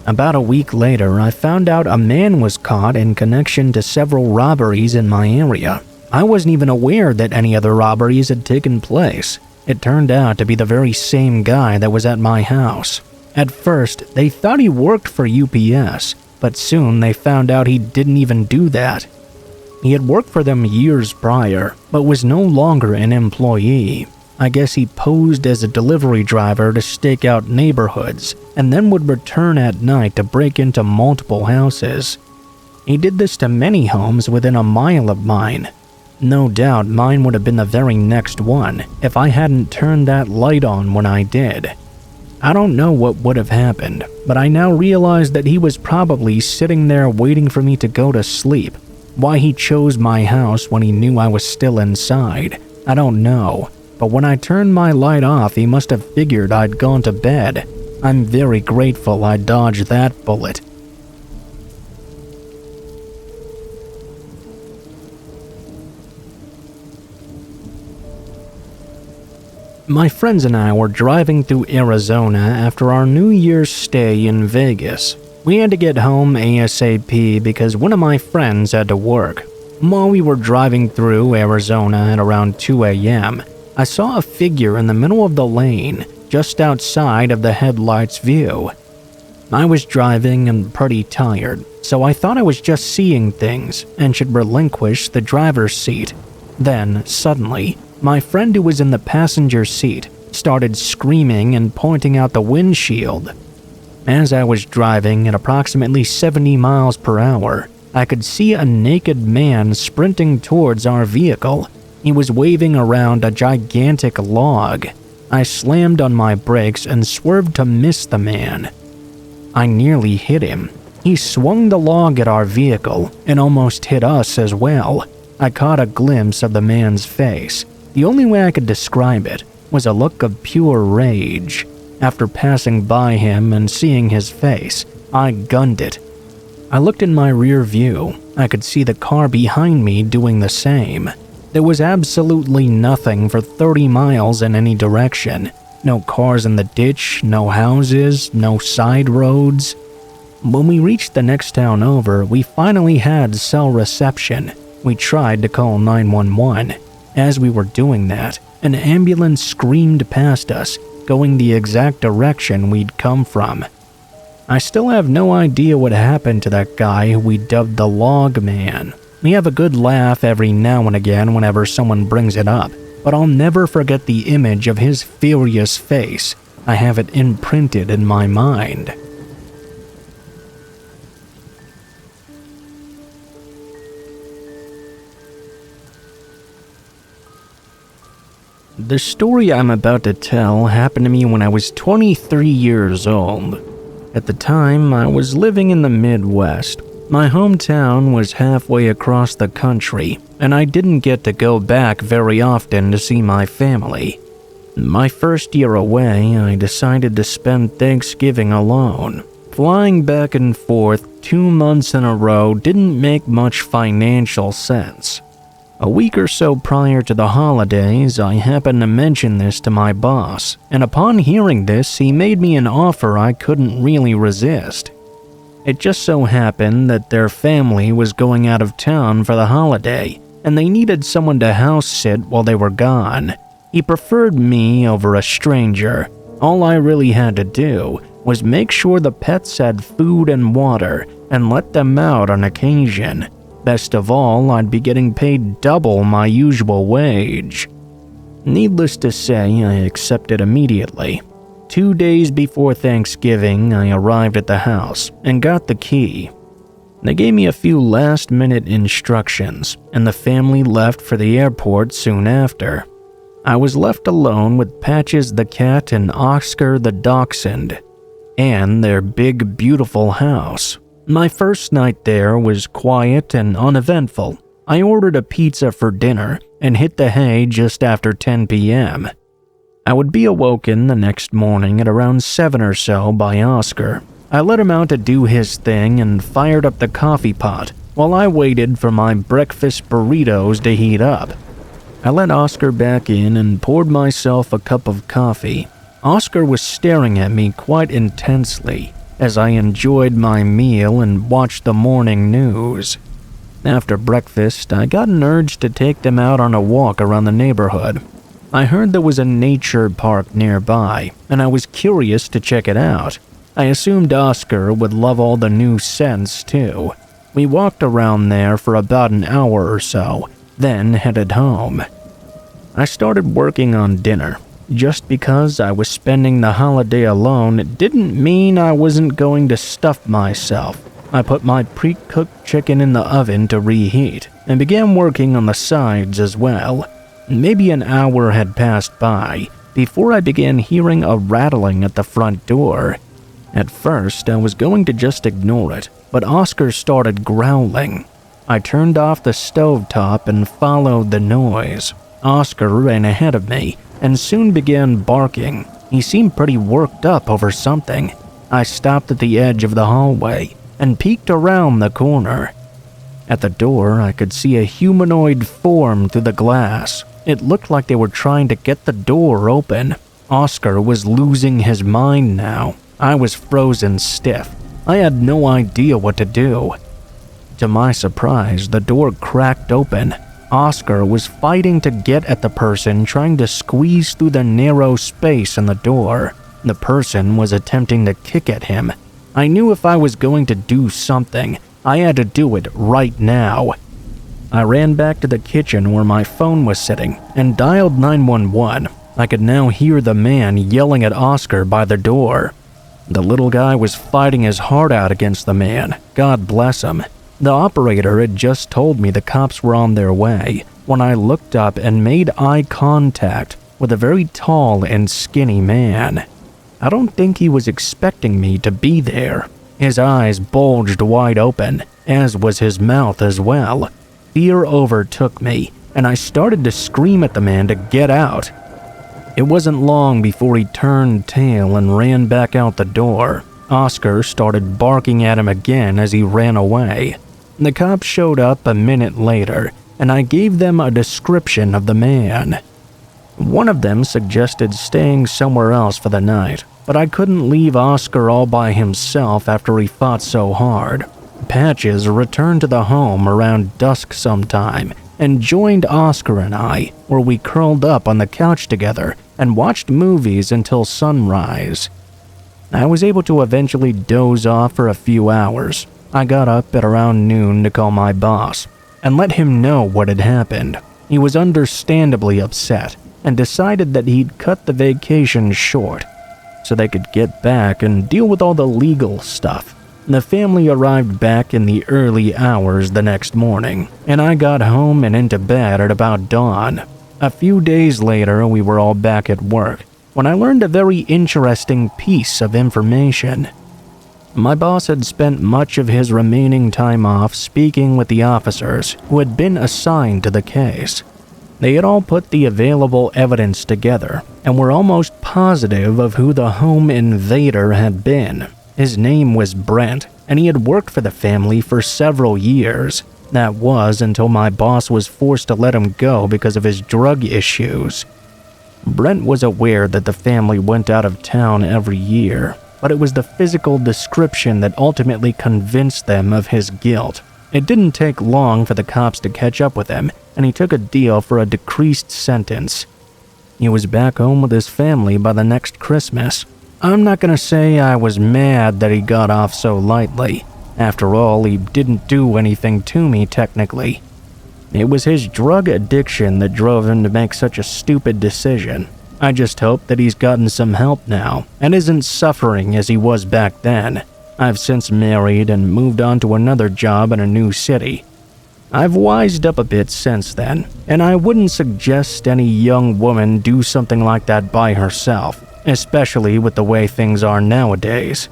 [SPEAKER 1] About a week later, I found out a man was caught in connection to several robberies in my area. I wasn't even aware that any other robberies had taken place. It turned out to be the very same guy that was at my house. At first, they thought he worked for UPS, but soon they found out he didn't even do that. He had worked for them years prior, but was no longer an employee. I guess he posed as a delivery driver to stake out neighborhoods, and then would return at night to break into multiple houses. He did this to many homes within a mile of mine. No doubt mine would have been the very next one if I hadn't turned that light on when I did. I don't know what would have happened, but I now realize that he was probably sitting there waiting for me to go to sleep. Why he chose my house when he knew I was still inside, I don't know. But when I turned my light off, he must have figured I'd gone to bed. I'm very grateful I dodged that bullet. My friends and I were driving through Arizona after our New Year's stay in Vegas. We had to get home ASAP because one of my friends had to work. While we were driving through Arizona at around 2 a.m., I saw a figure in the middle of the lane, just outside of the headlights' view. I was driving and pretty tired, so I thought I was just seeing things and should relinquish the driver's seat. Then, suddenly, my friend who was in the passenger seat started screaming and pointing out the windshield. As I was driving at approximately 70 miles per hour, I could see a naked man sprinting towards our vehicle. He was waving around a gigantic log. I slammed on my brakes and swerved to miss the man. I nearly hit him. He swung the log at our vehicle and almost hit us as well. I caught a glimpse of the man's face. The only way I could describe it was a look of pure rage. After passing by him and seeing his face, I gunned it. I looked in my rear view. I could see the car behind me doing the same. There was absolutely nothing for 30 miles in any direction. No cars in the ditch, no houses, no side roads. When we reached the next town over, we finally had cell reception. We tried to call 911. As we were doing that, an ambulance screamed past us, going the exact direction we'd come from. I still have no idea what happened to that guy who we dubbed the Log Man. We have a good laugh every now and again whenever someone brings it up. but I'll never forget the image of his furious face. I have it imprinted in my mind. The story I'm about to tell happened to me when I was 23 years old. At the time, I was living in the Midwest. My hometown was halfway across the country, and I didn't get to go back very often to see my family. My first year away, I decided to spend Thanksgiving alone. Flying back and forth 2 months in a row didn't make much financial sense. A week or so prior to the holidays, I happened to mention this to my boss, and upon hearing this, he made me an offer I couldn't really resist. It just so happened that their family was going out of town for the holiday, and they needed someone to house sit while they were gone. He preferred me over a stranger. All I really had to do was make sure the pets had food and water and let them out on occasion. Best of all, I'd be getting paid double my usual wage. Needless to say, I accepted immediately. 2 days before Thanksgiving, I arrived at the house and got the key. They gave me a few last-minute instructions, and the family left for the airport soon after. I was left alone with Patches the cat and Oscar the dachshund, and their big, beautiful house. My first night there was quiet and uneventful. I ordered a pizza for dinner and hit the hay just after 10 p.m. I would be awoken the next morning at around 7 or so by Oscar. I let him out to do his thing and fired up the coffee pot while I waited for my breakfast burritos to heat up. I let Oscar back in and poured myself a cup of coffee. Oscar was staring at me quite intensely as I enjoyed my meal and watched the morning news. After breakfast, I got an urge to take them out on a walk around the neighborhood. I heard there was a nature park nearby, and I was curious to check it out. I assumed Oscar would love all the new scents too. We walked around there for about an hour or so, then headed home. I started working on dinner. Just because I was spending the holiday alone didn't mean I wasn't going to stuff myself. I put my pre-cooked chicken in the oven to reheat and began working on the sides as well. Maybe an hour had passed by before I began hearing a rattling at the front door. At first, I was going to just ignore it, but Oscar started growling. I turned off the stovetop and followed the noise. Oscar ran ahead of me and soon began barking. He seemed pretty worked up over something. I stopped at the edge of the hallway and peeked around the corner. At the door, I could see a humanoid form through the glass. It looked like they were trying to get the door open. Oscar was losing his mind now. I was frozen stiff. I had no idea what to do. To my surprise, the door cracked open. Oscar was fighting to get at the person trying to squeeze through the narrow space in the door. The person was attempting to kick at him. I knew if I was going to do something, I had to do it right now. I ran back to the kitchen where my phone was sitting and dialed 911. I could now hear the man yelling at Oscar by the door. The little guy was fighting his heart out against the man. God bless him. The operator had just told me the cops were on their way when I looked up and made eye contact with a very tall and skinny man. I don't think he was expecting me to be there. His eyes bulged wide open, as was his mouth as well. Fear overtook me, and I started to scream at the man to get out. It wasn't long before he turned tail and ran back out the door. Oscar started barking at him again as he ran away. The cops showed up a minute later, and I gave them a description of the man. One of them suggested staying somewhere else for the night, but I couldn't leave Oscar all by himself after he fought so hard. Patches returned to the home around dusk sometime and joined Oscar and I, where we curled up on the couch together and watched movies until sunrise. I was able to eventually doze off for a few hours. I got up at around noon to call my boss and let him know what had happened. He was understandably upset and decided that he'd cut the vacation short so they could get back and deal with all the legal stuff. The family arrived back in the early hours the next morning, and I got home and into bed at about dawn. A few days later, we were all back at work when I learned a very interesting piece of information. My boss had spent much of his remaining time off speaking with the officers who had been assigned to the case. They had all put the available evidence together and were almost positive of who the home invader had been. His name was Brent, and he had worked for the family for several years. That was until my boss was forced to let him go because of his drug issues. Brent was aware that the family went out of town every year, but it was the physical description that ultimately convinced them of his guilt. It didn't take long for the cops to catch up with him, and he took a deal for a decreased sentence. He was back home with his family by the next Christmas. I'm not gonna say I was mad that he got off so lightly. After all, he didn't do anything to me technically. It was his drug addiction that drove him to make such a stupid decision. I just hope that he's gotten some help now and isn't suffering as he was back then. I've since married and moved on to another job in a new city. I've wised up a bit since then, and I wouldn't suggest any young woman do something like that by herself, especially with the way things are nowadays.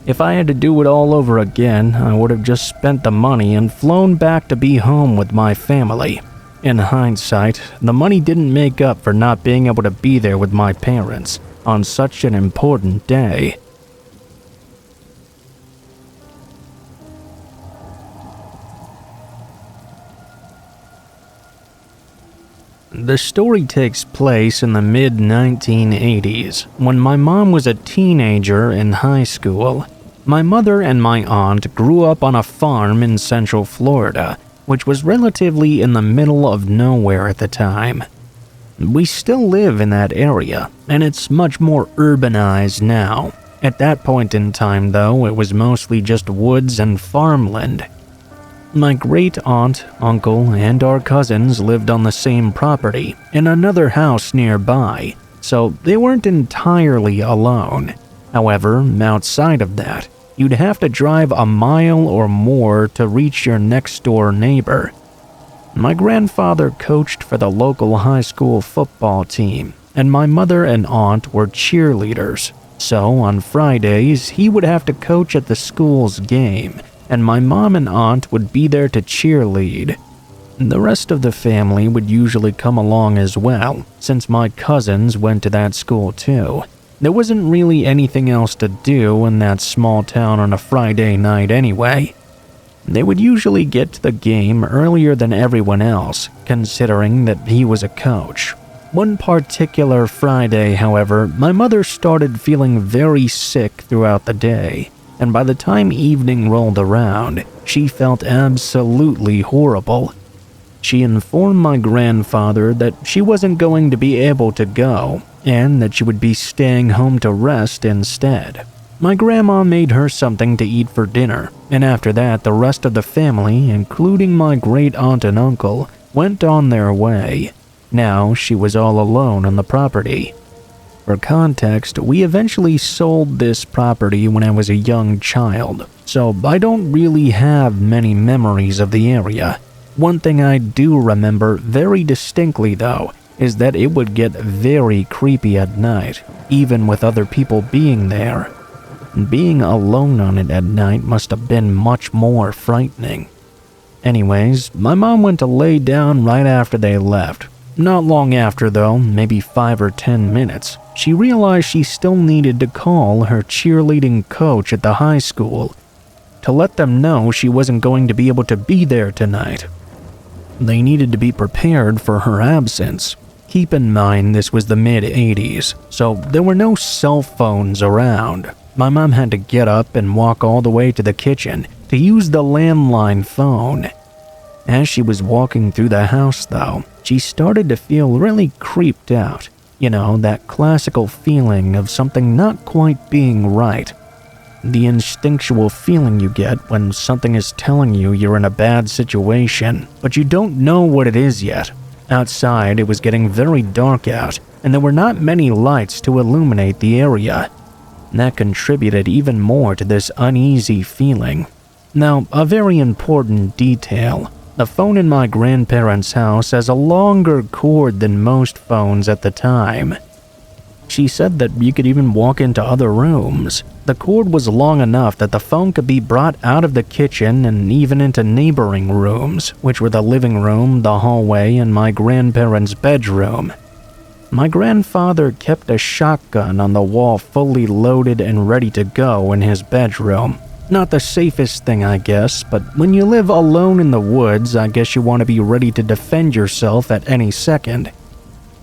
[SPEAKER 1] If I had to do it all over again, I would have just spent the money and flown back to be home with my family. In hindsight, the money didn't make up for not being able to be there with my parents on such an important day. The story takes place in the mid-1980s, when my mom was a teenager in high school. My mother and my aunt grew up on a farm in Central Florida, which was relatively in the middle of nowhere at the time. We still live in that area, and it's much more urbanized now. At that point in time, though, it was mostly just woods and farmland. My great-aunt, uncle, and our cousins lived on the same property in another house nearby, so they weren't entirely alone. However, outside of that, you'd have to drive a mile or more to reach your next-door neighbor. My grandfather coached for the local high school football team, and my mother and aunt were cheerleaders, so on Fridays he would have to coach at the school's game, and my mom and aunt would be there to cheerlead. The rest of the family would usually come along as well, since my cousins went to that school too. There wasn't really anything else to do in that small town on a Friday night anyway. They would usually get to the game earlier than everyone else, considering that he was a coach. One particular Friday, however, my mother started feeling very sick throughout the day, and by the time evening rolled around, she felt absolutely horrible. She informed my grandfather that she wasn't going to be able to go, and that she would be staying home to rest instead. My grandma made her something to eat for dinner, and after that the rest of the family, including my great-aunt and uncle, went on their way. Now she was all alone on the property. For context, we eventually sold this property when I was a young child, so I don't really have many memories of the area. One thing I do remember very distinctly, though, is that it would get very creepy at night, even with other people being there. Being alone on it at night must have been much more frightening. Anyways, my mom went to lay down right after they left. Not long after, though, maybe 5 or 10 minutes, she realized she still needed to call her cheerleading coach at the high school to let them know she wasn't going to be able to be there tonight. They needed to be prepared for her absence. Keep in mind this was the mid-80s, so there were no cell phones around. My mom had to get up and walk all the way to the kitchen to use the landline phone. As she was walking through the house, though, she started to feel really creeped out. You know, that classical feeling of something not quite being right. The instinctual feeling you get when something is telling you you're in a bad situation, but you don't know what it is yet. Outside, it was getting very dark out, and there were not many lights to illuminate the area. That contributed even more to this uneasy feeling. Now, a very important detail. The phone in my grandparents' house has a longer cord than most phones at the time. She said that you could even walk into other rooms. The cord was long enough that the phone could be brought out of the kitchen and even into neighboring rooms, which were the living room, the hallway, and my grandparents' bedroom. My grandfather kept a shotgun on the wall fully loaded and ready to go in his bedroom. Not the safest thing, I guess, but when you live alone in the woods, I guess you want to be ready to defend yourself at any second.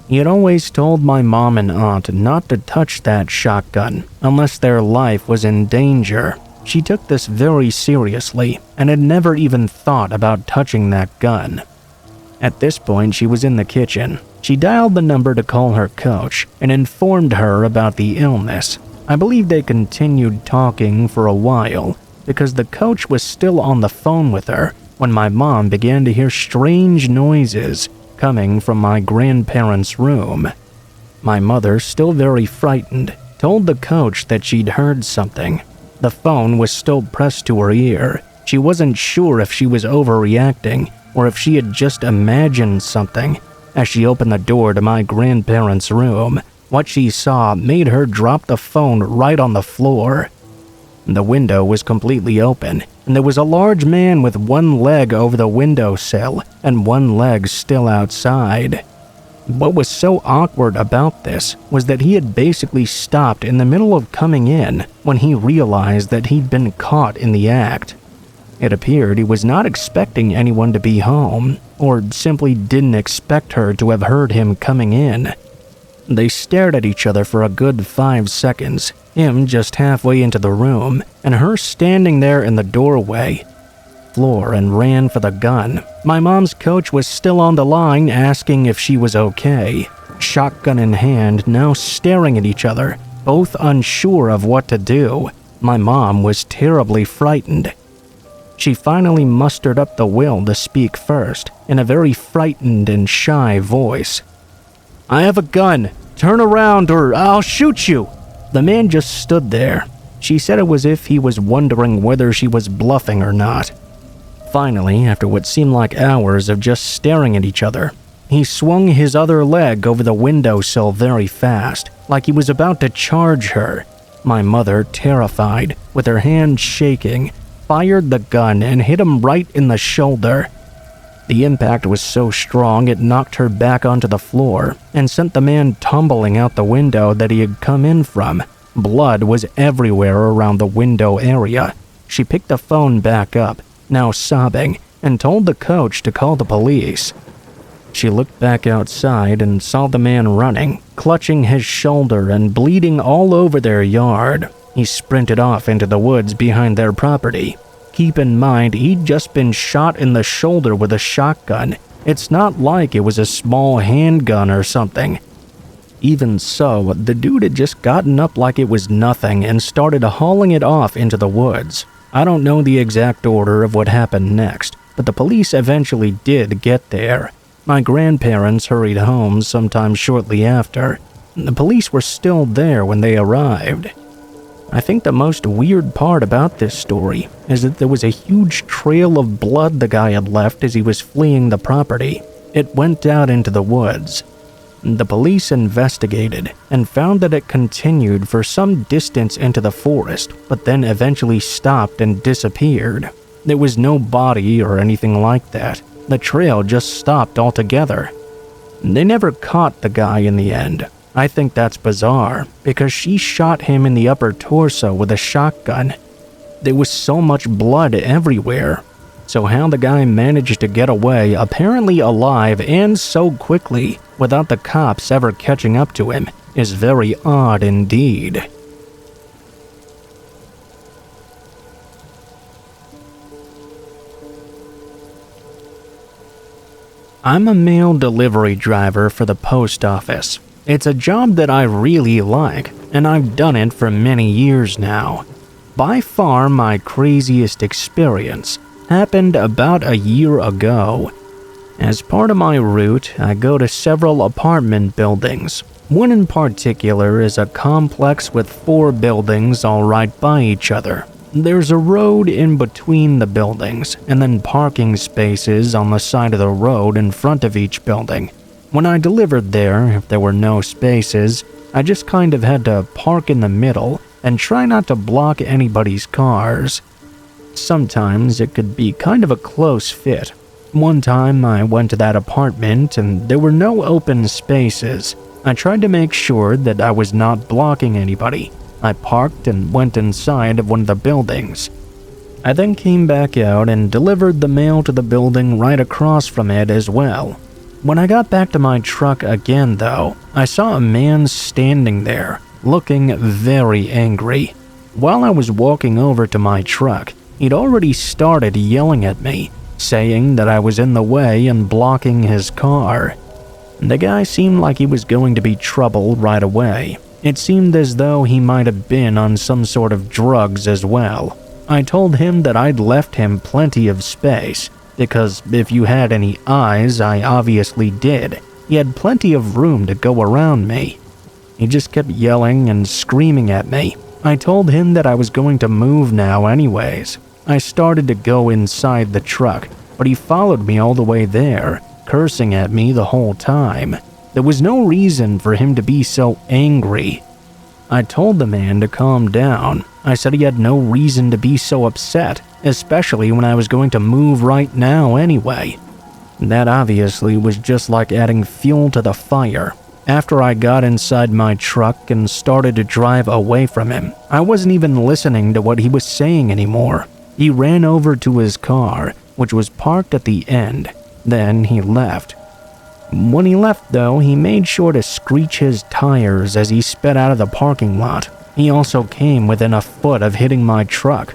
[SPEAKER 1] He had always told my mom and aunt not to touch that shotgun unless their life was in danger. She took this very seriously and had never even thought about touching that gun. At this point, she was in the kitchen. She dialed the number to call her coach and informed her about the illness. I believe they continued talking for a while because the coach was still on the phone with her when my mom began to hear strange noises coming from my grandparents' room. My mother, still very frightened, told the coach that she'd heard something. The phone was still pressed to her ear. She wasn't sure if she was overreacting or if she had just imagined something. As she opened the door to my grandparents' room, what she saw made her drop the phone right on the floor. The window was completely open, and there was a large man with one leg over the windowsill and one leg still outside. What was so awkward about this was that he had basically stopped in the middle of coming in when he realized that he'd been caught in the act. It appeared he was not expecting anyone to be home, or simply didn't expect her to have heard him coming in. They stared at each other for a good 5 seconds, him just halfway into the room, and her standing there in the doorway. Floor and ran for the gun. My mom's coach was still on the line asking if she was okay. Shotgun in hand, now staring at each other, both unsure of what to do. My mom was terribly frightened. She finally mustered up the will to speak first, in a very frightened and shy voice. "I have a gun. Turn around or I'll shoot you." The man just stood there. She said it was as if he was wondering whether she was bluffing or not. Finally, after what seemed like hours of just staring at each other, he swung his other leg over the windowsill very fast, like he was about to charge her. My mother, terrified, with her hand shaking, fired the gun and hit him right in the shoulder. The impact was so strong it knocked her back onto the floor and sent the man tumbling out the window that he had come in from. Blood was everywhere around the window area. She picked the phone back up, now sobbing, and told the coach to call the police. She looked back outside and saw the man running, clutching his shoulder and bleeding all over their yard. He sprinted off into the woods behind their property. Keep in mind, he'd just been shot in the shoulder with a shotgun. It's not like it was a small handgun or something. Even so, the dude had just gotten up like it was nothing and started hauling it off into the woods. I don't know the exact order of what happened next, but the police eventually did get there. My grandparents hurried home sometime shortly after. The police were still there when they arrived. I think the most weird part about this story is that there was a huge trail of blood the guy had left as he was fleeing the property. It went out into the woods. The police investigated and found that it continued for some distance into the forest, but then eventually stopped and disappeared. There was no body or anything like that. The trail just stopped altogether. They never caught the guy in the end. I think that's bizarre, because she shot him in the upper torso with a shotgun. There was so much blood everywhere. So how the guy managed to get away, apparently alive and so quickly, without the cops ever catching up to him, is very odd indeed. I'm a mail delivery driver for the post office. It's a job that I really like, and I've done it for many years now. By far, my craziest experience happened about a year ago. As part of my route, I go to several apartment buildings. One in particular is a complex with 4 buildings all right by each other. There's a road in between the buildings, and then parking spaces on the side of the road in front of each building. When I delivered there, if there were no spaces, I just kind of had to park in the middle and try not to block anybody's cars. Sometimes it could be kind of a close fit. One time I went to that apartment and there were no open spaces. I tried to make sure that I was not blocking anybody. I parked and went inside of one of the buildings. I then came back out and delivered the mail to the building right across from it as well. When I got back to my truck again though, I saw a man standing there, looking very angry. While I was walking over to my truck, he'd already started yelling at me, saying that I was in the way and blocking his car. The guy seemed like he was going to be trouble right away. It seemed as though he might have been on some sort of drugs as well. I told him that I'd left him plenty of space, because if you had any eyes, I obviously did. He had plenty of room to go around me. He just kept yelling and screaming at me. I told him that I was going to move now anyways. I started to go inside the truck, but he followed me all the way there, cursing at me the whole time. There was no reason for him to be so angry. I told the man to calm down. I said he had no reason to be so upset, especially when I was going to move right now anyway. That obviously was just like adding fuel to the fire. After I got inside my truck and started to drive away from him, I wasn't even listening to what he was saying anymore. He ran over to his car, which was parked at the end. Then he left. When he left though, he made sure to screech his tires as he sped out of the parking lot. He also came within a foot of hitting my truck.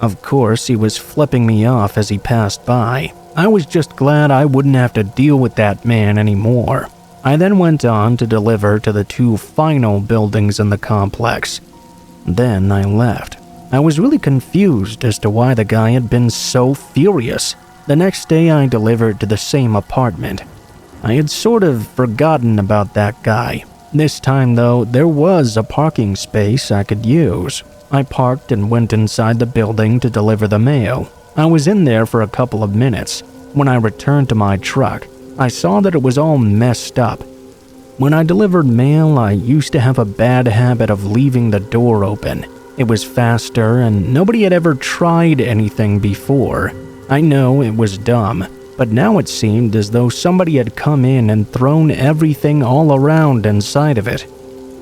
[SPEAKER 1] Of course, he was flipping me off as he passed by. I was just glad I wouldn't have to deal with that man anymore. I then went on to deliver to the 2 final buildings in the complex. Then I left. I was really confused as to why the guy had been so furious. The next day I delivered to the same apartment. I had sort of forgotten about that guy. This time though, there was a parking space I could use. I parked and went inside the building to deliver the mail. I was in there for a couple of minutes. When I returned to my truck, I saw that it was all messed up. When I delivered mail, I used to have a bad habit of leaving the door open. It was faster and nobody had ever tried anything before. I know it was dumb, but now it seemed as though somebody had come in and thrown everything all around inside of it.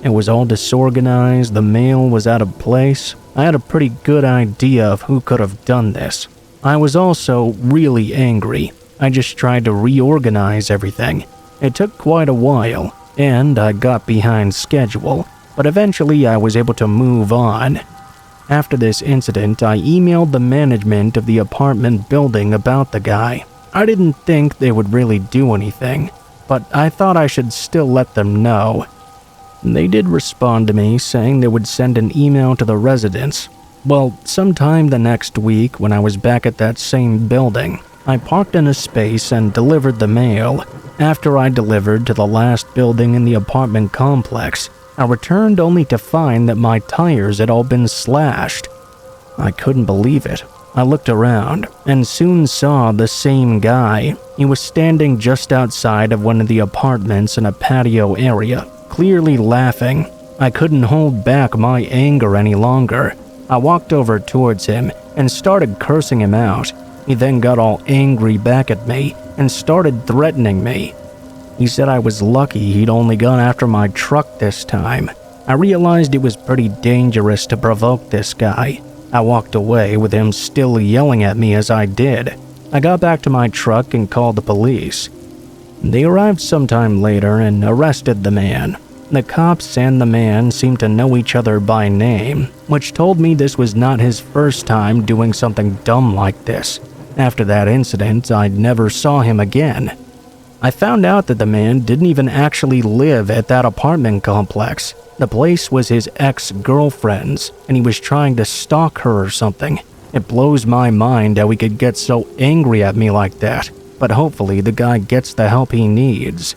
[SPEAKER 1] It was all disorganized, the mail was out of place. I had a pretty good idea of who could have done this. I was also really angry. I just tried to reorganize everything. It took quite a while, and I got behind schedule, but eventually I was able to move on. After this incident, I emailed the management of the apartment building about the guy. I didn't think they would really do anything, but I thought I should still let them know. They did respond to me saying they would send an email to the residents. Well, sometime the next week when I was back at that same building, I parked in a space and delivered the mail. After I delivered to the last building in the apartment complex, I returned only to find that my tires had all been slashed. I couldn't believe it. I looked around and soon saw the same guy. He was standing just outside of one of the apartments in a patio area, clearly laughing. I couldn't hold back my anger any longer. I walked over towards him and started cursing him out. He then got all angry back at me and started threatening me. He said I was lucky he'd only gone after my truck this time. I realized it was pretty dangerous to provoke this guy. I walked away with him still yelling at me as I did. I got back to my truck and called the police. They arrived sometime later and arrested the man. The cops and the man seemed to know each other by name, which told me this was not his first time doing something dumb like this. After that incident, I never saw him again. I found out that the man didn't even actually live at that apartment complex. The place was his ex-girlfriend's, and he was trying to stalk her or something. It blows my mind how he could get so angry at me like that. but hopefully the guy gets the help he needs.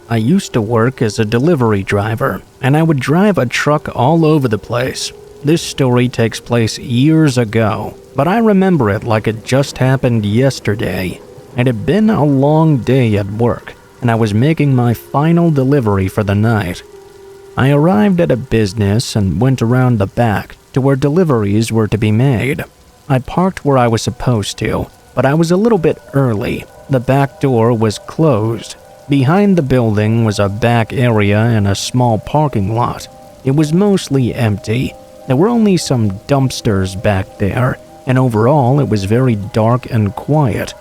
[SPEAKER 1] I used to work as a delivery driver, and I would drive a truck all over the place. This story takes place years ago, but I remember it like it just happened yesterday. It had been a long day at work, and I was making my final delivery for the night. I arrived at a business and went around the back to where deliveries were to be made. I parked where I was supposed to, but I was a little bit early. The back door was closed. Behind the building was a back area and a small parking lot. It was mostly empty. There were only some dumpsters back there, and overall it was very dark and quiet.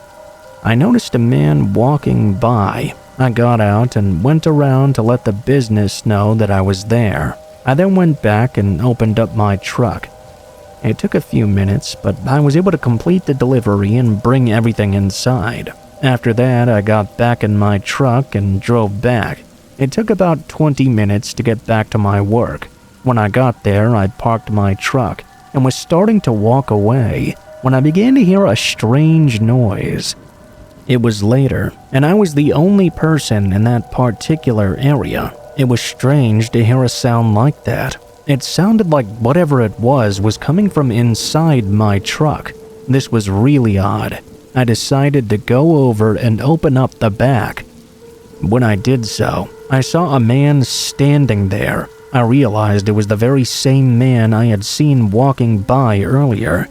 [SPEAKER 1] I noticed a man walking by. I got out and went around to let the business know that I was there. I then went back and opened up my truck. It took a few minutes, but I was able to complete the delivery and bring everything inside. After that, I got back in my truck and drove back. It took about 20 minutes to get back to my work. When I got there, I parked my truck and was starting to walk away when I began to hear a strange noise. It was later, and I was the only person in that particular area. It was strange to hear a sound like that. It sounded like whatever it was coming from inside my truck. This was really odd. I decided to go over and open up the back. When I did so, I saw a man standing there. I realized it was the very same man I had seen walking by earlier.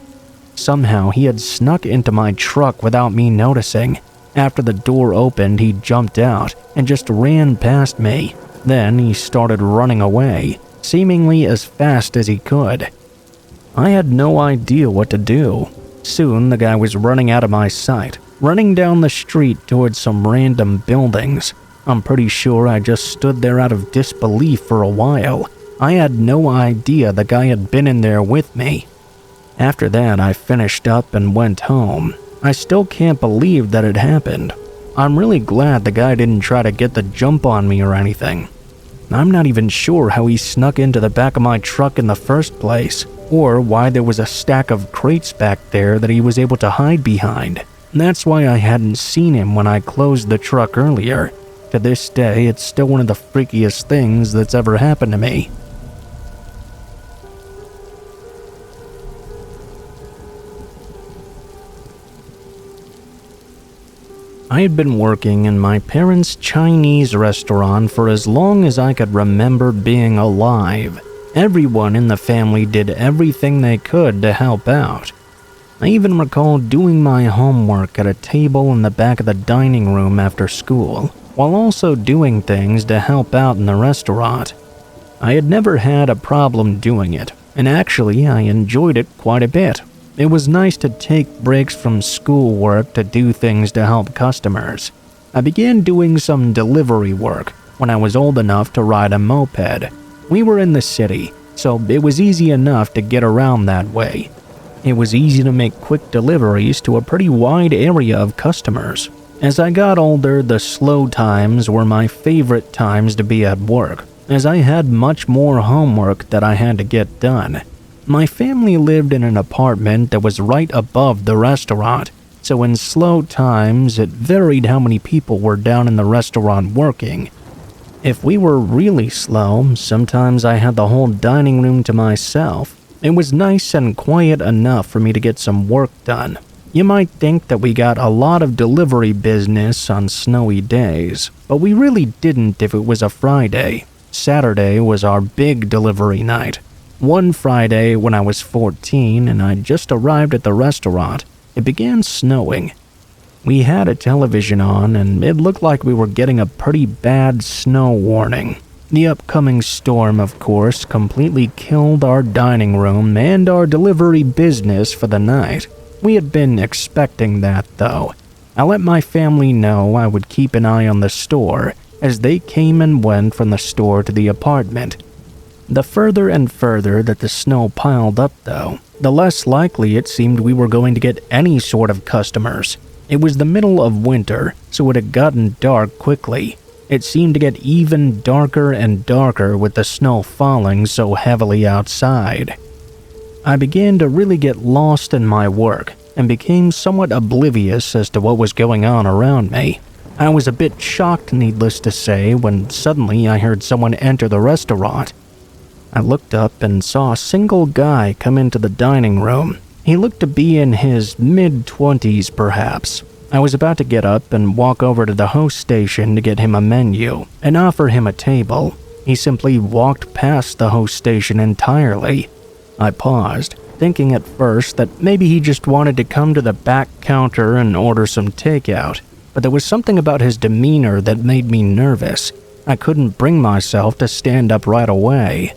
[SPEAKER 1] Somehow he had snuck into my truck without me noticing. After the door opened, he jumped out and just ran past me. Then he started running away, seemingly as fast as he could. I had no idea what to do. Soon the guy was running out of my sight, running down the street towards some random buildings. I'm pretty sure I just stood there out of disbelief for a while. I had no idea the guy had been in there with me. After that, I finished up and went home. I still can't believe that it happened. I'm really glad the guy didn't try to get the jump on me or anything. I'm not even sure how he snuck into the back of my truck in the first place, or why there was a stack of crates back there that he was able to hide behind. That's why I hadn't seen him when I closed the truck earlier. To this day, it's still one of the freakiest things that's ever happened to me. I had been working in my parents' Chinese restaurant for as long as I could remember being alive. Everyone in the family did everything they could to help out. I even recall doing my homework at a table in the back of the dining room after school, while also doing things to help out in the restaurant. I had never had a problem doing it, and actually I enjoyed it quite a bit. It was nice to take breaks from schoolwork to do things to help customers. I began doing some delivery work when I was old enough to ride a moped. We were in the city, so it was easy enough to get around that way. It was easy to make quick deliveries to a pretty wide area of customers. As I got older, the slow times were my favorite times to be at work, as I had much more homework that I had to get done. My family lived in an apartment that was right above the restaurant, so in slow times it varied how many people were down in the restaurant working. If we were really slow, sometimes I had the whole dining room to myself. It was nice and quiet enough for me to get some work done. You might think that we got a lot of delivery business on snowy days, but we really didn't if it was a Friday. Saturday was our big delivery night. One Friday when I was 14 and I just arrived at the restaurant, it began snowing. We had a television on and it looked like we were getting a pretty bad snow warning. The upcoming storm, of course, completely killed our dining room and our delivery business for the night. We had been expecting that, though. I let my family know I would keep an eye on the store as they came and went from the store to the apartment. The further and further that the snow piled up, though, the less likely it seemed we were going to get any sort of customers. It was the middle of winter, so it had gotten dark quickly. It seemed to get even darker and darker with the snow falling so heavily outside. I began to really get lost in my work and became somewhat oblivious as to what was going on around me. I was a bit shocked, needless to say, when suddenly I heard someone enter the restaurant. I looked up and saw a single guy come into the dining room. He looked to be in his mid-20s, perhaps. I was about to get up and walk over to the host station to get him a menu and offer him a table. He simply walked past the host station entirely. I paused, thinking at first that maybe he just wanted to come to the back counter and order some takeout, but there was something about his demeanor that made me nervous. I couldn't bring myself to stand up right away.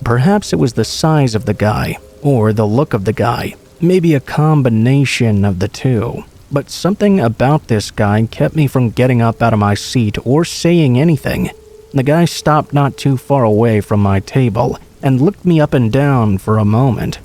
[SPEAKER 1] Perhaps it was the size of the guy, or the look of the guy, maybe a combination of the two. But something about this guy kept me from getting up out of my seat or saying anything. The guy stopped not too far away from my table and looked me up and down for a moment.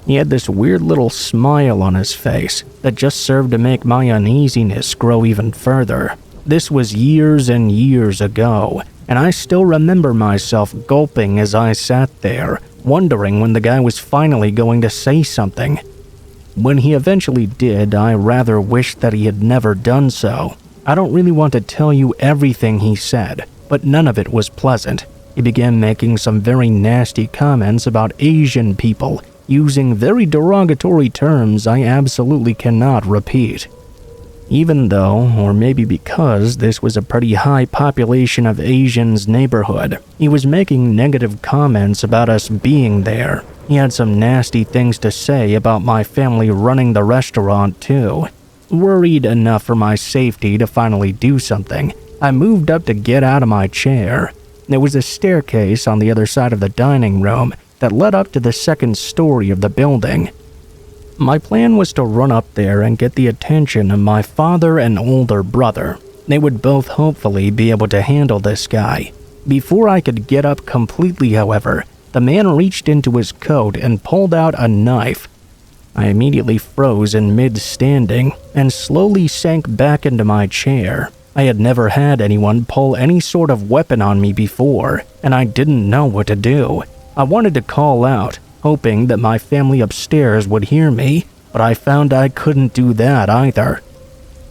[SPEAKER 1] He had this weird little smile on his face that just served to make my uneasiness grow even further. This was years and years ago, and I still remember myself gulping as I sat there, wondering when the guy was finally going to say something. When he eventually did, I rather wished that he had never done so. I don't really want to tell you everything he said, but none of it was pleasant. He began making some very nasty comments about Asian people, using very derogatory terms I absolutely cannot repeat. Even though, or maybe because, this was a pretty high population of Asians neighborhood, he was making negative comments about us being there. He had some nasty things to say about my family running the restaurant too. Worried enough for my safety to finally do something, I moved up to get out of my chair. There was a staircase on the other side of the dining room that led up to the second story of the building. My plan was to run up there and get the attention of my father and older brother. They would both hopefully be able to handle this guy. Before I could get up completely, however, the man reached into his coat and pulled out a knife. I immediately froze in mid-standing and slowly sank back into my chair. I had never had anyone pull any sort of weapon on me before, and I didn't know what to do. I wanted to call out, hoping that my family upstairs would hear me, but I found I couldn't do that either.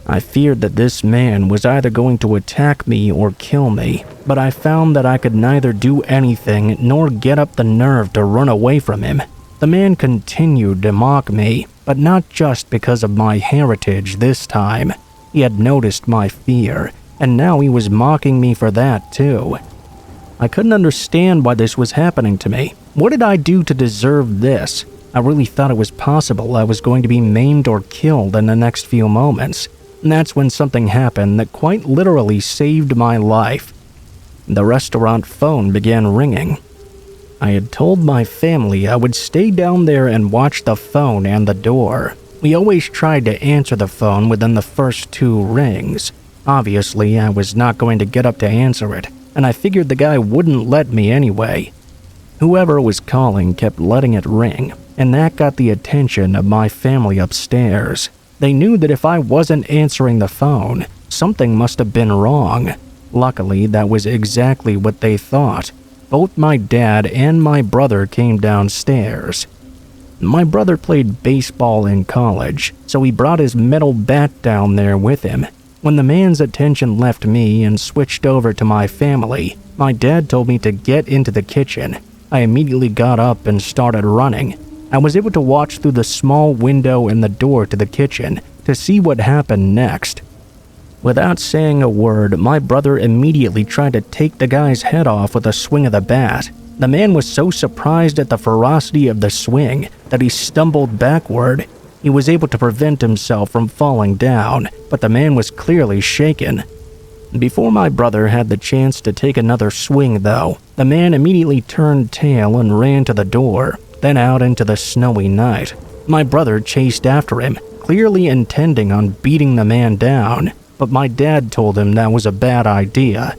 [SPEAKER 1] I feared that this man was either going to attack me or kill me, but I found that I could neither do anything nor get up the nerve to run away from him. The man continued to mock me, but not just because of my heritage this time. He had noticed my fear, and now he was mocking me for that too. I couldn't understand why this was happening to me. What did I do to deserve this? I really thought it was possible I was going to be maimed or killed in the next few moments. And that's when something happened that quite literally saved my life. The restaurant phone began ringing. I had told my family I would stay down there and watch the phone and the door. We always tried to answer the phone within the first 2 rings. Obviously, I was not going to get up to answer it, and I figured the guy wouldn't let me anyway. Whoever was calling kept letting it ring, and that got the attention of my family upstairs. They knew that if I wasn't answering the phone, something must have been wrong. Luckily, that was exactly what they thought. Both my dad and my brother came downstairs. My brother played baseball in college, so he brought his metal bat down there with him. When the man's attention left me and switched over to my family, my dad told me to get into the kitchen. I immediately got up and started running. I was able to watch through the small window in the door to the kitchen to see what happened next. Without saying a word, my brother immediately tried to take the guy's head off with a swing of the bat. The man was so surprised at the ferocity of the swing that he stumbled backward. He was able to prevent himself from falling down, but the man was clearly shaken. Before my brother had the chance to take another swing, though, the man immediately turned tail and ran to the door, then out into the snowy night. My brother chased after him, clearly intending on beating the man down, but my dad told him that was a bad idea.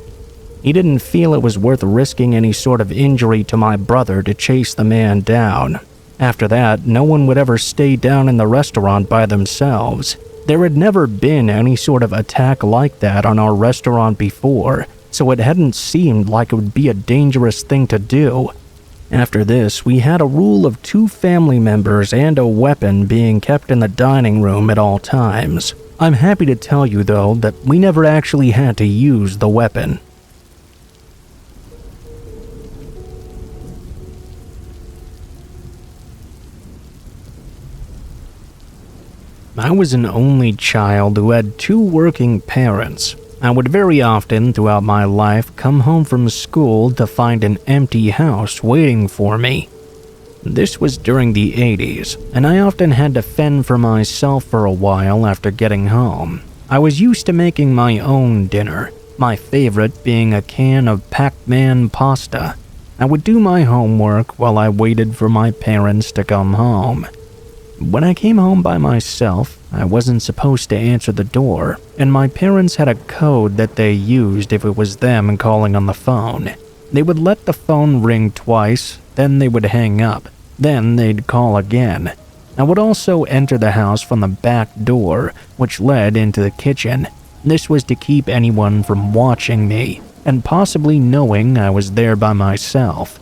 [SPEAKER 1] He didn't feel it was worth risking any sort of injury to my brother to chase the man down. After that, no one would ever stay down in the restaurant by themselves. There had never been any sort of attack like that on our restaurant before, so it hadn't seemed like it would be a dangerous thing to do. After this, we had a rule of 2 family members and a weapon being kept in the dining room at all times. I'm happy to tell you, though, that we never actually had to use the weapon. I was an only child who had 2 working parents. I would very often throughout my life come home from school to find an empty house waiting for me. This was during the 80s, and I often had to fend for myself for a while after getting home. I was used to making my own dinner, my favorite being a can of Pac-Man pasta. I would do my homework while I waited for my parents to come home. When I came home by myself, I wasn't supposed to answer the door, and my parents had a code that they used if it was them calling on the phone. They would let the phone ring twice, then they would hang up, then they'd call again. I would also enter the house from the back door, which led into the kitchen. This was to keep anyone from watching me, and possibly knowing I was there by myself.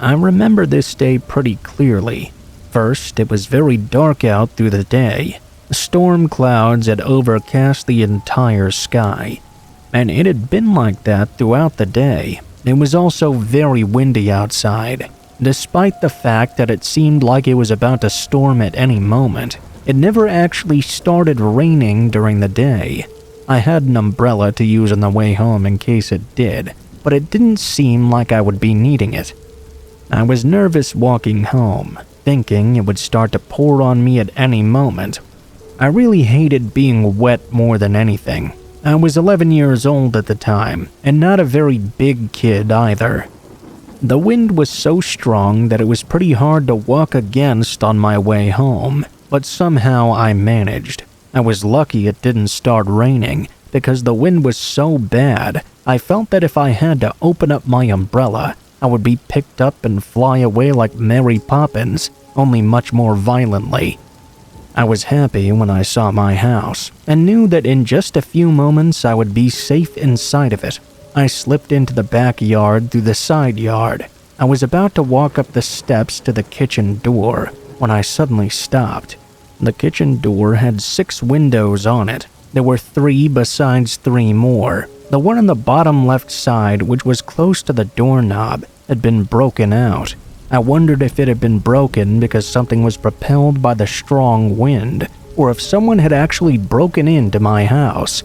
[SPEAKER 1] I remember this day pretty clearly. First, it was very dark out through the day. Storm clouds had overcast the entire sky, and it had been like that throughout the day. It was also very windy outside. Despite the fact that it seemed like it was about to storm at any moment, it never actually started raining during the day. I had an umbrella to use on the way home in case it did, but it didn't seem like I would be needing it. I was nervous walking home, thinking it would start to pour on me at any moment. I really hated being wet more than anything. I was 11 years old at the time, and not a very big kid either. The wind was so strong that it was pretty hard to walk against on my way home, but somehow I managed. I was lucky it didn't start raining, because the wind was so bad, I felt that if I had to open up my umbrella, I would be picked up and fly away like Mary Poppins, only much more violently. I was happy when I saw my house, and knew that in just a few moments I would be safe inside of it. I slipped into the backyard through the side yard. I was about to walk up the steps to the kitchen door when I suddenly stopped. The kitchen door had 6 windows on it. There were 3 besides 3 more. The one on the bottom left side, which was close to the doorknob, had been broken out. I wondered if it had been broken because something was propelled by the strong wind, or if someone had actually broken into my house.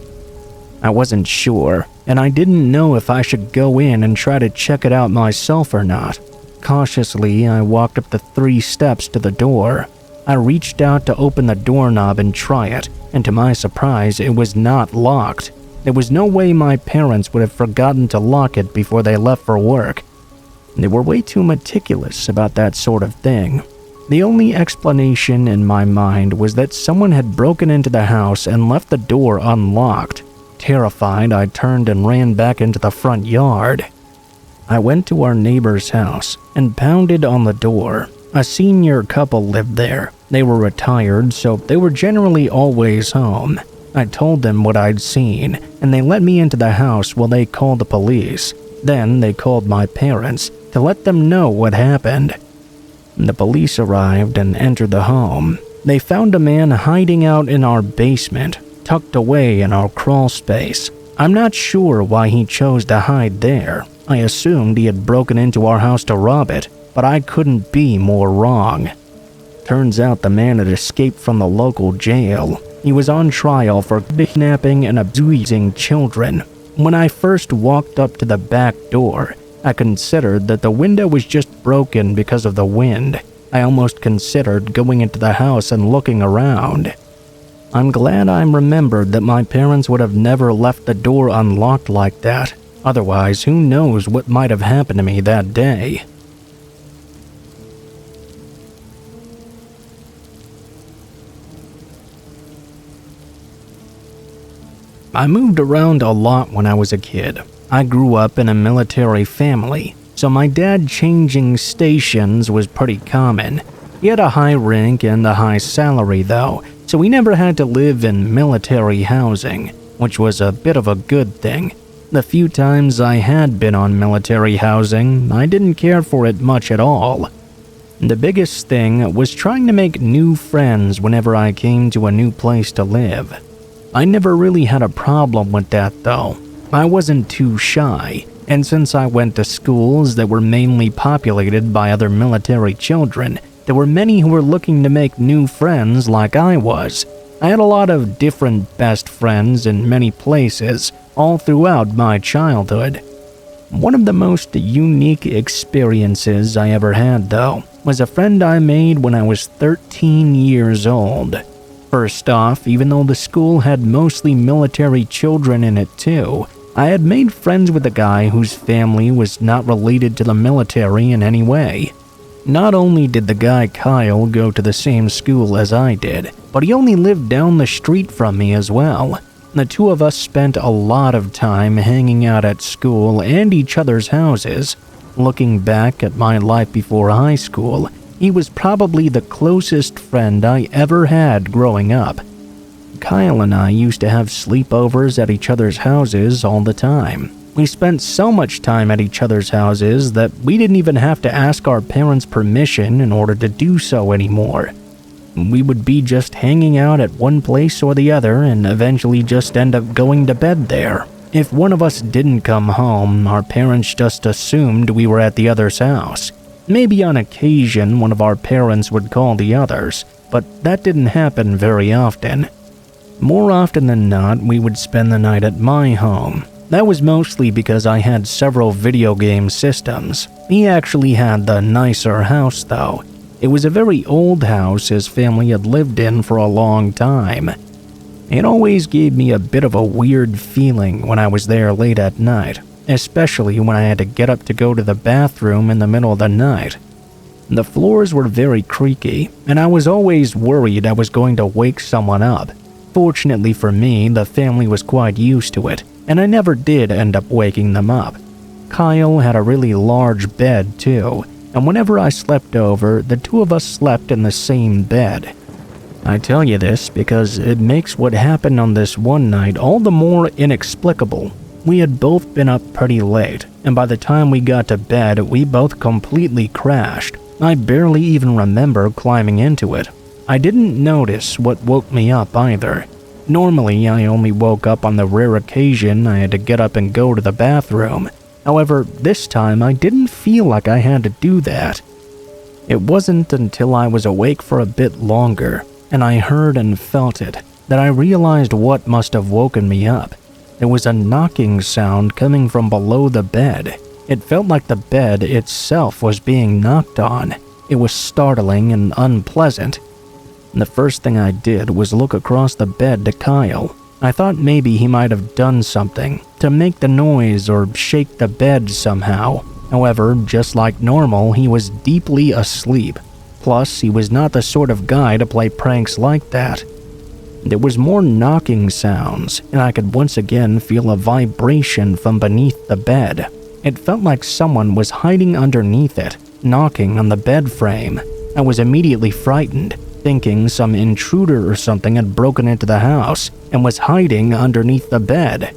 [SPEAKER 1] I wasn't sure, and I didn't know if I should go in and try to check it out myself or not. Cautiously, I walked up the 3 steps to the door. I reached out to open the doorknob and try it, and to my surprise, it was not locked. There was no way my parents would have forgotten to lock it before they left for work. They were way too meticulous about that sort of thing. The only explanation in my mind was that someone had broken into the house and left the door unlocked. Terrified, I turned and ran back into the front yard. I went to our neighbor's house and pounded on the door. A senior couple lived there. They were retired, so they were generally always home. I told them what I'd seen, and they let me into the house while they called the police. Then they called my parents to let them know what happened. The police arrived and entered the home. They found a man hiding out in our basement, tucked away in our crawlspace. I'm not sure why he chose to hide there. I assumed he had broken into our house to rob it, but I couldn't be more wrong. Turns out the man had escaped from the local jail. He was on trial for kidnapping and abusing children. When I first walked up to the back door, I considered that the window was just broken because of the wind. I almost considered going into the house and looking around. I'm glad I remembered that my parents would have never left the door unlocked like that. Otherwise, who knows what might have happened to me that day. I moved around a lot when I was a kid. I grew up in a military family, so my dad changing stations was pretty common. He had a high rank and a high salary though, so we never had to live in military housing, which was a bit of a good thing. The few times I had been on military housing, I didn't care for it much at all. The biggest thing was trying to make new friends whenever I came to a new place to live. I never really had a problem with that though. I wasn't too shy, and since I went to schools that were mainly populated by other military children, there were many who were looking to make new friends like I was. I had a lot of different best friends in many places, all throughout my childhood. One of the most unique experiences I ever had, though, was a friend I made when I was 13 years old. First off, even though the school had mostly military children in it too, I had made friends with a guy whose family was not related to the military in any way. Not only did the guy Kyle go to the same school as I did, but he only lived down the street from me as well. The two of us spent a lot of time hanging out at school and each other's houses. Looking back at my life before high school, he was probably the closest friend I ever had growing up. Kyle and I used to have sleepovers at each other's houses all the time. We spent so much time at each other's houses that we didn't even have to ask our parents' permission in order to do so anymore. We would be just hanging out at one place or the other and eventually just end up going to bed there. If one of us didn't come home, our parents just assumed we were at the other's house. Maybe on occasion one of our parents would call the others, but that didn't happen very often. More often than not, we would spend the night at my home. That was mostly because I had several video game systems. He actually had the nicer house though. It was a very old house his family had lived in for a long time. It always gave me a bit of a weird feeling when I was there late at night, especially when I had to get up to go to the bathroom in the middle of the night. The floors were very creaky, and I was always worried I was going to wake someone up. Fortunately for me, the family was quite used to it, and I never did end up waking them up. Kyle had a really large bed too, and whenever I slept over, the two of us slept in the same bed. I tell you this because it makes what happened on this one night all the more inexplicable. We had both been up pretty late, and by the time we got to bed, we both completely crashed. I barely even remember climbing into it. I didn't notice what woke me up either. Normally, I only woke up on the rare occasion I had to get up and go to the bathroom. However, this time I didn't feel like I had to do that. It wasn't until I was awake for a bit longer, and I heard and felt it, that I realized what must have woken me up. There was a knocking sound coming from below the bed. It felt like the bed itself was being knocked on. It was startling and unpleasant. The first thing I did was look across the bed to Kyle. I thought maybe he might have done something to make the noise or shake the bed somehow. However, just like normal, he was deeply asleep. Plus, he was not the sort of guy to play pranks like that. There was more knocking sounds, and I could once again feel a vibration from beneath the bed. It felt like someone was hiding underneath it, knocking on the bed frame. I was immediately frightened, thinking some intruder or something had broken into the house and was hiding underneath the bed.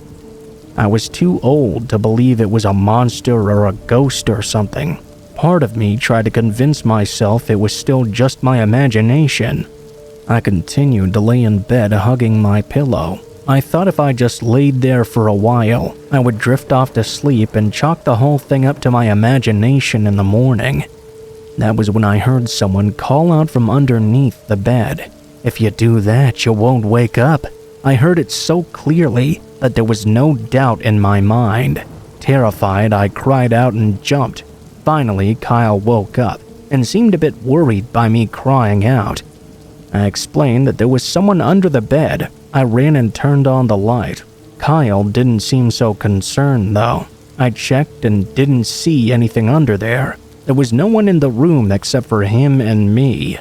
[SPEAKER 1] I was too old to believe it was a monster or a ghost or something. Part of me tried to convince myself it was still just my imagination. I continued to lay in bed hugging my pillow. I thought if I just laid there for a while, I would drift off to sleep and chalk the whole thing up to my imagination in the morning. That was when I heard someone call out from underneath the bed. "If you do that, you won't wake up." I heard it so clearly that there was no doubt in my mind. Terrified, I cried out and jumped. Finally, Kyle woke up and seemed a bit worried by me crying out. I explained that there was someone under the bed. I ran and turned on the light. Kyle didn't seem so concerned though. I checked and didn't see anything under there. There was no one in the room except for him and me.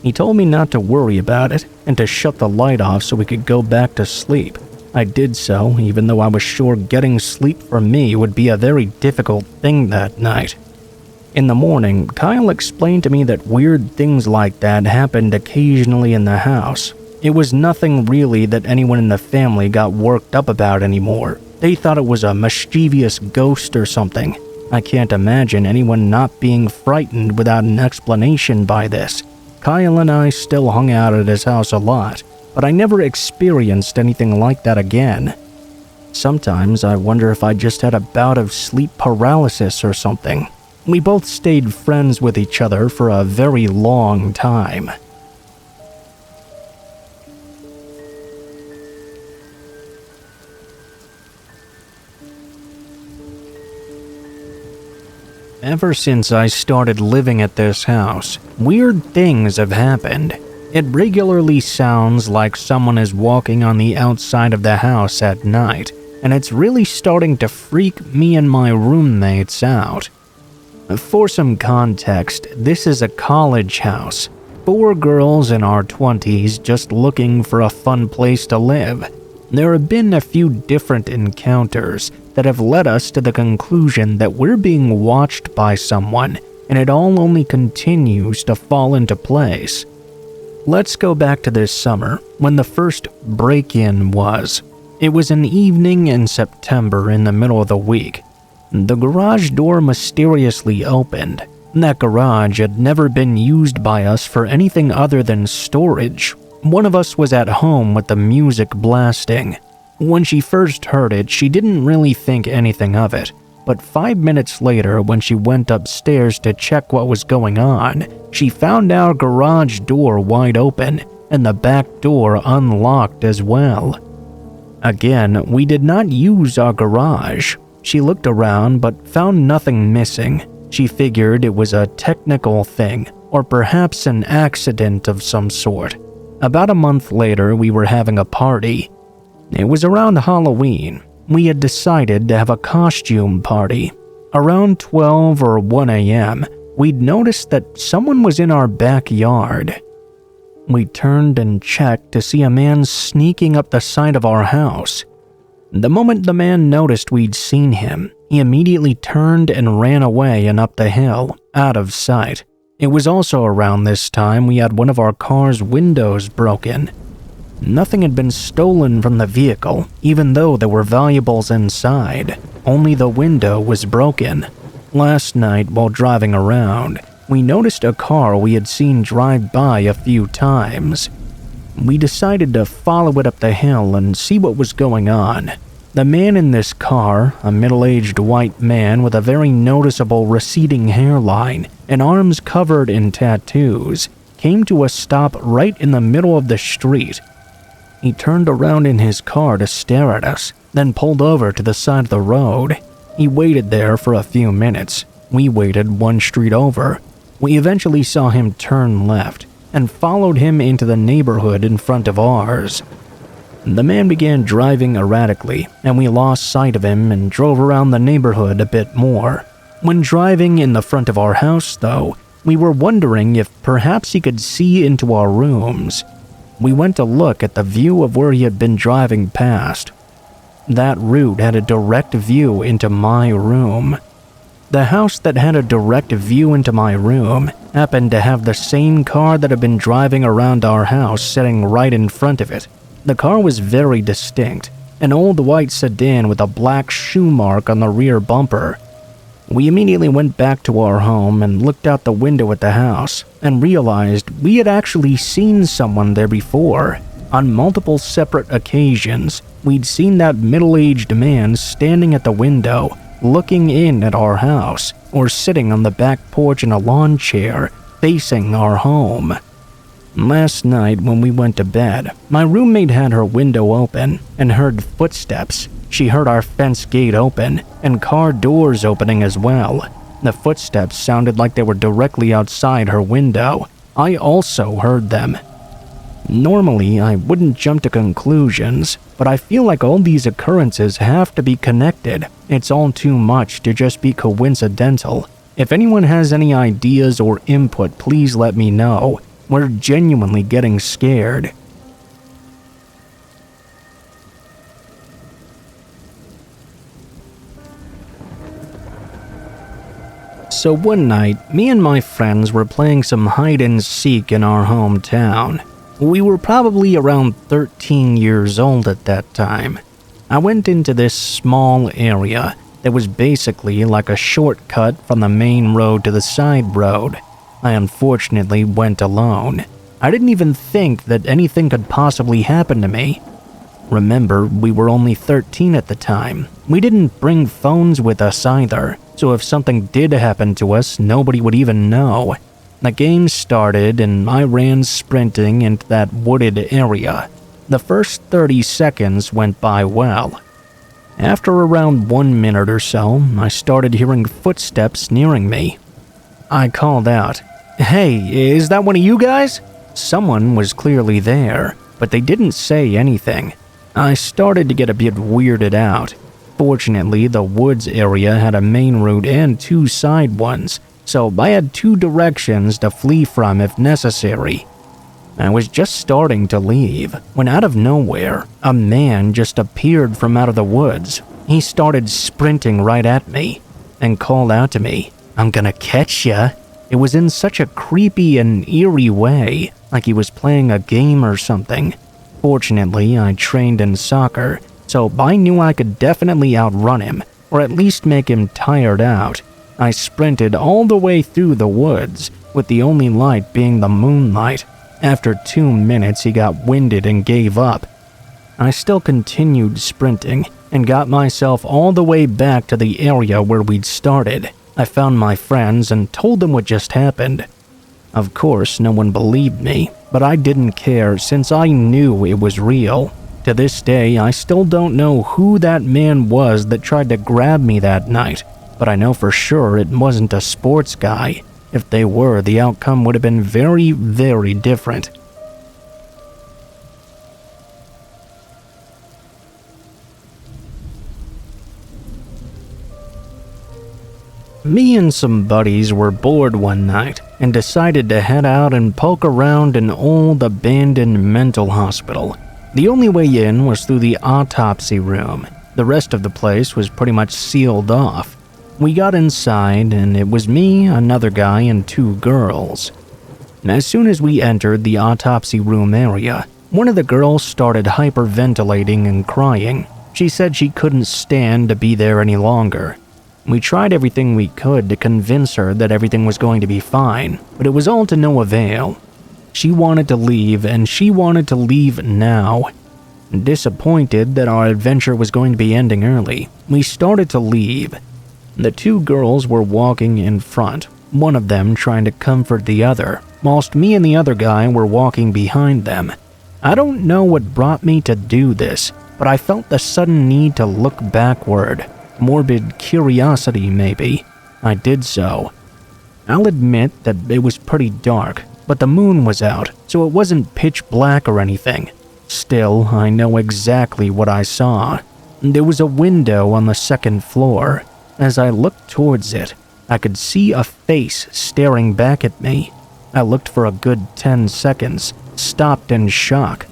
[SPEAKER 1] He told me not to worry about it and to shut the light off so we could go back to sleep. I did so, even though I was sure getting sleep for me would be a very difficult thing that night. In the morning, Kyle explained to me that weird things like that happened occasionally in the house. It was nothing really that anyone in the family got worked up about anymore. They thought it was a mischievous ghost or something. I can't imagine anyone not being frightened without an explanation by this. Kyle and I still hung out at his house a lot, but I never experienced anything like that again. Sometimes I wonder if I just had a bout of sleep paralysis or something. We both stayed friends with each other for a very long time. Ever since I started living at this house, weird things have happened. It regularly sounds like someone is walking on the outside of the house at night, and it's really starting to freak me and my roommates out. For some context, this is a college house. 4 girls in our 20s just looking for a fun place to live. There have been a few different encounters that have led us to the conclusion that we're being watched by someone, and it all only continues to fall into place. Let's go back to this summer, when the first break-in was. It was an evening in September in the middle of the week. The garage door mysteriously opened. That garage had never been used by us for anything other than storage. One of us was at home with the music blasting. When she first heard it, she didn't really think anything of it. But 5 minutes later, when she went upstairs to check what was going on, she found our garage door wide open and the back door unlocked as well. Again, we did not use our garage. She looked around but found nothing missing. She figured it was a technical thing, or perhaps an accident of some sort. About a month later, we were having a party. It was around Halloween. We had decided to have a costume party. Around 12 or 1 a.m., we'd noticed that someone was in our backyard. We turned and checked to see a man sneaking up the side of our house. The moment the man noticed we'd seen him, he immediately turned and ran away and up the hill, out of sight. It was also around this time we had one of our car's windows broken. Nothing had been stolen from the vehicle, even though there were valuables inside. Only the window was broken. Last night, while driving around, we noticed a car we had seen drive by a few times. We decided to follow it up the hill and see what was going on. The man in this car, a middle-aged white man with a very noticeable receding hairline and arms covered in tattoos, came to a stop right in the middle of the street. He turned around in his car to stare at us, then pulled over to the side of the road. He waited there for a few minutes. We waited 1 street over. We eventually saw him turn left and followed him into the neighborhood in front of ours. The man began driving erratically, and we lost sight of him and drove around the neighborhood a bit more. When driving in the front of our house, though, we were wondering if perhaps he could see into our rooms. We went to look at the view of where he had been driving past. That route had a direct view into my room. The house that had a direct view into my room happened to have the same car that had been driving around our house sitting right in front of it. The car was very distinct, an old white sedan with a black shoe mark on the rear bumper. We immediately went back to our home and looked out the window at the house and realized we had actually seen someone there before. On multiple separate occasions, we'd seen that middle-aged man standing at the window, looking in at our house, or sitting on the back porch in a lawn chair, facing our home. Last night when we went to bed, my roommate had her window open and heard footsteps. She heard our fence gate open and car doors opening as well. The footsteps sounded like they were directly outside her window. I also heard them. Normally, I wouldn't jump to conclusions, but I feel like all these occurrences have to be connected. It's all too much to just be coincidental. If anyone has any ideas or input, please let me know. We're genuinely getting scared. So one night, me and my friends were playing some hide and seek in our hometown. We were probably around 13 years old at that time. I went into this small area that was basically like a shortcut from the main road to the side road. I unfortunately went alone. I didn't even think that anything could possibly happen to me. Remember, we were only 13 at the time. We didn't bring phones with us either, so if something did happen to us, nobody would even know. The game started and I ran sprinting into that wooded area. The first 30 seconds went by well. After around 1 minute or so, I started hearing footsteps nearing me. I called out, "Hey, is that one of you guys?" Someone was clearly there, but they didn't say anything. I started to get a bit weirded out. Fortunately, the woods area had a main route and 2 side ones, so I had 2 directions to flee from if necessary. I was just starting to leave when out of nowhere, a man just appeared from out of the woods. He started sprinting right at me and called out to me, "I'm gonna catch ya." It was in such a creepy and eerie way, like he was playing a game or something. Fortunately, I trained in soccer, so I knew I could definitely outrun him, or at least make him tired out. I sprinted all the way through the woods, with the only light being the moonlight. After 2 minutes, he got winded and gave up. I still continued sprinting, and got myself all the way back to the area where we'd started. I found my friends and told them what just happened. Of course, no one believed me, but I didn't care since I knew it was real. To this day, I still don't know who that man was that tried to grab me that night, but I know for sure it wasn't a sports guy. If they were, the outcome would have been very, very different. Me and some buddies were bored one night and decided to head out and poke around an old abandoned mental hospital. The only way in was through the autopsy room. The rest of the place was pretty much sealed off. We got inside and it was me, another guy, and 2 girls. As soon as we entered the autopsy room area, one of the girls started hyperventilating and crying. She said she couldn't stand to be there any longer. We tried everything we could to convince her that everything was going to be fine, but it was all to no avail. She wanted to leave, and she wanted to leave now. Disappointed that our adventure was going to be ending early, we started to leave. The 2 girls were walking in front, one of them trying to comfort the other, whilst me and the other guy were walking behind them. I don't know what brought me to do this, but I felt the sudden need to look backward. Morbid curiosity, maybe. I did so. I'll admit that it was pretty dark, but the moon was out, so it wasn't pitch black or anything. Still, I know exactly what I saw. There was a window on the 2nd floor. As I looked towards it, I could see a face staring back at me. I looked for a good 10 seconds, stopped in shock.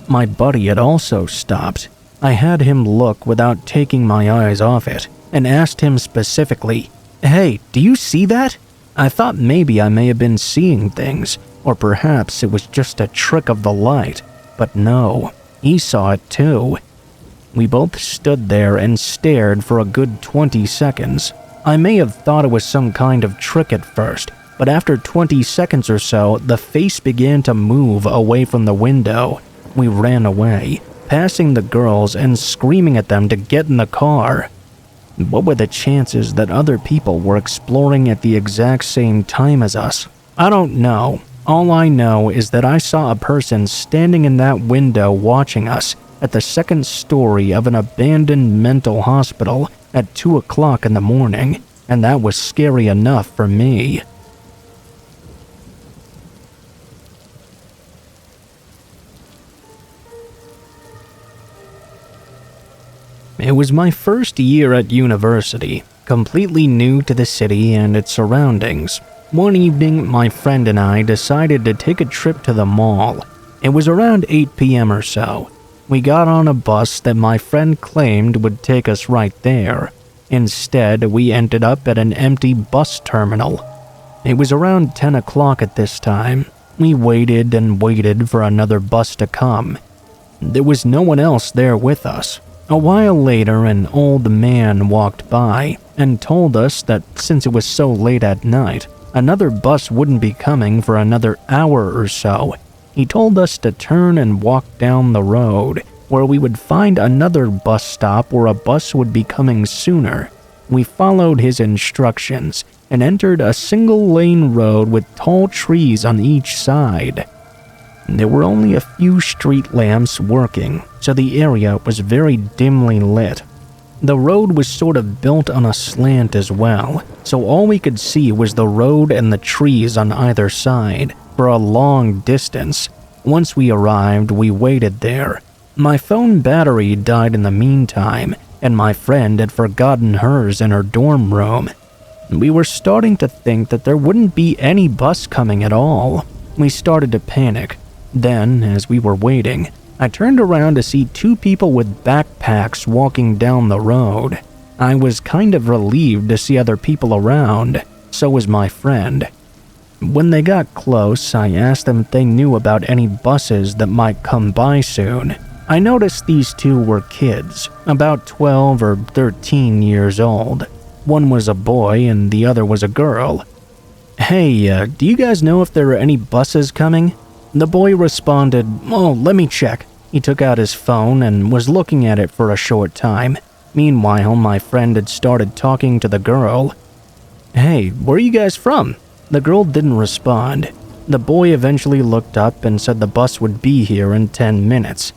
[SPEAKER 1] My buddy had also stopped. I had him look without taking my eyes off it, and asked him specifically, "Hey, do you see that?" I thought maybe I may have been seeing things, or perhaps it was just a trick of the light, but no, he saw it too. We both stood there and stared for a good 20 seconds. I may have thought it was some kind of trick at first, but after 20 seconds or so, the face began to move away from the window. We ran away, passing the girls and screaming at them to get in the car. What were the chances that other people were exploring at the exact same time as us? I don't know. All I know is that I saw a person standing in that window watching us at the 2nd story of an abandoned mental hospital at 2 o'clock in the morning, and that was scary enough for me. It was my first year at university, completely new to the city and its surroundings. One evening, my friend and I decided to take a trip to the mall. It was around 8 p.m. or so. We got on a bus that my friend claimed would take us right there. Instead, we ended up at an empty bus terminal. It was around 10 o'clock at this time. We waited and waited for another bus to come. There was no one else there with us. A while later, an old man walked by and told us that since it was so late at night, another bus wouldn't be coming for another hour or so. He told us to turn and walk down the road, where we would find another bus stop where a bus would be coming sooner. We followed his instructions and entered a single-lane road with tall trees on each side. There were only a few street lamps working, so the area was very dimly lit. The road was sort of built on a slant as well, so all we could see was the road and the trees on either side for a long distance. Once we arrived, we waited there. My phone battery died in the meantime, and my friend had forgotten hers in her dorm room. We were starting to think that there wouldn't be any bus coming at all. We started to panic. Then, as we were waiting, I turned around to see two people with backpacks walking down the road. I was kind of relieved to see other people around. So was my friend. When they got close, I asked them if they knew about any buses that might come by soon. I noticed these two were kids, about 12 or 13 years old. One was a boy and the other was a girl. "Hey, do you guys know if there are any buses coming?" The boy responded, "Oh, let me check." He took out his phone and was looking at it for a short time. Meanwhile, my friend had started talking to the girl. "Hey, where are you guys from?" The girl didn't respond. The boy eventually looked up and said the bus would be here in 10 minutes.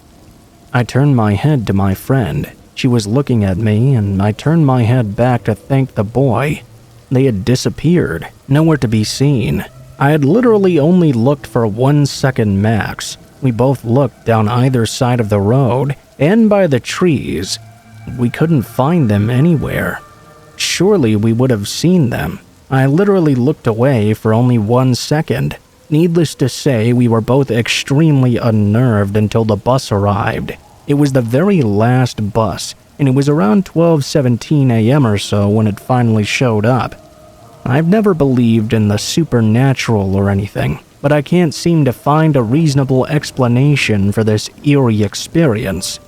[SPEAKER 1] I turned my head to my friend. She was looking at me, and I turned my head back to thank the boy. They had disappeared, nowhere to be seen. I had literally only looked for 1 second max. We both looked down either side of the road and by the trees. We couldn't find them anywhere. Surely we would have seen them. I literally looked away for only 1 second. Needless to say, we were both extremely unnerved until the bus arrived. It was the very last bus, and it was around 12:17 a.m. or so when it finally showed up. I've never believed in the supernatural or anything, but I can't seem to find a reasonable explanation for this eerie experience.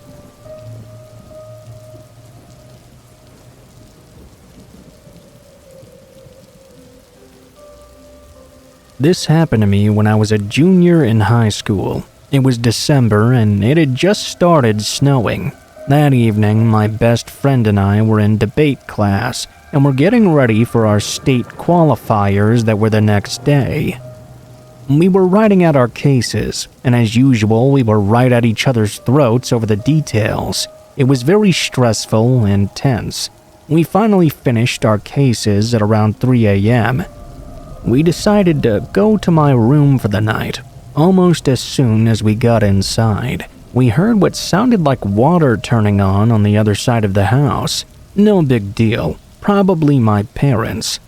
[SPEAKER 1] This happened to me when I was a junior in high school. It was December and it had just started snowing. That evening, my best friend and I were in debate class and were getting ready for our state qualifiers that were the next day. We were writing out our cases, and as usual, we were right at each other's throats over the details. It was very stressful and tense. We finally finished our cases at around 3 a.m. We decided to go to my room for the night. Almost as soon as we got inside, we heard what sounded like water turning on the other side of the house. No big deal, probably my parents.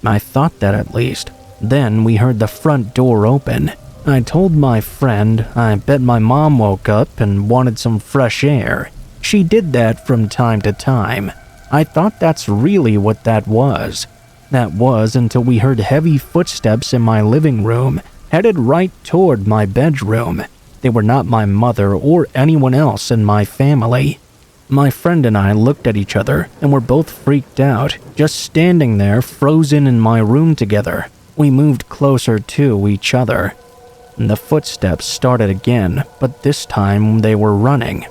[SPEAKER 1] I thought that at least. Then we heard the front door open. I told my friend I bet my mom woke up and wanted some fresh air. She did that from time to time. I thought that's really what that was. That was until we heard heavy footsteps in my living room, headed right toward my bedroom. They were not my mother or anyone else in my family. My friend and I looked at each other and were both freaked out, just standing there frozen in my room together. We moved closer to each other. The footsteps started again, but this time they were running.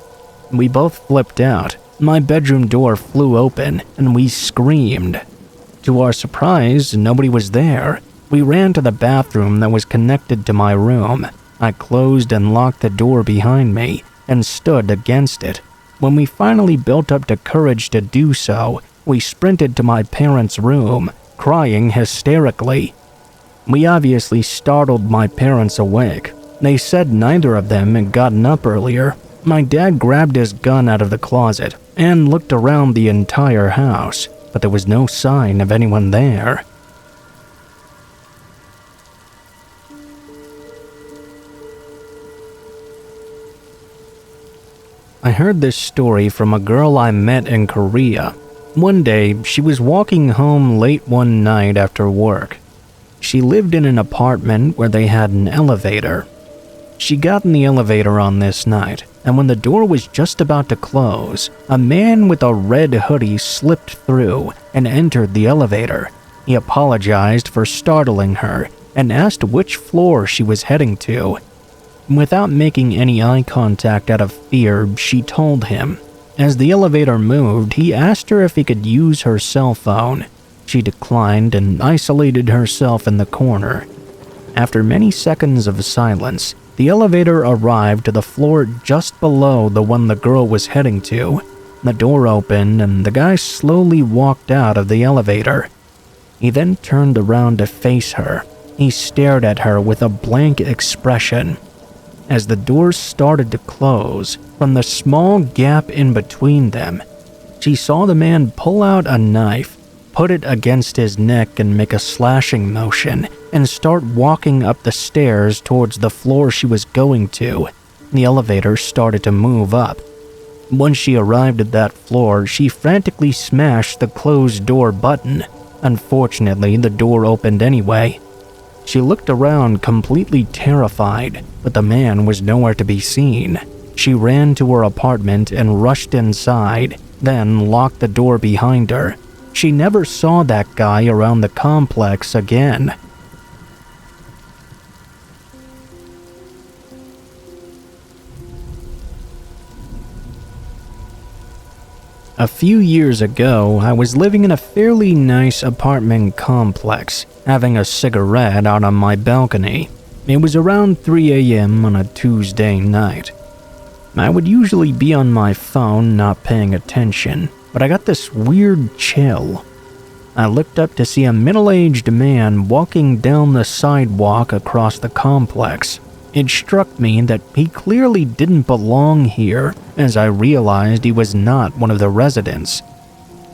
[SPEAKER 1] We both flipped out. My bedroom door flew open and we screamed. To our surprise, nobody was there. We ran to the bathroom that was connected to my room. I closed and locked the door behind me and stood against it. When we finally built up the courage to do so, we sprinted to my parents' room, crying hysterically. We obviously startled my parents awake. They said neither of them had gotten up earlier. My dad grabbed his gun out of the closet and looked around the entire house, but there was no sign of anyone there. I heard this story from a girl I met in Korea. One day, she was walking home late one night after work. She lived in an apartment where they had an elevator. She got in the elevator on this night, and when the door was just about to close, a man with a red hoodie slipped through and entered the elevator. He apologized for startling her and asked which floor she was heading to. Without making any eye contact out of fear, she told him. As the elevator moved, he asked her if he could use her cell phone. She declined and isolated herself in the corner. After many seconds of silence, the elevator arrived to the floor just below the one the girl was heading to. The door opened and the guy slowly walked out of the elevator. He then turned around to face her. He stared at her with a blank expression. As the doors started to close, from the small gap in between them, she saw the man pull out a knife, put it against his neck and make a slashing motion, and start walking up the stairs towards the floor she was going to. The elevator started to move up. Once she arrived at that floor, she frantically smashed the closed door button. Unfortunately, the door opened anyway. She looked around completely terrified, but the man was nowhere to be seen. She ran to her apartment and rushed inside, then locked the door behind her. She never saw that guy around the complex again. A few years ago, I was living in a fairly nice apartment complex, having a cigarette out on my balcony. It was around 3 a.m. on a Tuesday night. I would usually be on my phone not paying attention, but I got this weird chill. I looked up to see a middle-aged man walking down the sidewalk across the complex. It struck me that he clearly didn't belong here, as I realized he was not one of the residents.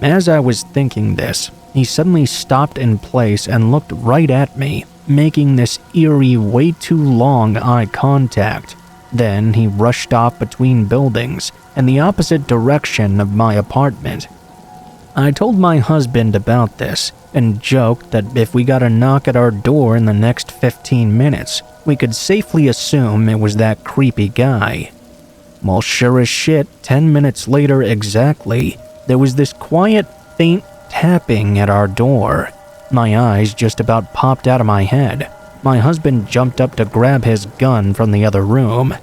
[SPEAKER 1] As I was thinking this, he suddenly stopped in place and looked right at me, making this eerie, way too long eye contact. Then he rushed off between buildings in the opposite direction of my apartment. I told my husband about this and joked that if we got a knock at our door in the next 15 minutes, we could safely assume it was that creepy guy. Well, sure as shit, 10 minutes later exactly, there was this quiet, faint tapping at our door. My eyes just about popped out of my head. My husband jumped up to grab his gun from the other room.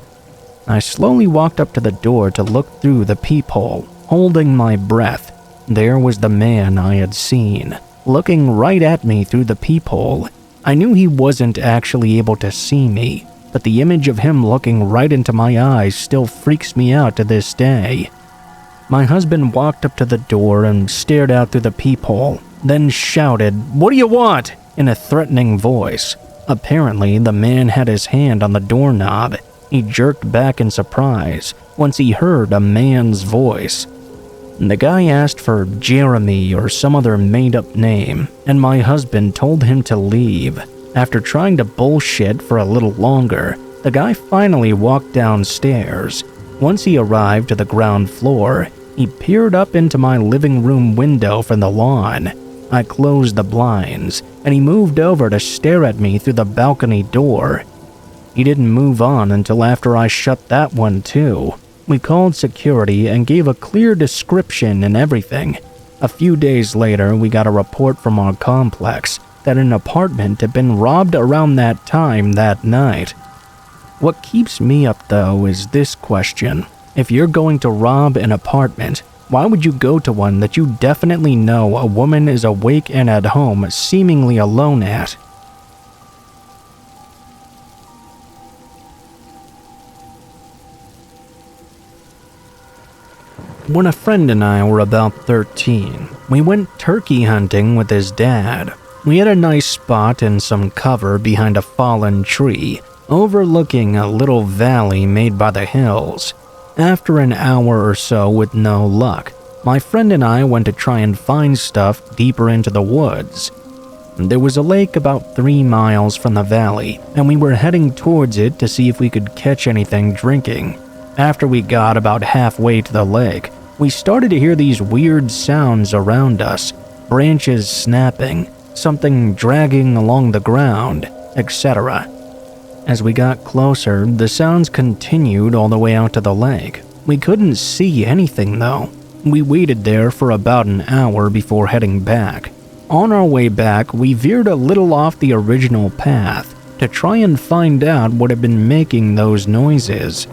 [SPEAKER 1] I slowly walked up to the door to look through the peephole, holding my breath. There was the man I had seen, looking right at me through the peephole. I knew he wasn't actually able to see me, but the image of him looking right into my eyes still freaks me out to this day. My husband walked up to the door and stared out through the peephole, then shouted, "What do you want?" in a threatening voice. Apparently, the man had his hand on the doorknob. He jerked back in surprise once he heard a man's voice. The guy asked for Jeremy or some other made-up name, and my husband told him to leave. After trying to bullshit for a little longer, the guy finally walked downstairs. Once he arrived to the ground floor, he peered up into my living room window from the lawn. I closed the blinds, and he moved over to stare at me through the balcony door. He didn't move on until after I shut that one too. We called security and gave a clear description and everything. A few days later, we got a report from our complex that an apartment had been robbed around that time that night. What keeps me up though is this question. If you're going to rob an apartment, why would you go to one that you definitely know a woman is awake and at home, seemingly alone at? When a friend and I were about 13, we went turkey hunting with his dad. We had a nice spot in some cover behind a fallen tree, overlooking a little valley made by the hills. After an hour or so with no luck, my friend and I went to try and find stuff deeper into the woods. There was a lake about 3 miles from the valley, and we were heading towards it to see if we could catch anything drinking. After we got about halfway to the lake, we started to hear these weird sounds around us, branches snapping, something dragging along the ground, etc. As we got closer, the sounds continued all the way out to the lake. We couldn't see anything though. We waited there for about an hour before heading back. On our way back, we veered a little off the original path to try and find out what had been making those noises.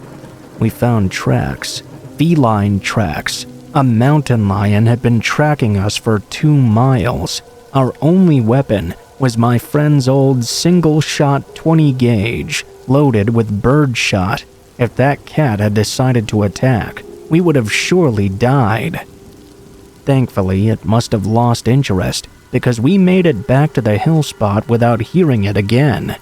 [SPEAKER 1] We found tracks, feline tracks. A mountain lion had been tracking us for 2 miles. Our only weapon was my friend's old single-shot 20 gauge, loaded with birdshot. If that cat had decided to attack, we would have surely died. Thankfully, it must have lost interest, because we made it back to the hill spot without hearing it again.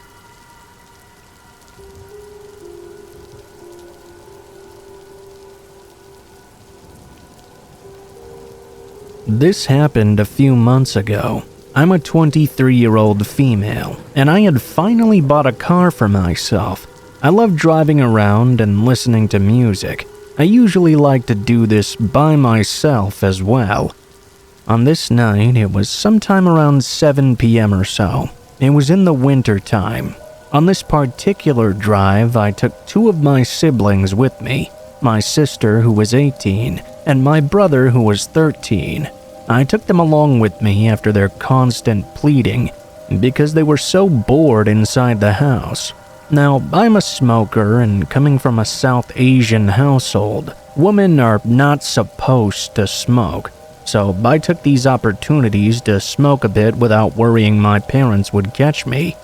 [SPEAKER 1] This happened a few months ago. I'm a 23-year-old female, and I had finally bought a car for myself. I love driving around and listening to music. I usually like to do this by myself as well. On this night, it was sometime around 7 p.m. or so. It was in the winter time. On this particular drive, I took 2 of my siblings with me, my sister who was 18, and my brother who was 13. I took them along with me after their constant pleading, because they were so bored inside the house. Now, I'm a smoker, and coming from a South Asian household, women are not supposed to smoke. So I took these opportunities to smoke a bit without worrying my parents would catch me.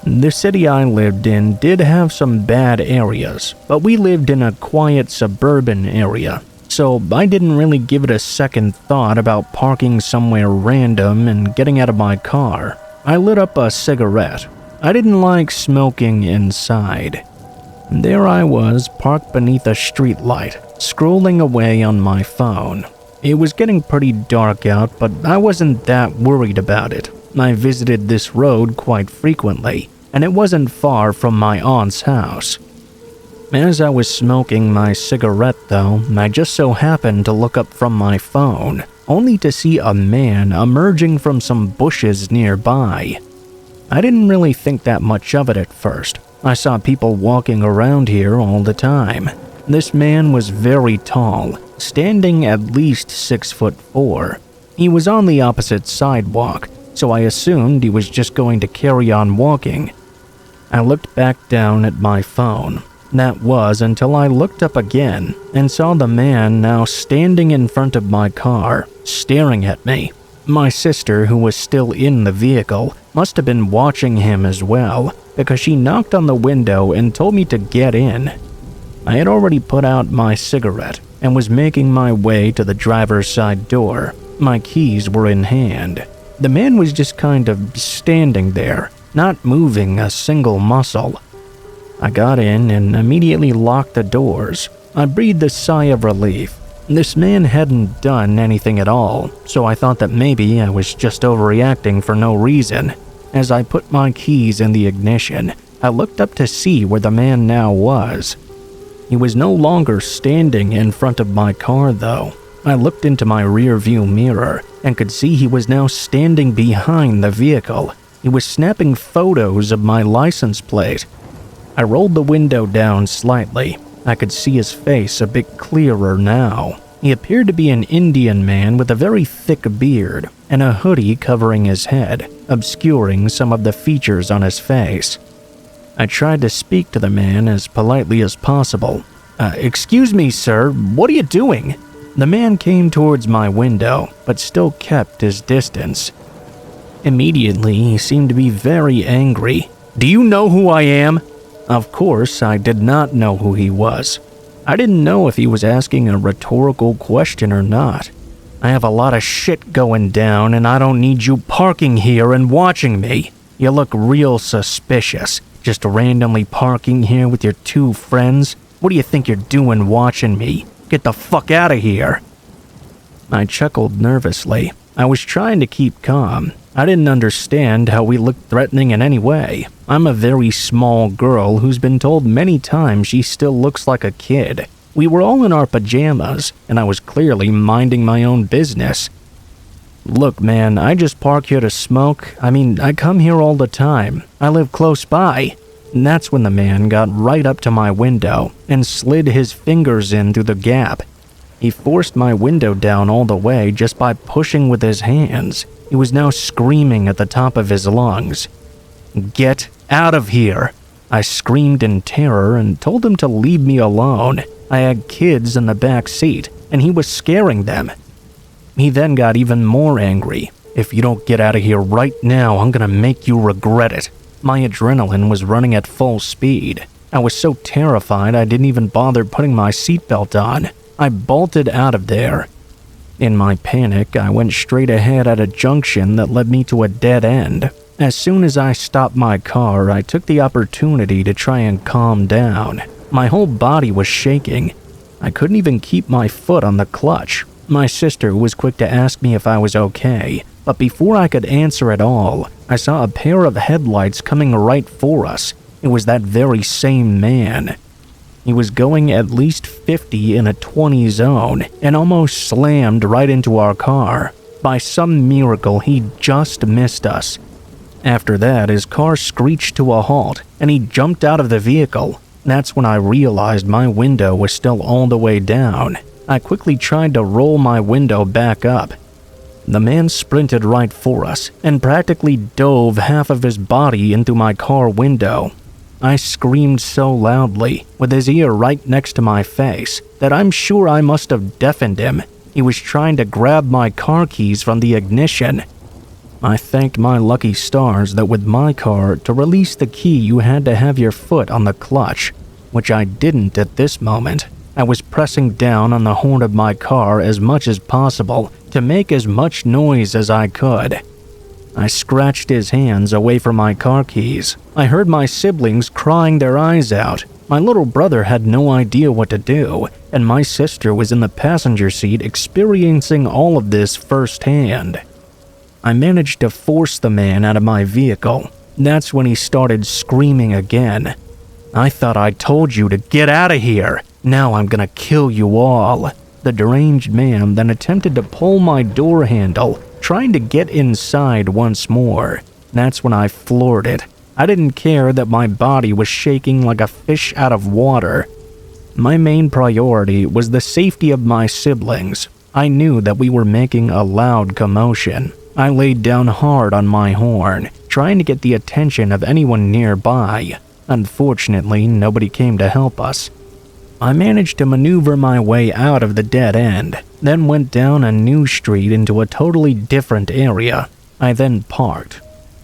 [SPEAKER 1] The city I lived in did have some bad areas, but we lived in a quiet suburban area, so I didn't really give it a second thought about parking somewhere random and getting out of my car. I lit up a cigarette. I didn't like smoking inside. There I was, parked beneath a streetlight, scrolling away on my phone. It was getting pretty dark out, but I wasn't that worried about it. I visited this road quite frequently, and it wasn't far from my aunt's house. As I was smoking my cigarette though, I just so happened to look up from my phone, only to see a man emerging from some bushes nearby. I didn't really think that much of it at first. I saw people walking around here all the time. This man was very tall, standing at least 6'4". He was on the opposite sidewalk, so I assumed he was just going to carry on walking. I looked back down at my phone. That was until I looked up again and saw the man now standing in front of my car, staring at me. My sister, who was still in the vehicle, must have been watching him as well, because she knocked on the window and told me to get in. I had already put out my cigarette and was making my way to the driver's side door. My keys were in hand. The man was just kind of standing there, not moving a single muscle. I got in and immediately locked the doors. I breathed a sigh of relief. This man hadn't done anything at all, so I thought that maybe I was just overreacting for no reason. As I put my keys in the ignition, I looked up to see where the man now was. He was no longer standing in front of my car though. I looked into my rearview mirror and could see he was now standing behind the vehicle. He was snapping photos of my license plate. I rolled the window down slightly. I could see his face a bit clearer now. He appeared to be an Indian man with a very thick beard and a hoodie covering his head, obscuring some of the features on his face. I tried to speak to the man as politely as possible. Excuse me, sir, what are you doing?" The man came towards my window, but still kept his distance. Immediately, he seemed to be very angry. "Do you know who I am?" Of course, I did not know who he was. I didn't know if he was asking a rhetorical question or not. "I have a lot of shit going down, and I don't need you parking here and watching me. You look real suspicious, just randomly parking here with your two friends. What do you think you're doing watching me? Get the fuck out of here." I chuckled nervously. I was trying to keep calm. I didn't understand how we looked threatening in any way. I'm a very small girl who's been told many times she still looks like a kid. We were all in our pajamas, and I was clearly minding my own business. "Look, man, I just park here to smoke. I come here all the time. I live close by." And that's when the man got right up to my window and slid his fingers in through the gap. He forced my window down all the way just by pushing with his hands. He was now screaming at the top of his lungs. "Get out of here!" I screamed in terror and told him to leave me alone. I had kids in the back seat, and he was scaring them. He then got even more angry. "If you don't get out of here right now, I'm gonna make you regret it." My adrenaline was running at full speed. I was so terrified I didn't even bother putting my seatbelt on. I bolted out of there. In my panic, I went straight ahead at a junction that led me to a dead end. As soon as I stopped my car, I took the opportunity to try and calm down. My whole body was shaking. I couldn't even keep my foot on the clutch. My sister was quick to ask me if I was okay, but before I could answer at all, I saw a pair of headlights coming right for us. It was that very same man. He was going at least 50 in a 20 zone and almost slammed right into our car. By some miracle, he just missed us. After that, his car screeched to a halt and he jumped out of the vehicle. That's when I realized my window was still all the way down. I quickly tried to roll my window back up. The man sprinted right for us and practically dove half of his body into my car window. I screamed so loudly, with his ear right next to my face, that I'm sure I must have deafened him. He was trying to grab my car keys from the ignition. I thanked my lucky stars that with my car, to release the key you had to have your foot on the clutch, which I didn't at this moment. I was pressing down on the horn of my car as much as possible to make as much noise as I could. I scratched his hands away from my car keys. I heard my siblings crying their eyes out. My little brother had no idea what to do, and my sister was in the passenger seat experiencing all of this firsthand. I managed to force the man out of my vehicle. That's when he started screaming again. "I thought I told you to get out of here. Now I'm gonna kill you all." The deranged man then attempted to pull my door handle, trying to get inside once more. That's when I floored it. I didn't care that my body was shaking like a fish out of water. My main priority was the safety of my siblings. I knew that we were making a loud commotion. I laid down hard on my horn, trying to get the attention of anyone nearby. Unfortunately, nobody came to help us. I managed to maneuver my way out of the dead end, then went down a new street into a totally different area. I then parked.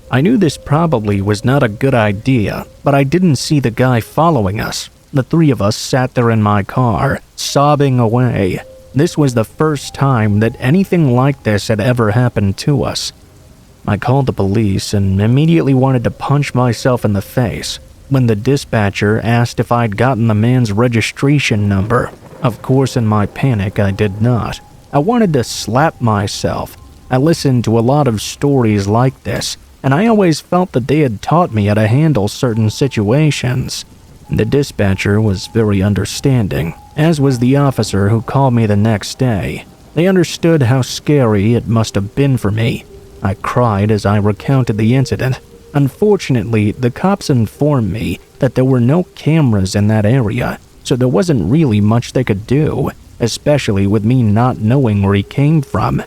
[SPEAKER 1] I knew this probably was not a good idea, but I didn't see the guy following us. The three of us sat there in my car, sobbing away. This was the first time that anything like this had ever happened to us. I called the police and immediately wanted to punch myself in the face when the dispatcher asked if I'd gotten the man's registration number. Of course, in my panic, I did not. I wanted to slap myself. I listened to a lot of stories like this, and I always felt that they had taught me how to handle certain situations. The dispatcher was very understanding, as was the officer who called me the next day. They understood how scary it must have been for me. I cried as I recounted the incident. Unfortunately, the cops informed me that there were no cameras in that area, so there wasn't really much they could do, especially with me not knowing where he came from.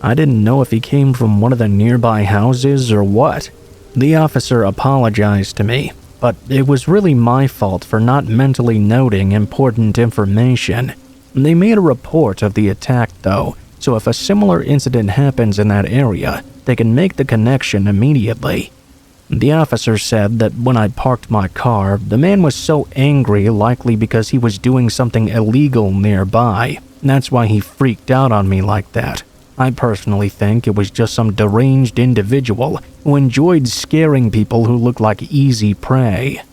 [SPEAKER 1] I didn't know if he came from one of the nearby houses or what. The officer apologized to me, but it was really my fault for not mentally noting important information. They made a report of the attack though, so if a similar incident happens in that area, they can make the connection immediately. The officer said that when I parked my car, the man was so angry, likely because he was doing something illegal nearby. That's why he freaked out on me like that. I personally think it was just some deranged individual who enjoyed scaring people who looked like easy prey.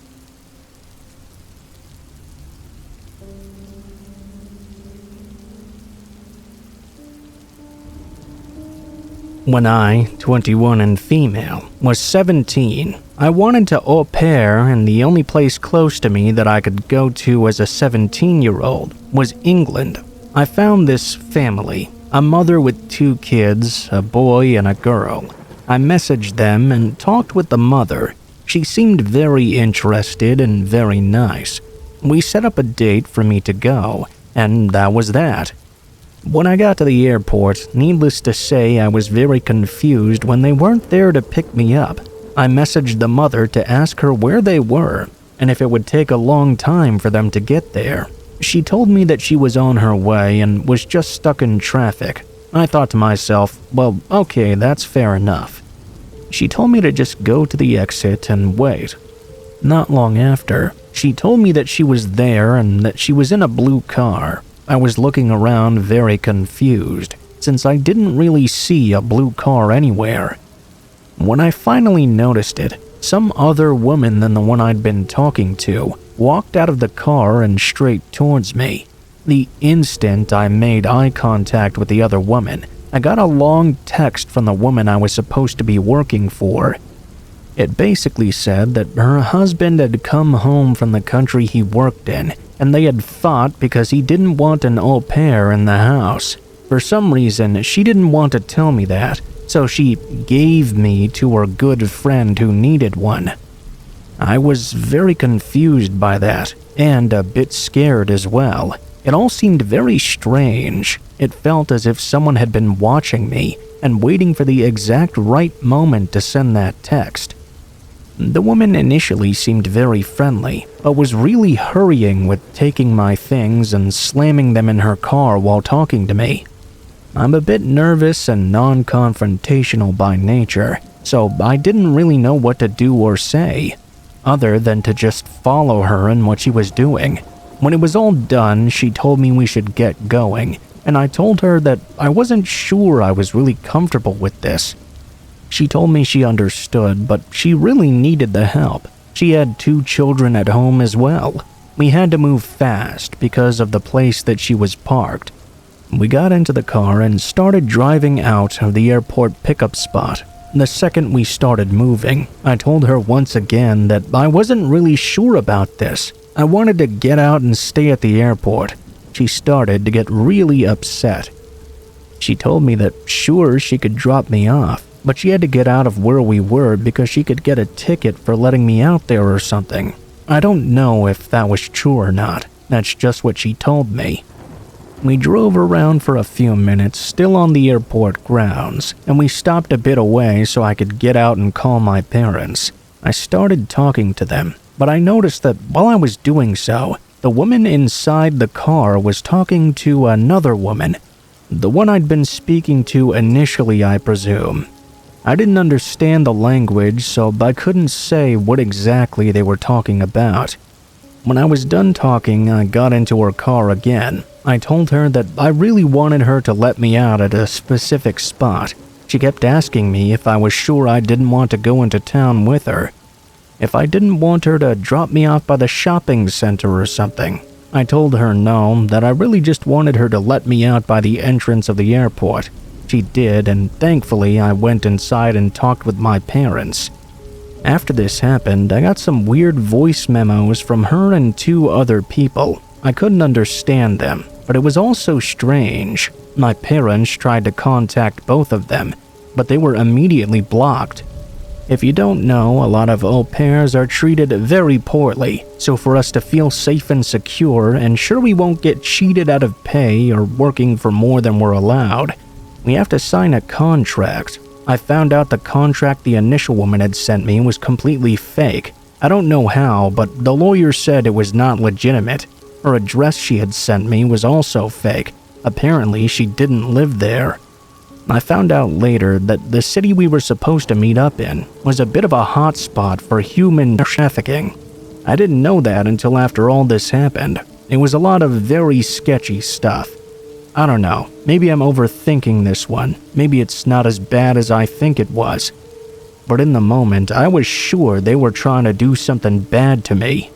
[SPEAKER 1] When I, 21 and female, was 17, I wanted to au pair, and the only place close to me that I could go to as a 17-year-old was England. I found this family. a mother with 2 kids, a boy and a girl. I messaged them and talked with the mother. She seemed very interested and very nice. We set up a date for me to go, and that was that. When I got to the airport, needless to say, I was very confused when they weren't there to pick me up. I messaged the mother to ask her where they were, and if it would take a long time for them to get there. She told me that she was on her way and was just stuck in traffic. I thought to myself, well, okay, that's fair enough. She told me to just go to the exit and wait. Not long after, she told me that she was there and that she was in a blue car. I was looking around very confused, since I didn't really see a blue car anywhere. When I finally noticed it, some other woman than the one I'd been talking to walked out of the car and straight towards me. The instant I made eye contact with the other woman, I got a long text from the woman I was supposed to be working for. It basically said that her husband had come home from the country he worked in, and they had fought because he didn't want an opair in the house. For some reason, she didn't want to tell me that, so she gave me to her good friend who needed one. I was very confused by that, and a bit scared as well. It all seemed very strange. It felt as if someone had been watching me and waiting for the exact right moment to send that text. The woman initially seemed very friendly, but was really hurrying with taking my things and slamming them in her car while talking to me. I'm a bit nervous and non-confrontational by nature, so I didn't really know what to do or say, other than to just follow her in what she was doing. When it was all done, she told me we should get going, and I told her that I wasn't sure I was really comfortable with this. She told me she understood, but she really needed the help. She had 2 children at home as well. We had to move fast because of the place that she was parked. We got into the car and started driving out of the airport pickup spot. The second we started moving, I told her once again that I wasn't really sure about this. I wanted to get out and stay at the airport. She started to get really upset. She told me that sure, she could drop me off, but she had to get out of where we were because she could get a ticket for letting me out there or something. I don't know if that was true or not. That's just what she told me. We drove around for a few minutes, still on the airport grounds, and we stopped a bit away so I could get out and call my parents. I started talking to them, but I noticed that while I was doing so, the woman inside the car was talking to another woman. The one I'd been speaking to initially, I presume. I didn't understand the language, so I couldn't say what exactly they were talking about. When I was done talking, I got into her car again. I told her that I really wanted her to let me out at a specific spot. She kept asking me if I was sure I didn't want to go into town with her. If I didn't want her to drop me off by the shopping center or something. I told her no, that I really just wanted her to let me out by the entrance of the airport. She did, and thankfully I went inside and talked with my parents. After this happened, I got some weird voice memos from her and 2 other people. I couldn't understand them, but it was also strange. My parents tried to contact both of them, but they were immediately blocked. If you don't know, a lot of au pairs are treated very poorly, so for us to feel safe and secure and sure we won't get cheated out of pay or working for more than we're allowed, we have to sign a contract. I found out the contract the initial woman had sent me was completely fake. I don't know how, but the lawyer said it was not legitimate. Her address she had sent me was also fake. Apparently, she didn't live there. I found out later that the city we were supposed to meet up in was a bit of a hotspot for human trafficking. I didn't know that until after all this happened. It was a lot of very sketchy stuff. I don't know, maybe I'm overthinking this one. Maybe it's not as bad as I think it was. But in the moment, I was sure they were trying to do something bad to me.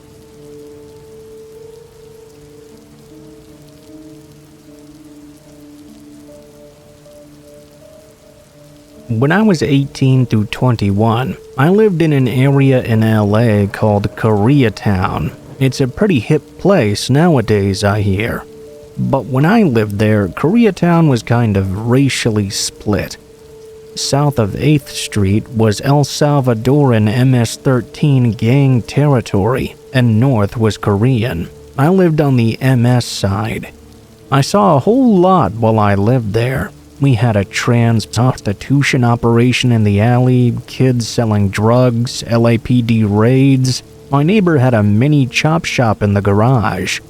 [SPEAKER 1] When I was 18 through 21, I lived in an area in LA called Koreatown. It's a pretty hip place nowadays, I hear. But when I lived there, Koreatown was kind of racially split. South of 8th Street was El Salvadoran MS-13 gang territory, and north was Korean. I lived on the MS side. I saw a whole lot while I lived there. We had a trans prostitution operation in the alley, kids selling drugs, LAPD raids. My neighbor had a mini chop shop in the garage.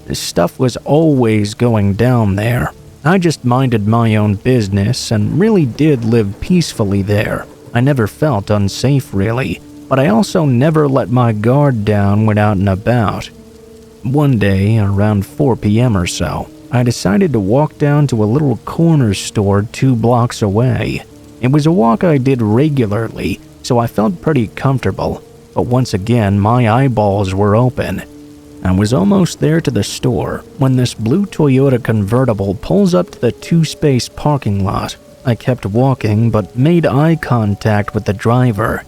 [SPEAKER 1] This stuff was always going down there. I just minded my own business and really did live peacefully there. I never felt unsafe really, but I also never let my guard down when out and about. One day, around 4 p.m. or so, I decided to walk down to a little corner store 2 blocks away. It was a walk I did regularly, so I felt pretty comfortable, but once again my eyeballs were open. I was almost there to the store when this blue Toyota convertible pulls up to the 2-space parking lot. I kept walking but made eye contact with the driver.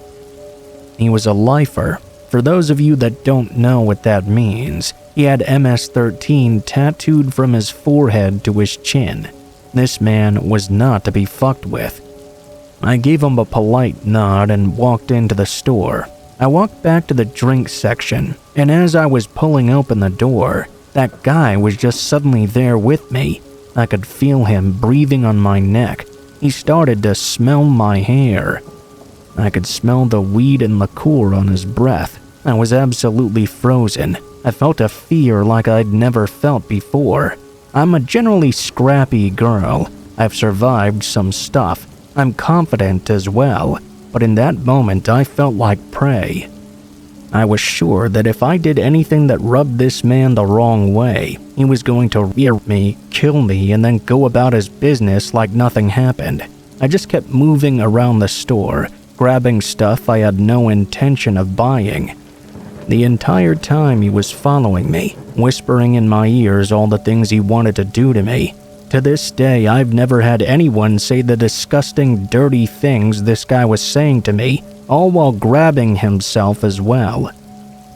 [SPEAKER 1] He was a lifer. For those of you that don't know what that means, he had MS-13 tattooed from his forehead to his chin. This man was not to be fucked with. I gave him a polite nod and walked into the store. I walked back to the drink section, and as I was pulling open the door, that guy was just suddenly there with me. I could feel him breathing on my neck. He started to smell my hair. I could smell the weed and liqueur on his breath. I was absolutely frozen. I felt a fear like I'd never felt before. I'm a generally scrappy girl. I've survived some stuff. I'm confident as well. But in that moment, I felt like prey. I was sure that if I did anything that rubbed this man the wrong way, he was going to rear me, kill me, and then go about his business like nothing happened. I just kept moving around the store, grabbing stuff I had no intention of buying. The entire time he was following me, whispering in my ears all the things he wanted to do to me. To this day, I've never had anyone say the disgusting, dirty things this guy was saying to me, all while grabbing himself as well.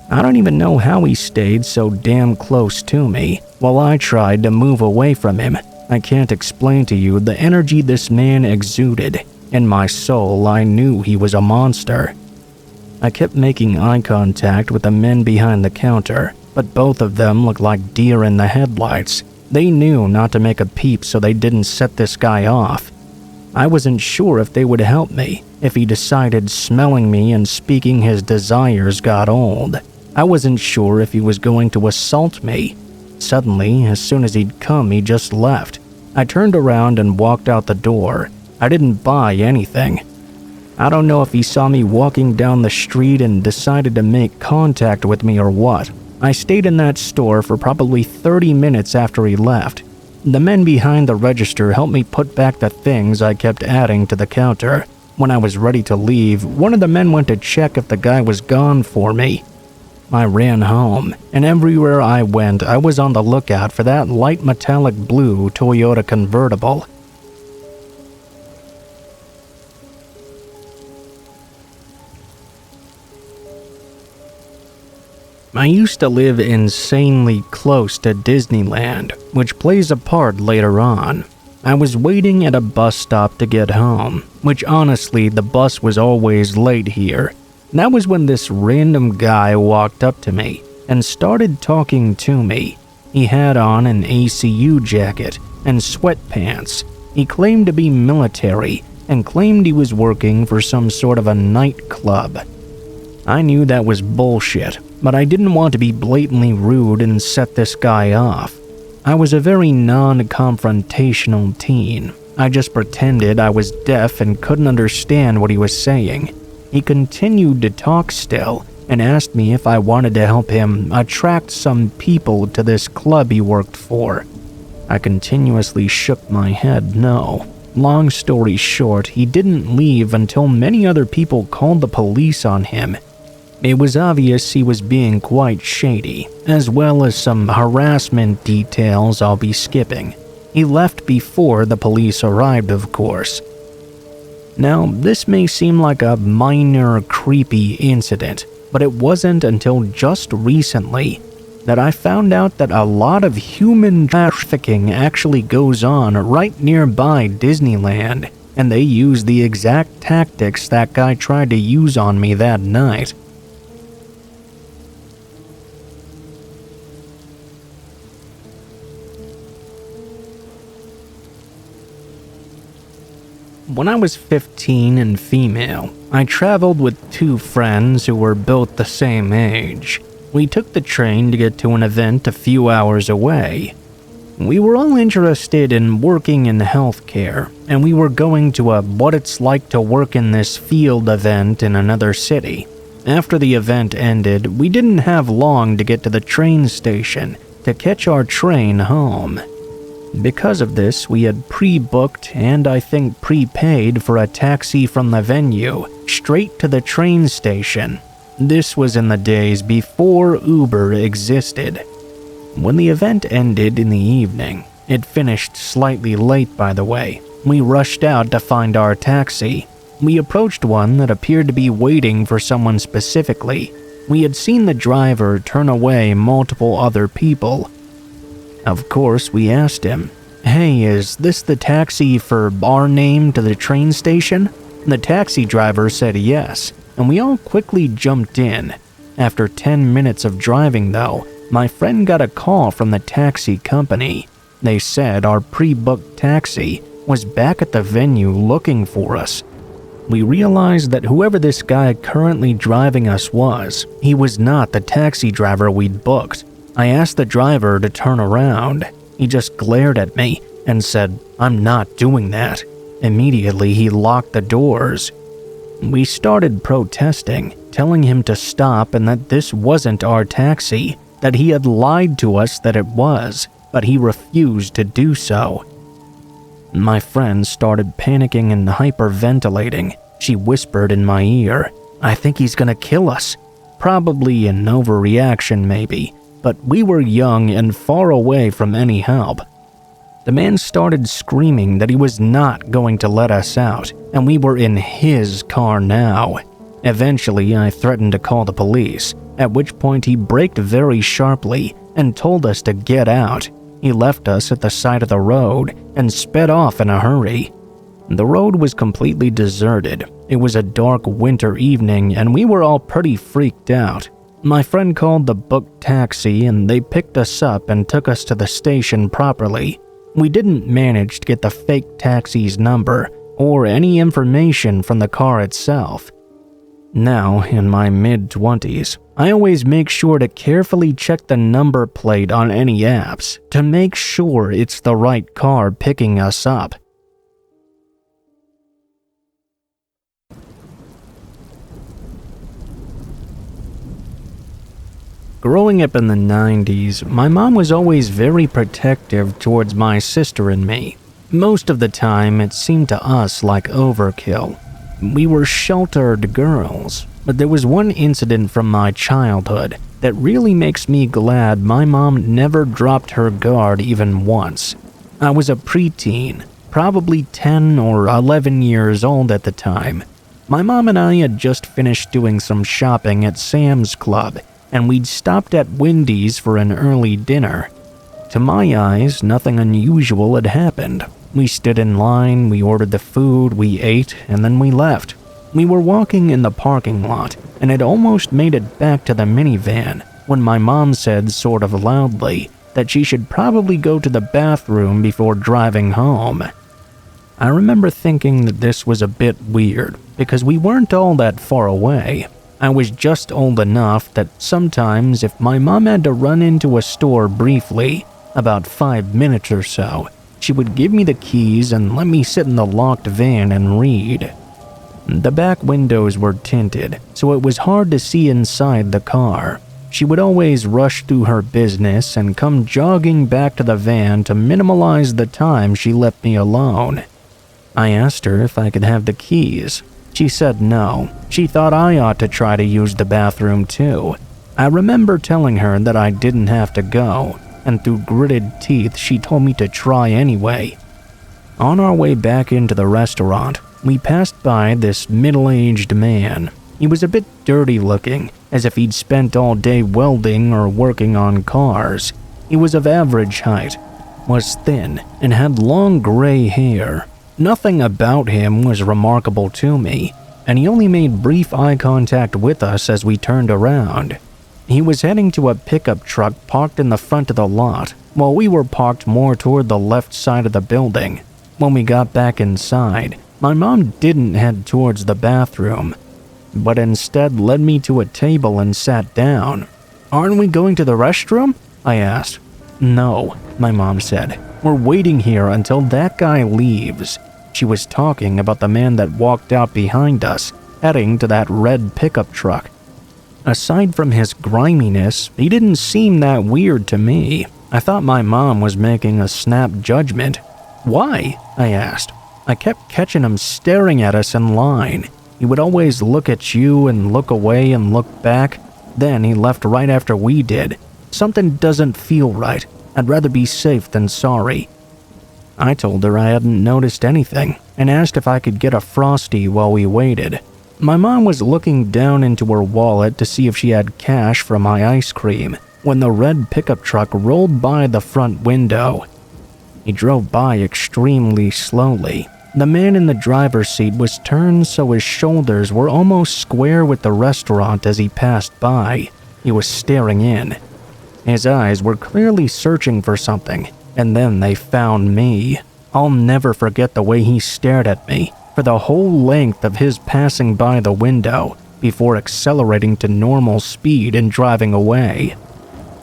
[SPEAKER 1] I don't even know how he stayed so damn close to me, while I tried to move away from him. I can't explain to you the energy this man exuded. In my soul, I knew he was a monster. I kept making eye contact with the men behind the counter, but both of them looked like deer in the headlights. They knew not to make a peep so they didn't set this guy off. I wasn't sure if they would help me, if he decided smelling me and speaking his desires got old. I wasn't sure if he was going to assault me. Suddenly, as soon as he'd come, he just left. I turned around and walked out the door. I didn't buy anything. I don't know if he saw me walking down the street and decided to make contact with me or what. I stayed in that store for probably 30 minutes after he left. The men behind the register helped me put back the things I kept adding to the counter. When I was ready to leave, one of the men went to check if the guy was gone for me. I ran home, and everywhere I went, I was on the lookout for that light metallic blue Toyota convertible. I used to live insanely close to Disneyland, which plays a part later on. I was waiting at a bus stop to get home, which honestly the bus was always late here. That was when this random guy walked up to me and started talking to me. He had on an ACU jacket and sweatpants. He claimed to be military and claimed he was working for some sort of a nightclub. I knew that was bullshit, but I didn't want to be blatantly rude and set this guy off. I was a very non-confrontational teen. I just pretended I was deaf and couldn't understand what he was saying. He continued to talk still and asked me if I wanted to help him attract some people to this club he worked for. I continuously shook my head no. Long story short, he didn't leave until many other people called the police on him. It was obvious he was being quite shady, as well as some harassment details I'll be skipping. He left before the police arrived, of course. Now, this may seem like a minor, creepy incident, but it wasn't until just recently. that I found out that a lot of human trafficking actually goes on right nearby Disneyland, and they use the exact tactics that guy tried to use on me that night. When I was 15 and female, I traveled with two friends who were both the same age. We took the train to get to an event a few hours away. We were all interested in working in healthcare, and we were going to a what it's like to work in this field event in another city. After the event ended, we didn't have long to get to the train station to catch our train home. Because of this, we had pre-booked and I think prepaid for a taxi from the venue straight to the train station. This was in the days before Uber existed. When the event ended in the evening, it finished slightly late by the way, we rushed out to find our taxi. We approached one that appeared to be waiting for someone specifically. We had seen the driver turn away multiple other people. Of course, we asked him, "Hey, is this the taxi for our name to the train station?" The taxi driver said yes, and we all quickly jumped in. After 10 minutes of driving though, my friend got a call from the taxi company. They said our pre-booked taxi was back at the venue looking for us. We realized that whoever this guy currently driving us was, he was not the taxi driver we'd booked. I asked the driver to turn around. He just glared at me and said, "I'm not doing that." Immediately, he locked the doors. We started protesting, telling him to stop and that this wasn't our taxi, that he had lied to us that it was, but he refused to do so. My friend started panicking and hyperventilating. She whispered in my ear, "I think he's gonna kill us." Probably an overreaction maybe, but we were young and far away from any help. The man started screaming that he was not going to let us out, and we were in his car now. Eventually, I threatened to call the police, at which point he braked very sharply and told us to get out. He left us at the side of the road and sped off in a hurry. The road was completely deserted. It was a dark winter evening, and we were all pretty freaked out. My friend called the booked taxi and they picked us up and took us to the station properly. We didn't manage to get the fake taxi's number or any information from the car itself. Now, in my mid-20s, I always make sure to carefully check the number plate on any apps to make sure it's the right car picking us up. Growing up in the 90s, my mom was always very protective towards my sister and me. Most of the time, it seemed to us like overkill. We were sheltered girls, but there was one incident from my childhood that really makes me glad my mom never dropped her guard even once. I was a preteen, probably 10 or 11 years old at the time. My mom and I had just finished doing some shopping at Sam's Club, and we'd stopped at Wendy's for an early dinner. To my eyes, nothing unusual had happened. We stood in line, we ordered the food, we ate, and then we left. We were walking in the parking lot, and had almost made it back to the minivan when my mom said sort of loudly that she should probably go to the bathroom before driving home. I remember thinking that this was a bit weird, because we weren't all that far away. I was just old enough that sometimes if my mom had to run into a store briefly, about 5 minutes or so, she would give me the keys and let me sit in the locked van and read. The back windows were tinted, so it was hard to see inside the car. She would always rush through her business and come jogging back to the van to minimize the time she left me alone. I asked her if I could have the keys. She said no. She thought I ought to try to use the bathroom too. I remember telling her that I didn't have to go, and through gritted teeth she told me to try anyway. On our way back into the restaurant, we passed by this middle-aged man. He was a bit dirty looking, as if he'd spent all day welding or working on cars. He was of average height, was thin, and had long gray hair. Nothing about him was remarkable to me, and he only made brief eye contact with us as we turned around. He was heading to a pickup truck parked in the front of the lot, while we were parked more toward the left side of the building. When we got back inside, my mom didn't head towards the bathroom, but instead led me to a table and sat down. "Aren't we going to the restroom?" I asked. "No," my mom said. "We're waiting here until that guy leaves." She was talking about the man that walked out behind us, heading to that red pickup truck. Aside from his griminess, he didn't seem that weird to me. I thought my mom was making a snap judgment. "Why?" I asked. I kept catching him staring at us in line. He would always look at you and look away and look back. Then he left right after we did. "Something doesn't feel right. I'd rather be safe than sorry." I told her I hadn't noticed anything and asked if I could get a Frosty while we waited. My mom was looking down into her wallet to see if she had cash for my ice cream when the red pickup truck rolled by the front window. He drove by extremely slowly. The man in the driver's seat was turned so his shoulders were almost square with the restaurant as he passed by. He was staring in. His eyes were clearly searching for something, and then they found me. I'll never forget the way he stared at me for the whole length of his passing by the window before accelerating to normal speed and driving away.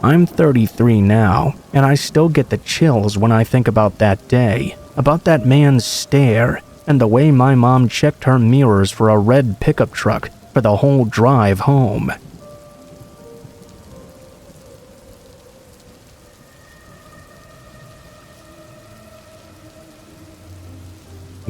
[SPEAKER 1] I'm 33 now, and I still get the chills when I think about that day, about that man's stare, and the way my mom checked her mirrors for a red pickup truck for the whole drive home.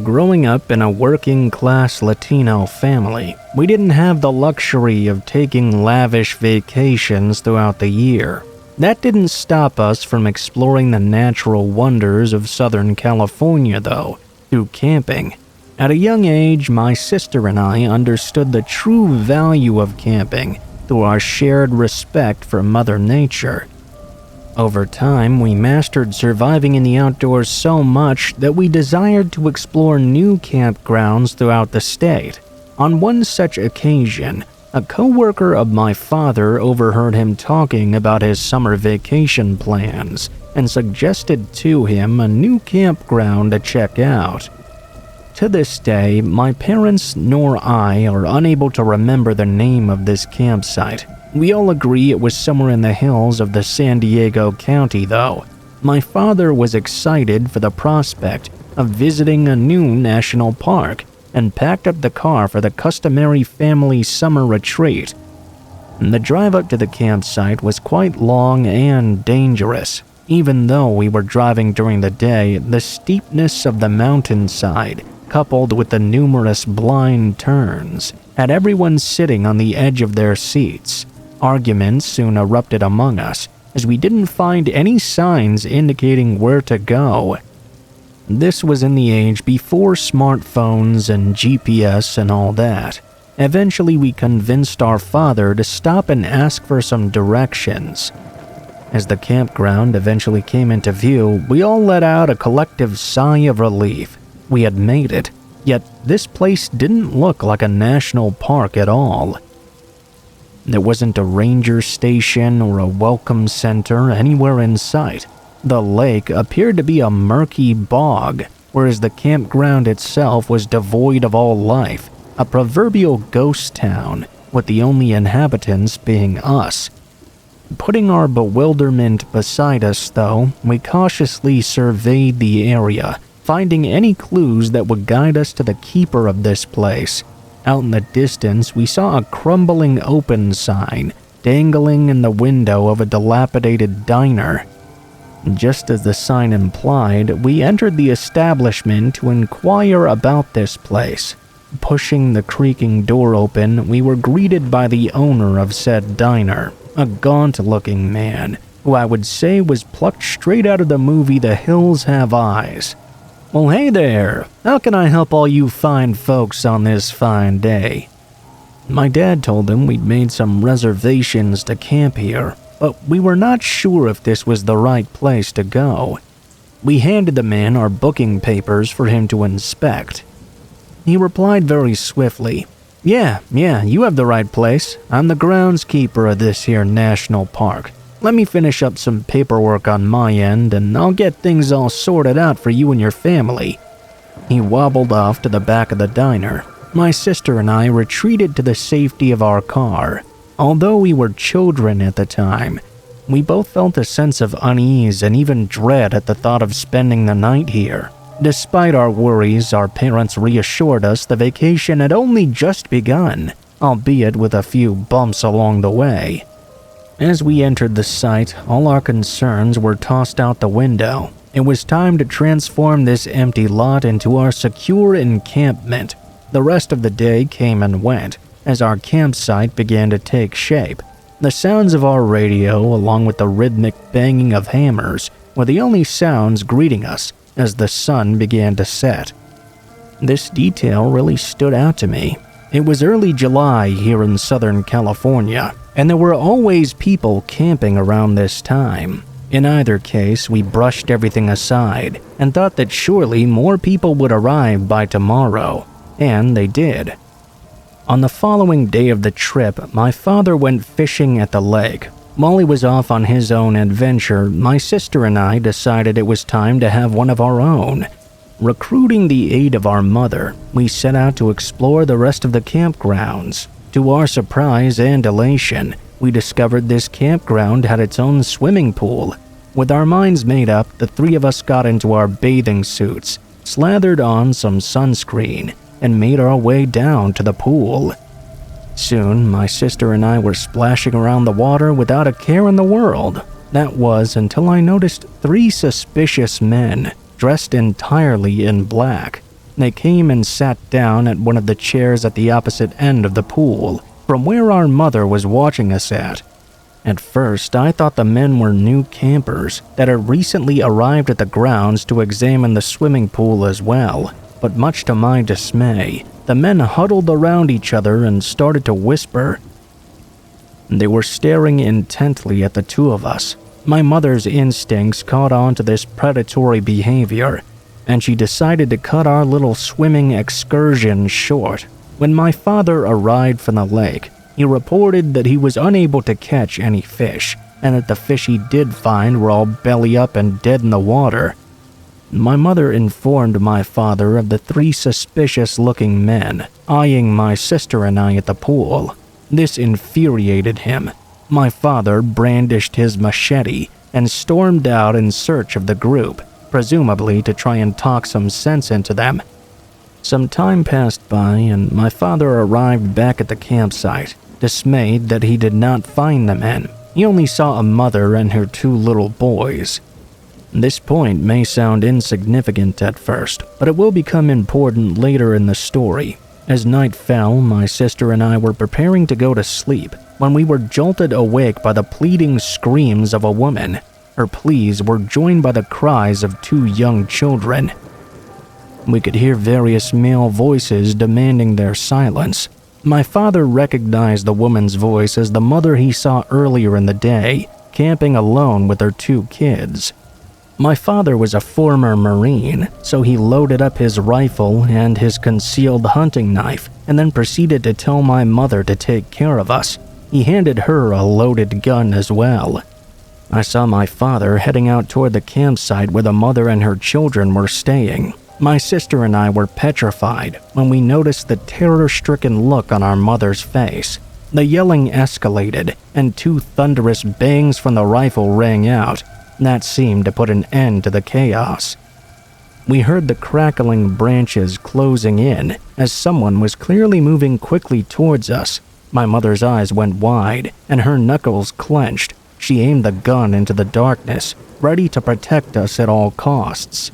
[SPEAKER 1] Growing up in a working-class Latino family, we didn't have the luxury of taking lavish vacations throughout the year. That didn't stop us from exploring the natural wonders of Southern California, though, through camping. At a young age, my sister and I understood the true value of camping through our shared respect for Mother Nature. Over time, we mastered surviving in the outdoors so much that we desired to explore new campgrounds throughout the state. On one such occasion, a co-worker of my father overheard him talking about his summer vacation plans and suggested to him a new campground to check out. To this day, my parents nor I are unable to remember the name of this campsite. We all agree it was somewhere in the hills of the San Diego County, though. My father was excited for the prospect of visiting a new national park and packed up the car for the customary family summer retreat. The drive up to the campsite was quite long and dangerous. Even though we were driving during the day, the steepness of the mountainside, coupled with the numerous blind turns, had everyone sitting on the edge of their seats. Arguments soon erupted among us, as we didn't find any signs indicating where to go. This was in the age before smartphones and GPS and all that. Eventually, we convinced our father to stop and ask for some directions. As the campground eventually came into view, we all let out a collective sigh of relief. We had made it, yet this place didn't look like a national park at all. There wasn't a ranger station or a welcome center anywhere in sight. The lake appeared to be a murky bog, whereas the campground itself was devoid of all life, a proverbial ghost town, with the only inhabitants being us. Putting our bewilderment beside us, though, we cautiously surveyed the area, finding any clues that would guide us to the keeper of this place. Out in the distance, we saw a crumbling open sign dangling in the window of a dilapidated diner. Just as the sign implied, we entered the establishment to inquire about this place. Pushing the creaking door open, we were greeted by the owner of said diner, a gaunt-looking man, who I would say was plucked straight out of the movie The Hills Have Eyes. "Well, hey there, how can I help all you fine folks on this fine day?" My dad told them we'd made some reservations to camp here, but we were not sure if this was the right place to go. We handed the man our booking papers for him to inspect. He replied very swiftly, Yeah, you have the right place. I'm the groundskeeper of this here national park. Let me finish up some paperwork on my end and I'll get things all sorted out for you and your family." He wobbled off to the back of the diner. My sister and I retreated to the safety of our car. Although we were children at the time, we both felt a sense of unease and even dread at the thought of spending the night here. Despite our worries, our parents reassured us the vacation had only just begun, albeit with a few bumps along the way. As we entered the site, all our concerns were tossed out the window. It was time to transform this empty lot into our secure encampment. The rest of the day came and went, as our campsite began to take shape. The sounds of our radio, along with the rhythmic banging of hammers, were the only sounds greeting us as the sun began to set. This detail really stood out to me. It was early July here in Southern California, and there were always people camping around this time. In either case, we brushed everything aside and thought that surely more people would arrive by tomorrow, and they did. On the following day of the trip, my father went fishing at the lake. While he was off on his own adventure, my sister and I decided it was time to have one of our own. Recruiting the aid of our mother, we set out to explore the rest of the campgrounds. To our surprise and elation, we discovered this campground had its own swimming pool. With our minds made up, the three of us got into our bathing suits, slathered on some sunscreen, and made our way down to the pool. Soon, my sister and I were splashing around the water without a care in the world. That was until I noticed three suspicious men, dressed entirely in black. They came and sat down at one of the chairs at the opposite end of the pool, from where our mother was watching us at. At first, I thought the men were new campers that had recently arrived at the grounds to examine the swimming pool as well. But much to my dismay, the men huddled around each other and started to whisper. They were staring intently at the two of us. My mother's instincts caught on to this predatory behavior, and she decided to cut our little swimming excursion short. When my father arrived from the lake, he reported that he was unable to catch any fish, and that the fish he did find were all belly up and dead in the water. My mother informed my father of the three suspicious-looking men eyeing my sister and I at the pool. This infuriated him. My father brandished his machete and stormed out in search of the group, presumably to try and talk some sense into them. Some time passed by and my father arrived back at the campsite, dismayed that he did not find the men. He only saw a mother and her two little boys. This point may sound insignificant at first, but it will become important later in the story. As night fell, my sister and I were preparing to go to sleep when we were jolted awake by the pleading screams of a woman. Her pleas were joined by the cries of two young children. We could hear various male voices demanding their silence. My father recognized the woman's voice as the mother he saw earlier in the day, camping alone with her two kids. My father was a former Marine, so he loaded up his rifle and his concealed hunting knife and then proceeded to tell my mother to take care of us. He handed her a loaded gun as well. I saw my father heading out toward the campsite where the mother and her children were staying. My sister and I were petrified when we noticed the terror-stricken look on our mother's face. The yelling escalated, and two thunderous bangs from the rifle rang out. That seemed to put an end to the chaos. We heard the crackling branches closing in as someone was clearly moving quickly towards us. My mother's eyes went wide, and her knuckles clenched. She aimed the gun into the darkness, ready to protect us at all costs.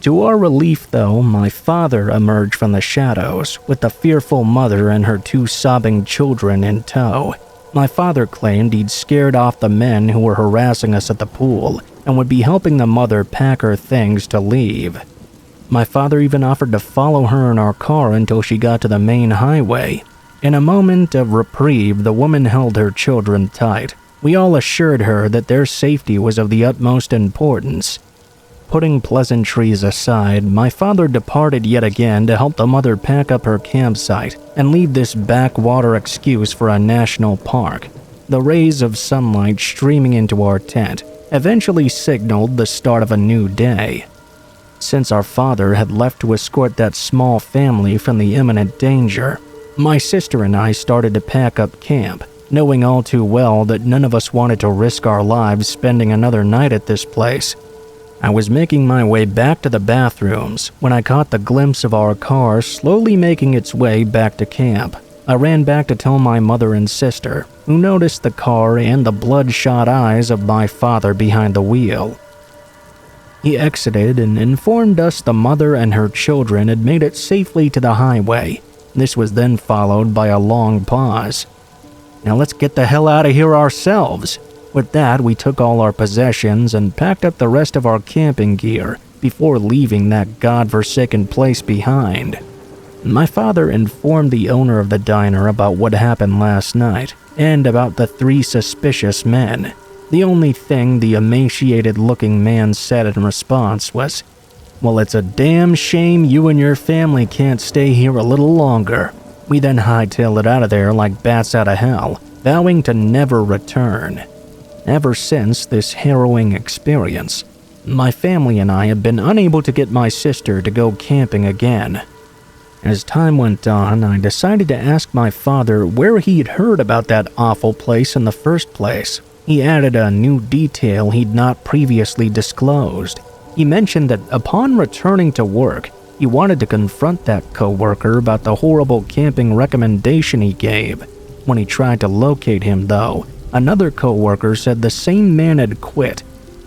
[SPEAKER 1] To our relief, though, my father emerged from the shadows with the fearful mother and her two sobbing children in tow. My father claimed he'd scared off the men who were harassing us at the pool and would be helping the mother pack her things to leave. My father even offered to follow her in our car until she got to the main highway. In a moment of reprieve, the woman held her children tight. We all assured her that their safety was of the utmost importance. Putting pleasantries aside, my father departed yet again to help the mother pack up her campsite and leave this backwater excuse for a national park. The rays of sunlight streaming into our tent eventually signaled the start of a new day. Since our father had left to escort that small family from the imminent danger, my sister and I started to pack up camp, knowing all too well that none of us wanted to risk our lives spending another night at this place. I was making my way back to the bathrooms when I caught the glimpse of our car slowly making its way back to camp. I ran back to tell my mother and sister, who noticed the car and the bloodshot eyes of my father behind the wheel. He exited and informed us the mother and her children had made it safely to the highway. This was then followed by a long pause. Now let's get the hell out of here ourselves. With that, we took all our possessions and packed up the rest of our camping gear before leaving that godforsaken place behind. My father informed the owner of the diner about what happened last night and about the 3 suspicious men. The only thing the emaciated-looking man said in response was, "Well, it's a damn shame you and your family can't stay here a little longer." We then hightailed it out of there like bats out of hell, vowing to never return. Ever since this harrowing experience, my family and I have been unable to get my sister to go camping again. As time went on, I decided to ask my father where he'd heard about that awful place in the first place. He added a new detail he'd not previously disclosed. He mentioned that upon returning to work, he wanted to confront that coworker about the horrible camping recommendation he gave. When he tried to locate him, though, another coworker said the same man had quit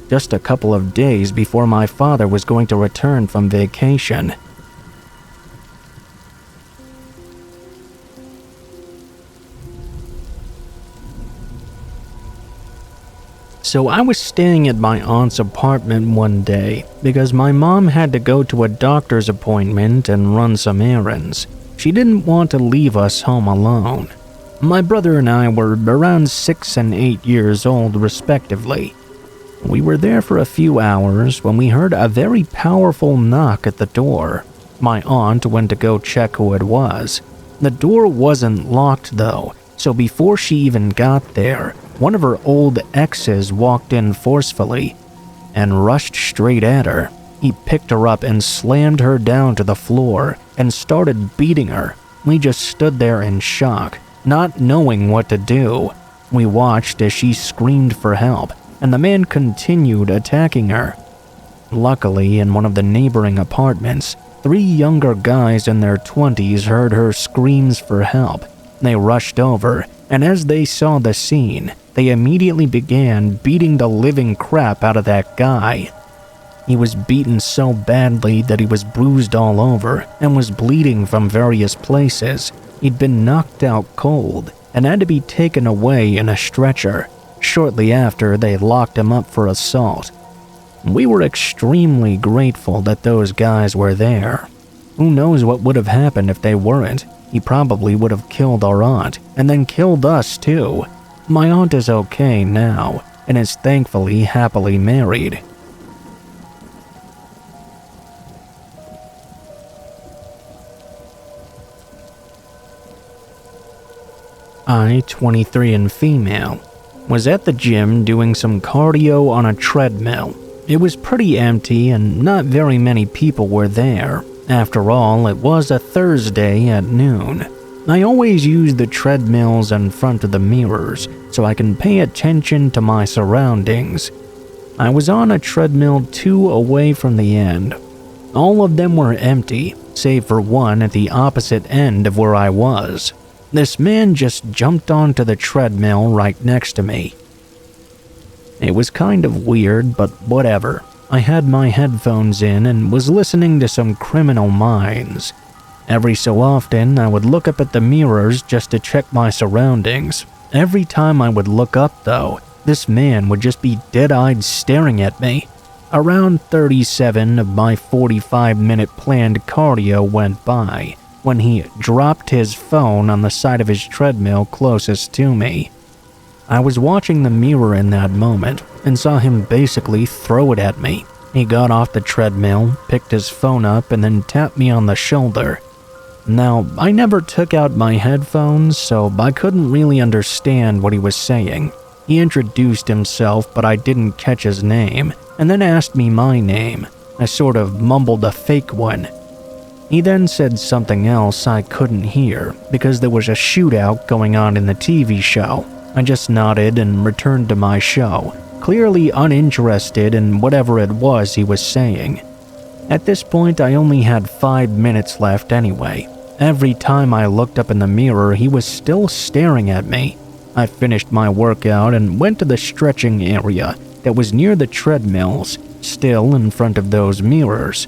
[SPEAKER 1] just a couple of days before my father was going to return from vacation. So I was staying at my aunt's apartment one day because my mom had to go to a doctor's appointment and run some errands. She didn't want to leave us home alone. My brother and I were around 6 and 8 years old respectively. We were there for a few hours when we heard a very powerful knock at the door. My aunt went to go check who it was. The door wasn't locked though, so before she even got there, one of her old exes walked in forcefully and rushed straight at her. He picked her up and slammed her down to the floor and started beating her. We just stood there in shock, not knowing what to do. We watched as she screamed for help, and the man continued attacking her. Luckily, in one of the neighboring apartments, 3 younger guys in their 20s heard her screams for help. They rushed over, and as they saw the scene, they immediately began beating the living crap out of that guy. He was beaten so badly that he was bruised all over and was bleeding from various places. He'd been knocked out cold and had to be taken away in a stretcher. Shortly after, they locked him up for assault. We were extremely grateful that those guys were there. Who knows what would have happened if they weren't? He probably would have killed our aunt and then killed us too. My aunt is okay now and is thankfully happily married. I, 23 and female, was at the gym doing some cardio on a treadmill. It was pretty empty and not very many people were there. After all, it was a Thursday at noon. I always use the treadmills in front of the mirrors so I can pay attention to my surroundings. I was on a treadmill 2 away from the end. All of them were empty, save for one at the opposite end of where I was. This man just jumped onto the treadmill right next to me. It was kind of weird, but whatever. I had my headphones in and was listening to some Criminal Minds. Every so often, I would look up at the mirrors just to check my surroundings. Every time I would look up, though, this man would just be dead-eyed staring at me. Around 37 of my 45-minute planned cardio went by, when he dropped his phone on the side of his treadmill closest to me. I was watching the mirror in that moment and saw him basically throw it at me. He got off the treadmill, picked his phone up, and then tapped me on the shoulder. Now, I never took out my headphones, so I couldn't really understand what he was saying. He introduced himself, but I didn't catch his name, and then asked me my name. I sort of mumbled a fake one. He then said something else I couldn't hear because there was a shootout going on in the TV show. I just nodded and returned to my show, clearly uninterested in whatever it was he was saying. At this point, I only had 5 minutes left anyway. Every time I looked up in the mirror, he was still staring at me. I finished my workout and went to the stretching area that was near the treadmills, still in front of those mirrors.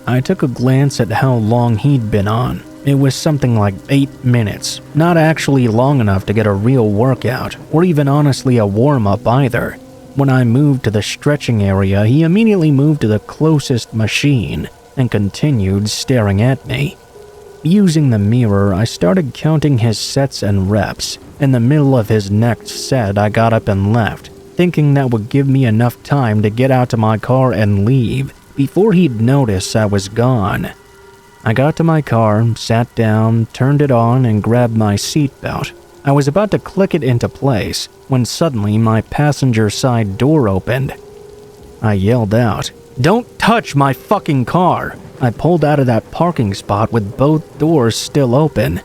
[SPEAKER 1] I took a glance at how long he'd been on. It was something like 8 minutes, not actually long enough to get a real workout, or even honestly a warm-up either. When I moved to the stretching area, he immediately moved to the closest machine and continued staring at me. Using the mirror, I started counting his sets and reps. In the middle of his next set, I got up and left, thinking that would give me enough time to get out to my car and leave before he'd notice I was gone. I got to my car, sat down, turned it on, and grabbed my seatbelt. I was about to click it into place when suddenly my passenger side door opened. I yelled out, "Don't touch my fucking car!" I pulled out of that parking spot with both doors still open.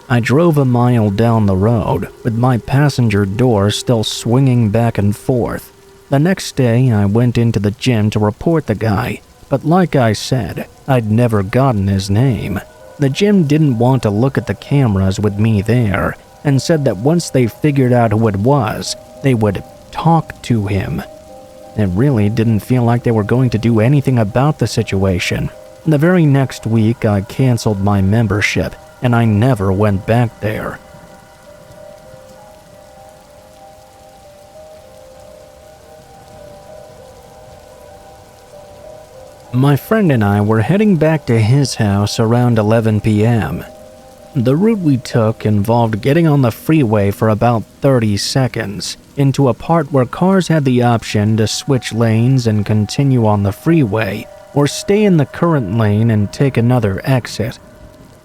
[SPEAKER 1] I drove a mile down the road with my passenger door still swinging back and forth. The next day, I went into the gym to report the guy, but like I said, I'd never gotten his name. The gym didn't want to look at the cameras with me there and said that once they figured out who it was, they would talk to him. It really didn't feel like they were going to do anything about the situation. The very next week, I canceled my membership, and I never went back there. My friend and I were heading back to his house around 11 p.m. The route we took involved getting on the freeway for about 30 seconds into a part where cars had the option to switch lanes and continue on the freeway or stay in the current lane and take another exit.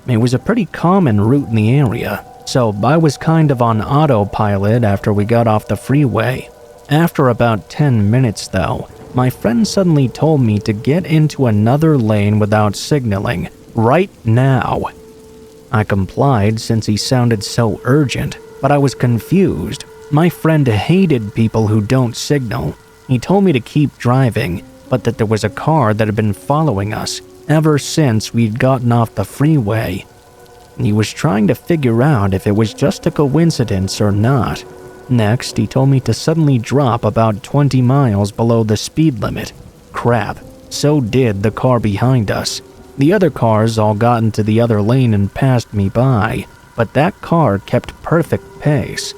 [SPEAKER 1] It was a pretty common route in the area, so I was kind of on autopilot after we got off the freeway. After about 10 minutes though, my friend suddenly told me to get into another lane without signaling, right now. I complied since he sounded so urgent, but I was confused. My friend hated people who don't signal. He told me to keep driving, but that there was a car that had been following us ever since we'd gotten off the freeway. He was trying to figure out if it was just a coincidence or not. Next, he told me to suddenly drop about 20 miles below the speed limit. Crap, so did the car behind us. The other cars all got into the other lane and passed me by, but that car kept perfect pace.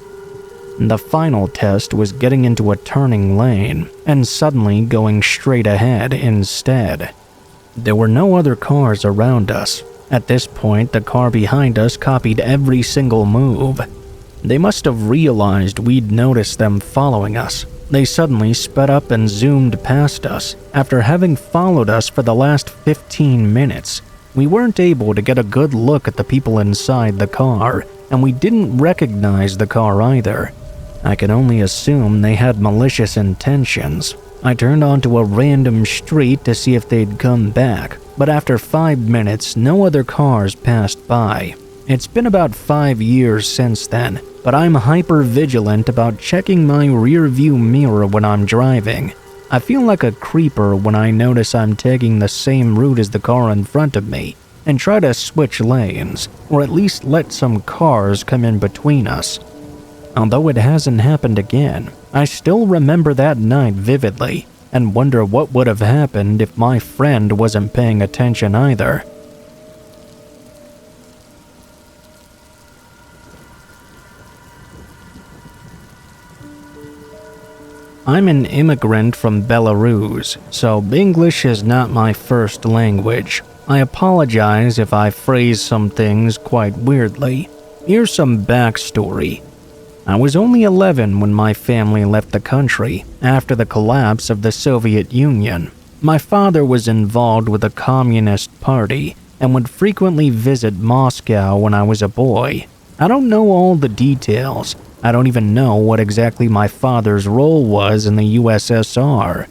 [SPEAKER 1] The final test was getting into a turning lane and suddenly going straight ahead instead. There were no other cars around us. At this point, the car behind us copied every single move. They must have realized we'd noticed them following us. They suddenly sped up and zoomed past us after having followed us for the last 15 minutes. We weren't able to get a good look at the people inside the car, and we didn't recognize the car either. I can only assume they had malicious intentions. I turned onto a random street to see if they'd come back, but after 5 minutes, no other cars passed by. It's been about 5 years since then, but I'm hyper vigilant about checking my rear view mirror when I'm driving. I feel like a creeper when I notice I'm taking the same route as the car in front of me and try to switch lanes, or at least let some cars come in between us. Although it hasn't happened again, I still remember that night vividly and wonder what would have happened if my friend wasn't paying attention either. I'm an immigrant from Belarus, so English is not my first language. I apologize if I phrase some things quite weirdly. Here's some backstory. I was only 11 when my family left the country after the collapse of the Soviet Union. My father was involved with the Communist Party and would frequently visit Moscow when I was a boy. I don't know all the details. I don't even know what exactly my father's role was in the USSR.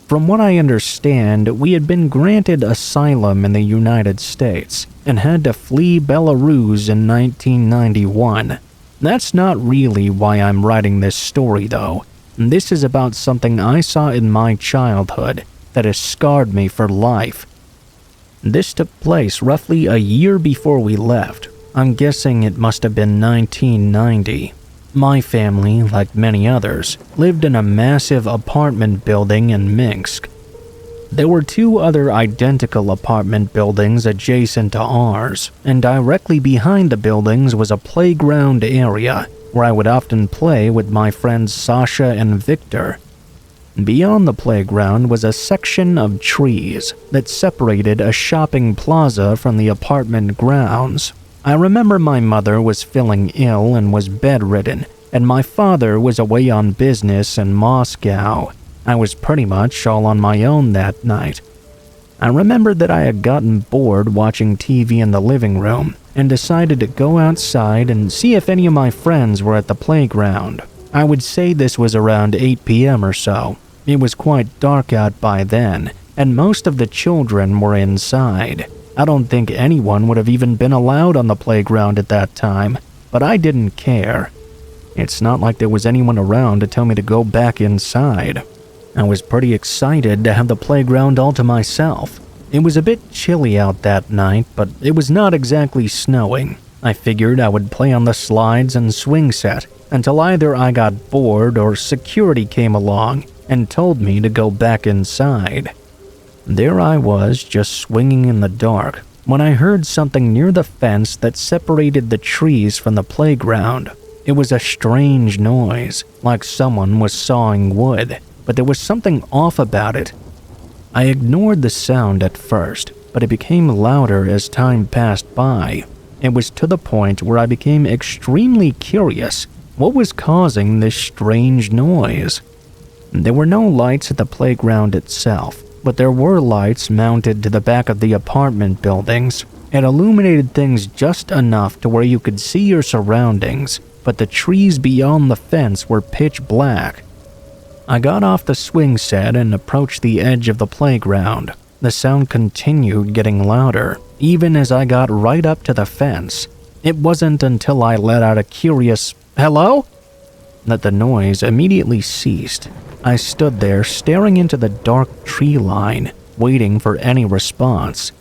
[SPEAKER 1] From what I understand, we had been granted asylum in the United States and had to flee Belarus in 1991. That's not really why I'm writing this story though. This is about something I saw in my childhood that has scarred me for life. This took place roughly a year before we left. I'm guessing it must have been 1990. My family, like many others, lived in a massive apartment building in Minsk. There were 2 other identical apartment buildings adjacent to ours, and directly behind the buildings was a playground area where I would often play with my friends Sasha and Victor. Beyond the playground was a section of trees that separated a shopping plaza from the apartment grounds. I remember my mother was feeling ill and was bedridden, and my father was away on business in Moscow. I was pretty much all on my own that night. I remembered that I had gotten bored watching TV in the living room and decided to go outside and see if any of my friends were at the playground. I would say this was around 8 p.m. or so. It was quite dark out by then, and most of the children were inside. I don't think anyone would have even been allowed on the playground at that time, but I didn't care. It's not like there was anyone around to tell me to go back inside. I was pretty excited to have the playground all to myself. It was a bit chilly out that night, but it was not exactly snowing. I figured I would play on the slides and swing set until either I got bored or security came along and told me to go back inside. There I was, just swinging in the dark, when I heard something near the fence that separated the trees from the playground. It was a strange noise, like someone was sawing wood, but there was something off about it. I ignored the sound at first, but it became louder as time passed by. It was to the point where I became extremely curious what was causing this strange noise. There were no lights at the playground itself, but there were lights mounted to the back of the apartment buildings. It illuminated things just enough to where you could see your surroundings, but the trees beyond the fence were pitch black. I got off the swing set and approached the edge of the playground. The sound continued getting louder, even as I got right up to the fence. It wasn't until I let out a curious "hello?" that the noise immediately ceased. I stood there staring into the dark tree line, waiting for any response.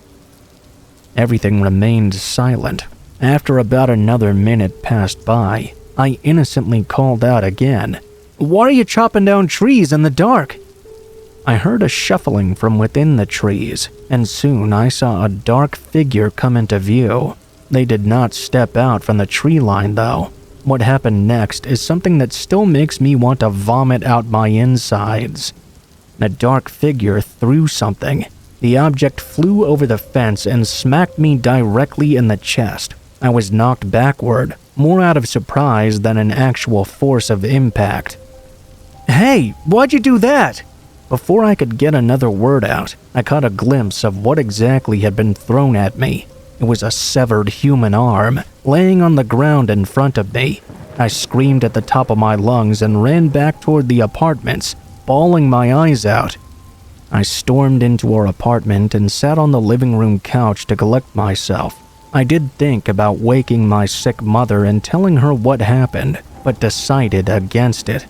[SPEAKER 1] Everything remained silent. After about another minute passed by, I innocently called out again, "Why are you chopping down trees in the dark?" I heard a shuffling from within the trees, and soon I saw a dark figure come into view. They did not step out from the tree line though. What happened next is something that still makes me want to vomit out my insides. The dark figure threw something. The object flew over the fence and smacked me directly in the chest. I was knocked backward, more out of surprise than an actual force of impact. "Hey, why'd you do that?" Before I could get another word out, I caught a glimpse of what exactly had been thrown at me. It was a severed human arm, laying on the ground in front of me. I screamed at the top of my lungs and ran back toward the apartments, bawling my eyes out. I stormed into our apartment and sat on the living room couch to collect myself. I did think about waking my sick mother and telling her what happened, but decided against it.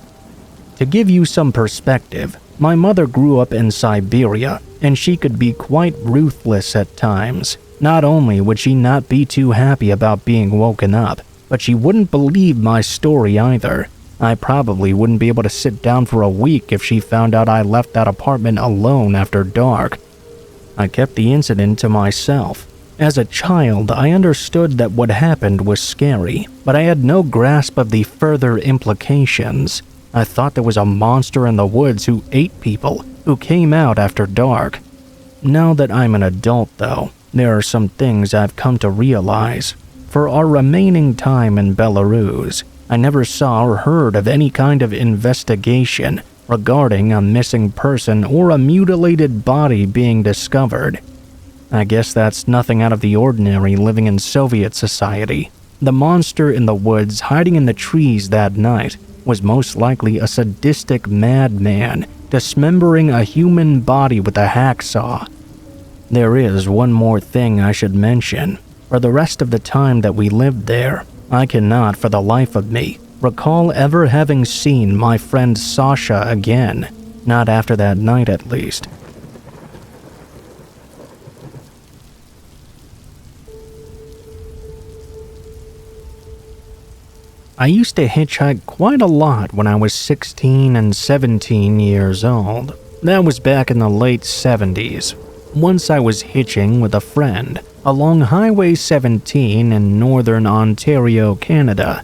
[SPEAKER 1] To give you some perspective, my mother grew up in Siberia, and she could be quite ruthless at times. Not only would she not be too happy about being woken up, but she wouldn't believe my story either. I probably wouldn't be able to sit down for a week if she found out I left that apartment alone after dark. I kept the incident to myself. As a child, I understood that what happened was scary, but I had no grasp of the further implications. I thought there was a monster in the woods who ate people, who came out after dark. Now that I'm an adult, though, there are some things I've come to realize. For our remaining time in Belarus, I never saw or heard of any kind of investigation regarding a missing person or a mutilated body being discovered. I guess that's nothing out of the ordinary living in Soviet society. The monster in the woods hiding in the trees that night was most likely a sadistic madman dismembering a human body with a hacksaw. There is one more thing I should mention. For the rest of the time that we lived there, I cannot for the life of me recall ever having seen my friend Sasha again, not after that night at least. I used to hitchhike quite a lot when I was 16 and 17 years old. That was back in the late 70s. Once I was hitching with a friend along Highway 17 in northern Ontario, Canada.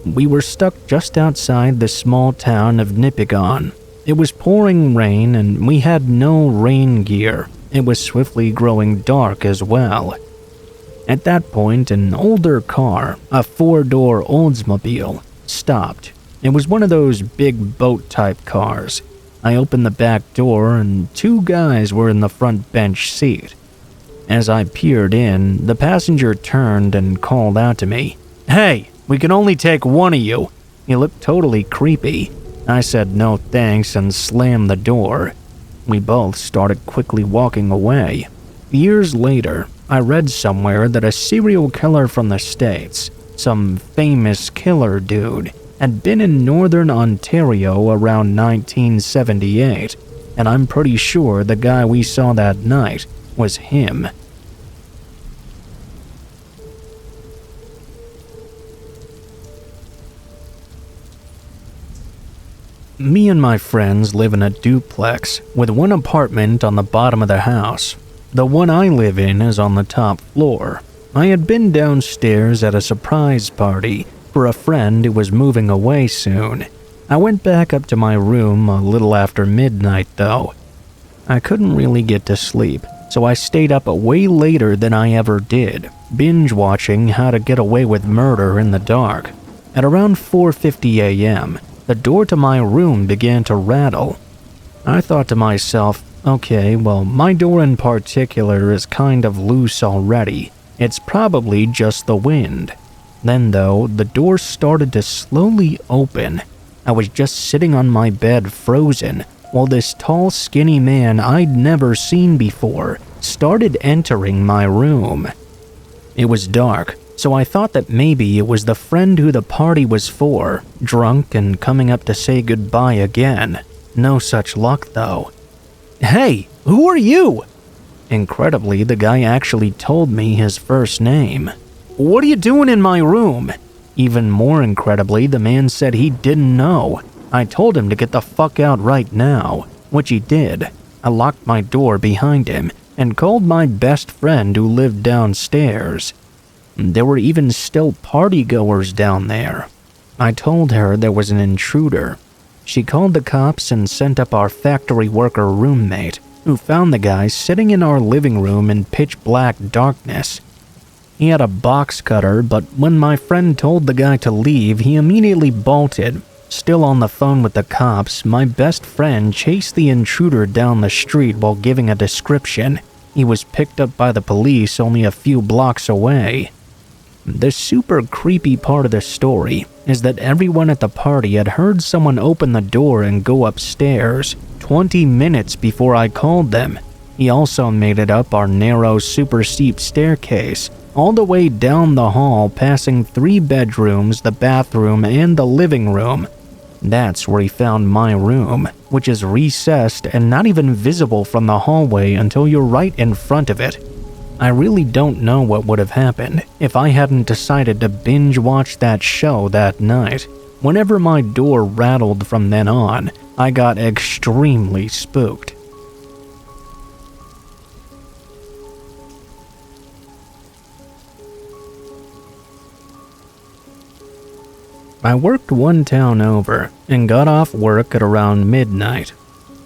[SPEAKER 1] We were stuck just outside the small town of Nipigon. It was pouring rain and we had no rain gear. It was swiftly growing dark as well. At that point, an older car, a 4-door Oldsmobile, stopped. It was one of those big boat-type cars. I opened the back door and 2 guys were in the front bench seat. As I peered in, the passenger turned and called out to me, "Hey, we can only take one of you." He looked totally creepy. I said no thanks and slammed the door. We both started quickly walking away. Years later, I read somewhere that a serial killer from the States, some famous killer dude, had been in northern Ontario around 1978, and I'm pretty sure the guy we saw that night was him. Me and my friends live in a duplex with one apartment on the bottom of the house. The one I live in is on the top floor. I had been downstairs at a surprise party for a friend who was moving away soon. I went back up to my room a little after midnight though. I couldn't really get to sleep, so I stayed up way later than I ever did, binge watching How to Get Away with Murder in the dark. At around 4:50 a.m., the door to my room began to rattle. I thought to myself, okay, well, my door in particular is kind of loose already. It's probably just the wind. Then though, the door started to slowly open. I was just sitting on my bed frozen, while this tall, skinny man I'd never seen before started entering my room. It was dark, so I thought that maybe it was the friend who the party was for, drunk and coming up to say goodbye again. No such luck though. "Hey, who are you?" Incredibly, the guy actually told me his first name. "What are you doing in my room?" Even more incredibly, the man said he didn't know. I told him to get the fuck out right now, which he did. I locked my door behind him and called my best friend who lived downstairs. There were even still partygoers down there. I told her there was an intruder. She called the cops and sent up our factory worker roommate, who found the guy sitting in our living room in pitch black darkness. He had a box cutter, but when my friend told the guy to leave, he immediately bolted. Still on the phone with the cops, my best friend chased the intruder down the street while giving a description. He was picked up by the police only a few blocks away. The super creepy part of the story is that everyone at the party had heard someone open the door and go upstairs 20 minutes before I called them. He also made it up our narrow, super steep staircase, all the way down the hall, passing 3 bedrooms, the bathroom, and the living room. That's where he found my room, which is recessed and not even visible from the hallway until you're right in front of it. I really don't know what would have happened if I hadn't decided to binge watch that show that night. Whenever my door rattled from then on, I got extremely spooked. I worked one town over and got off work at around midnight.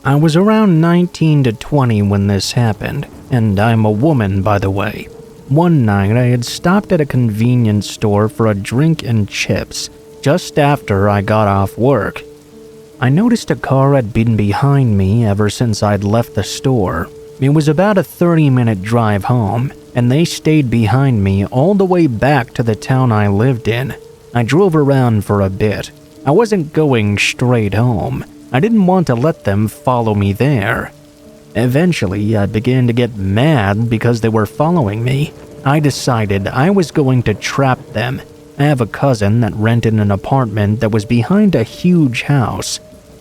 [SPEAKER 1] I was around 19 to 20 when this happened, and I'm a woman, by the way. One night I had stopped at a convenience store for a drink and chips just after I got off work. I noticed a car had been behind me ever since I'd left the store. It was about a 30-minute drive home, and they stayed behind me all the way back to the town I lived in. I drove around for a bit. I wasn't going straight home. I didn't want to let them follow me there. Eventually, I began to get mad because they were following me. I decided I was going to trap them. I have a cousin that rented an apartment that was behind a huge house.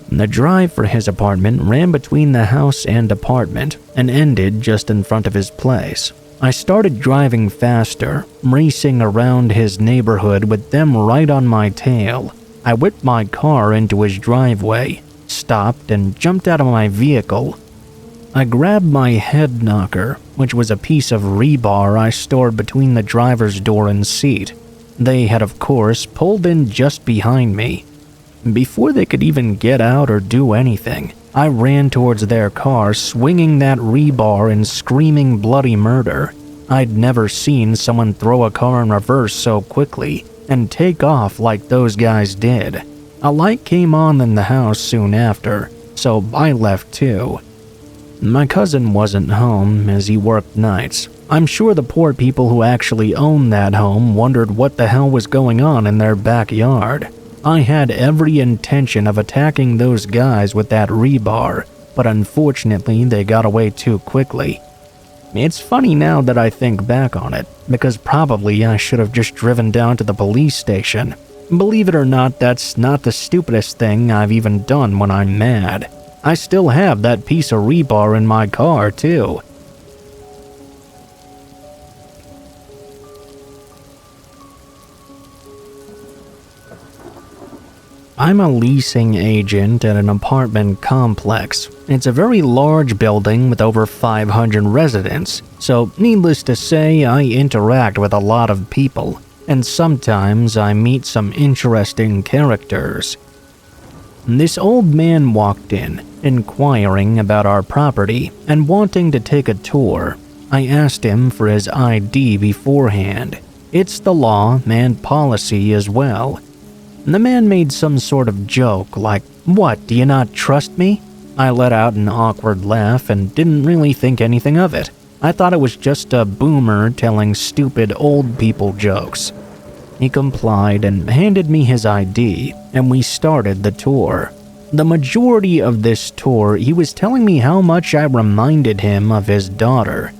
[SPEAKER 1] The drive for his apartment ran between the house and apartment and ended just in front of his place. I started driving faster, racing around his neighborhood with them right on my tail. I whipped my car into his driveway, stopped, and jumped out of my vehicle. I grabbed my head knocker, which was a piece of rebar I stored between the driver's door and seat. They had, of course, pulled in just behind me. Before they could even get out or do anything, I ran towards their car, swinging that rebar and screaming bloody murder. I'd never seen someone throw a car in reverse so quickly and take off like those guys did. A light came on in the house soon after, so I left too. My cousin wasn't home as he worked nights. I'm sure the poor people who actually owned that home wondered what the hell was going on in their backyard. I had every intention of attacking those guys with that rebar, but unfortunately they got away too quickly. It's funny now that I think back on it, because probably I should have just driven down to the police station. Believe it or not, that's not the stupidest thing I've even done when I'm mad. I still have that piece of rebar in my car, too. I'm a leasing agent at an apartment complex. It's a very large building with over 500 residents, so needless to say, I interact with a lot of people, and sometimes I meet some interesting characters. This old man walked in, inquiring about our property and wanting to take a tour. I asked him for his ID beforehand. It's the law and policy as well. The man made some sort of joke like, "What, do you not trust me?" I let out an awkward laugh and didn't really think anything of it. I thought it was just a boomer telling stupid old people jokes. He complied and handed me his ID, and we started the tour. The majority of this tour, he was telling me how much I reminded him of his daughter.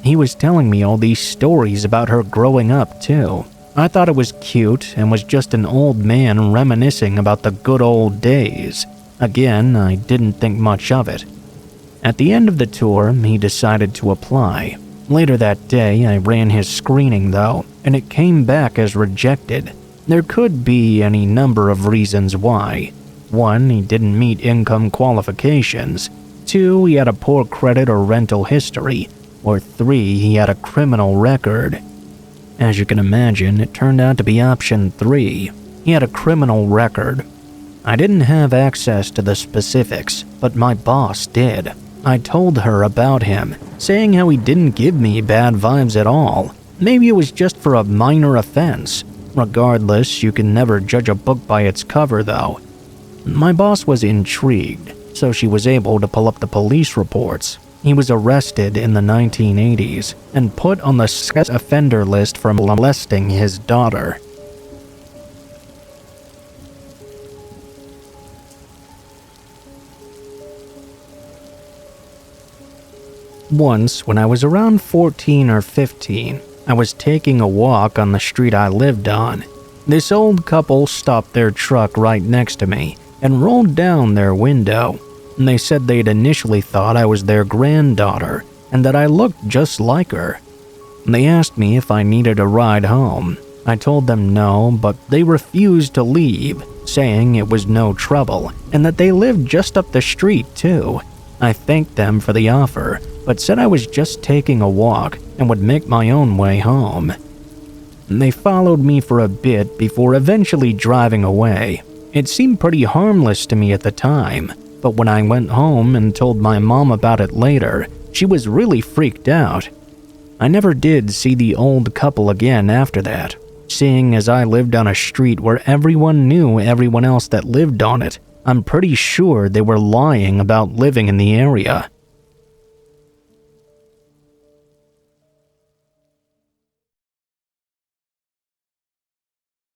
[SPEAKER 1] He was telling me all these stories about her growing up, too. I thought it was cute and was just an old man reminiscing about the good old days. Again, I didn't think much of it. At the end of the tour, he decided to apply. Later that day, I ran his screening though, and it came back as rejected. There could be any number of reasons why. 1, he didn't meet income qualifications. 2, he had a poor credit or rental history. Or 3, he had a criminal record. As you can imagine, it turned out to be option 3. He had a criminal record. I didn't have access to the specifics, but my boss did. I told her about him, saying how he didn't give me bad vibes at all. Maybe it was just for a minor offense. Regardless, you can never judge a book by its cover though. My boss was intrigued, so she was able to pull up the police reports. He was arrested in the 1980s and put on the sex offender list for molesting his daughter. Once, when I was around 14 or 15, I was taking a walk on the street I lived on. This old couple stopped their truck right next to me and rolled down their window. They said they'd initially thought I was their granddaughter and that I looked just like her. They asked me if I needed a ride home. I told them no, but they refused to leave, saying it was no trouble and that they lived just up the street too. I thanked them for the offer, but said I was just taking a walk and would make my own way home. They followed me for a bit before eventually driving away. It seemed pretty harmless to me at the time, but when I went home and told my mom about it later, she was really freaked out. I never did see the old couple again after that, seeing as I lived on a street where everyone knew everyone else that lived on it. I'm pretty sure they were lying about living in the area.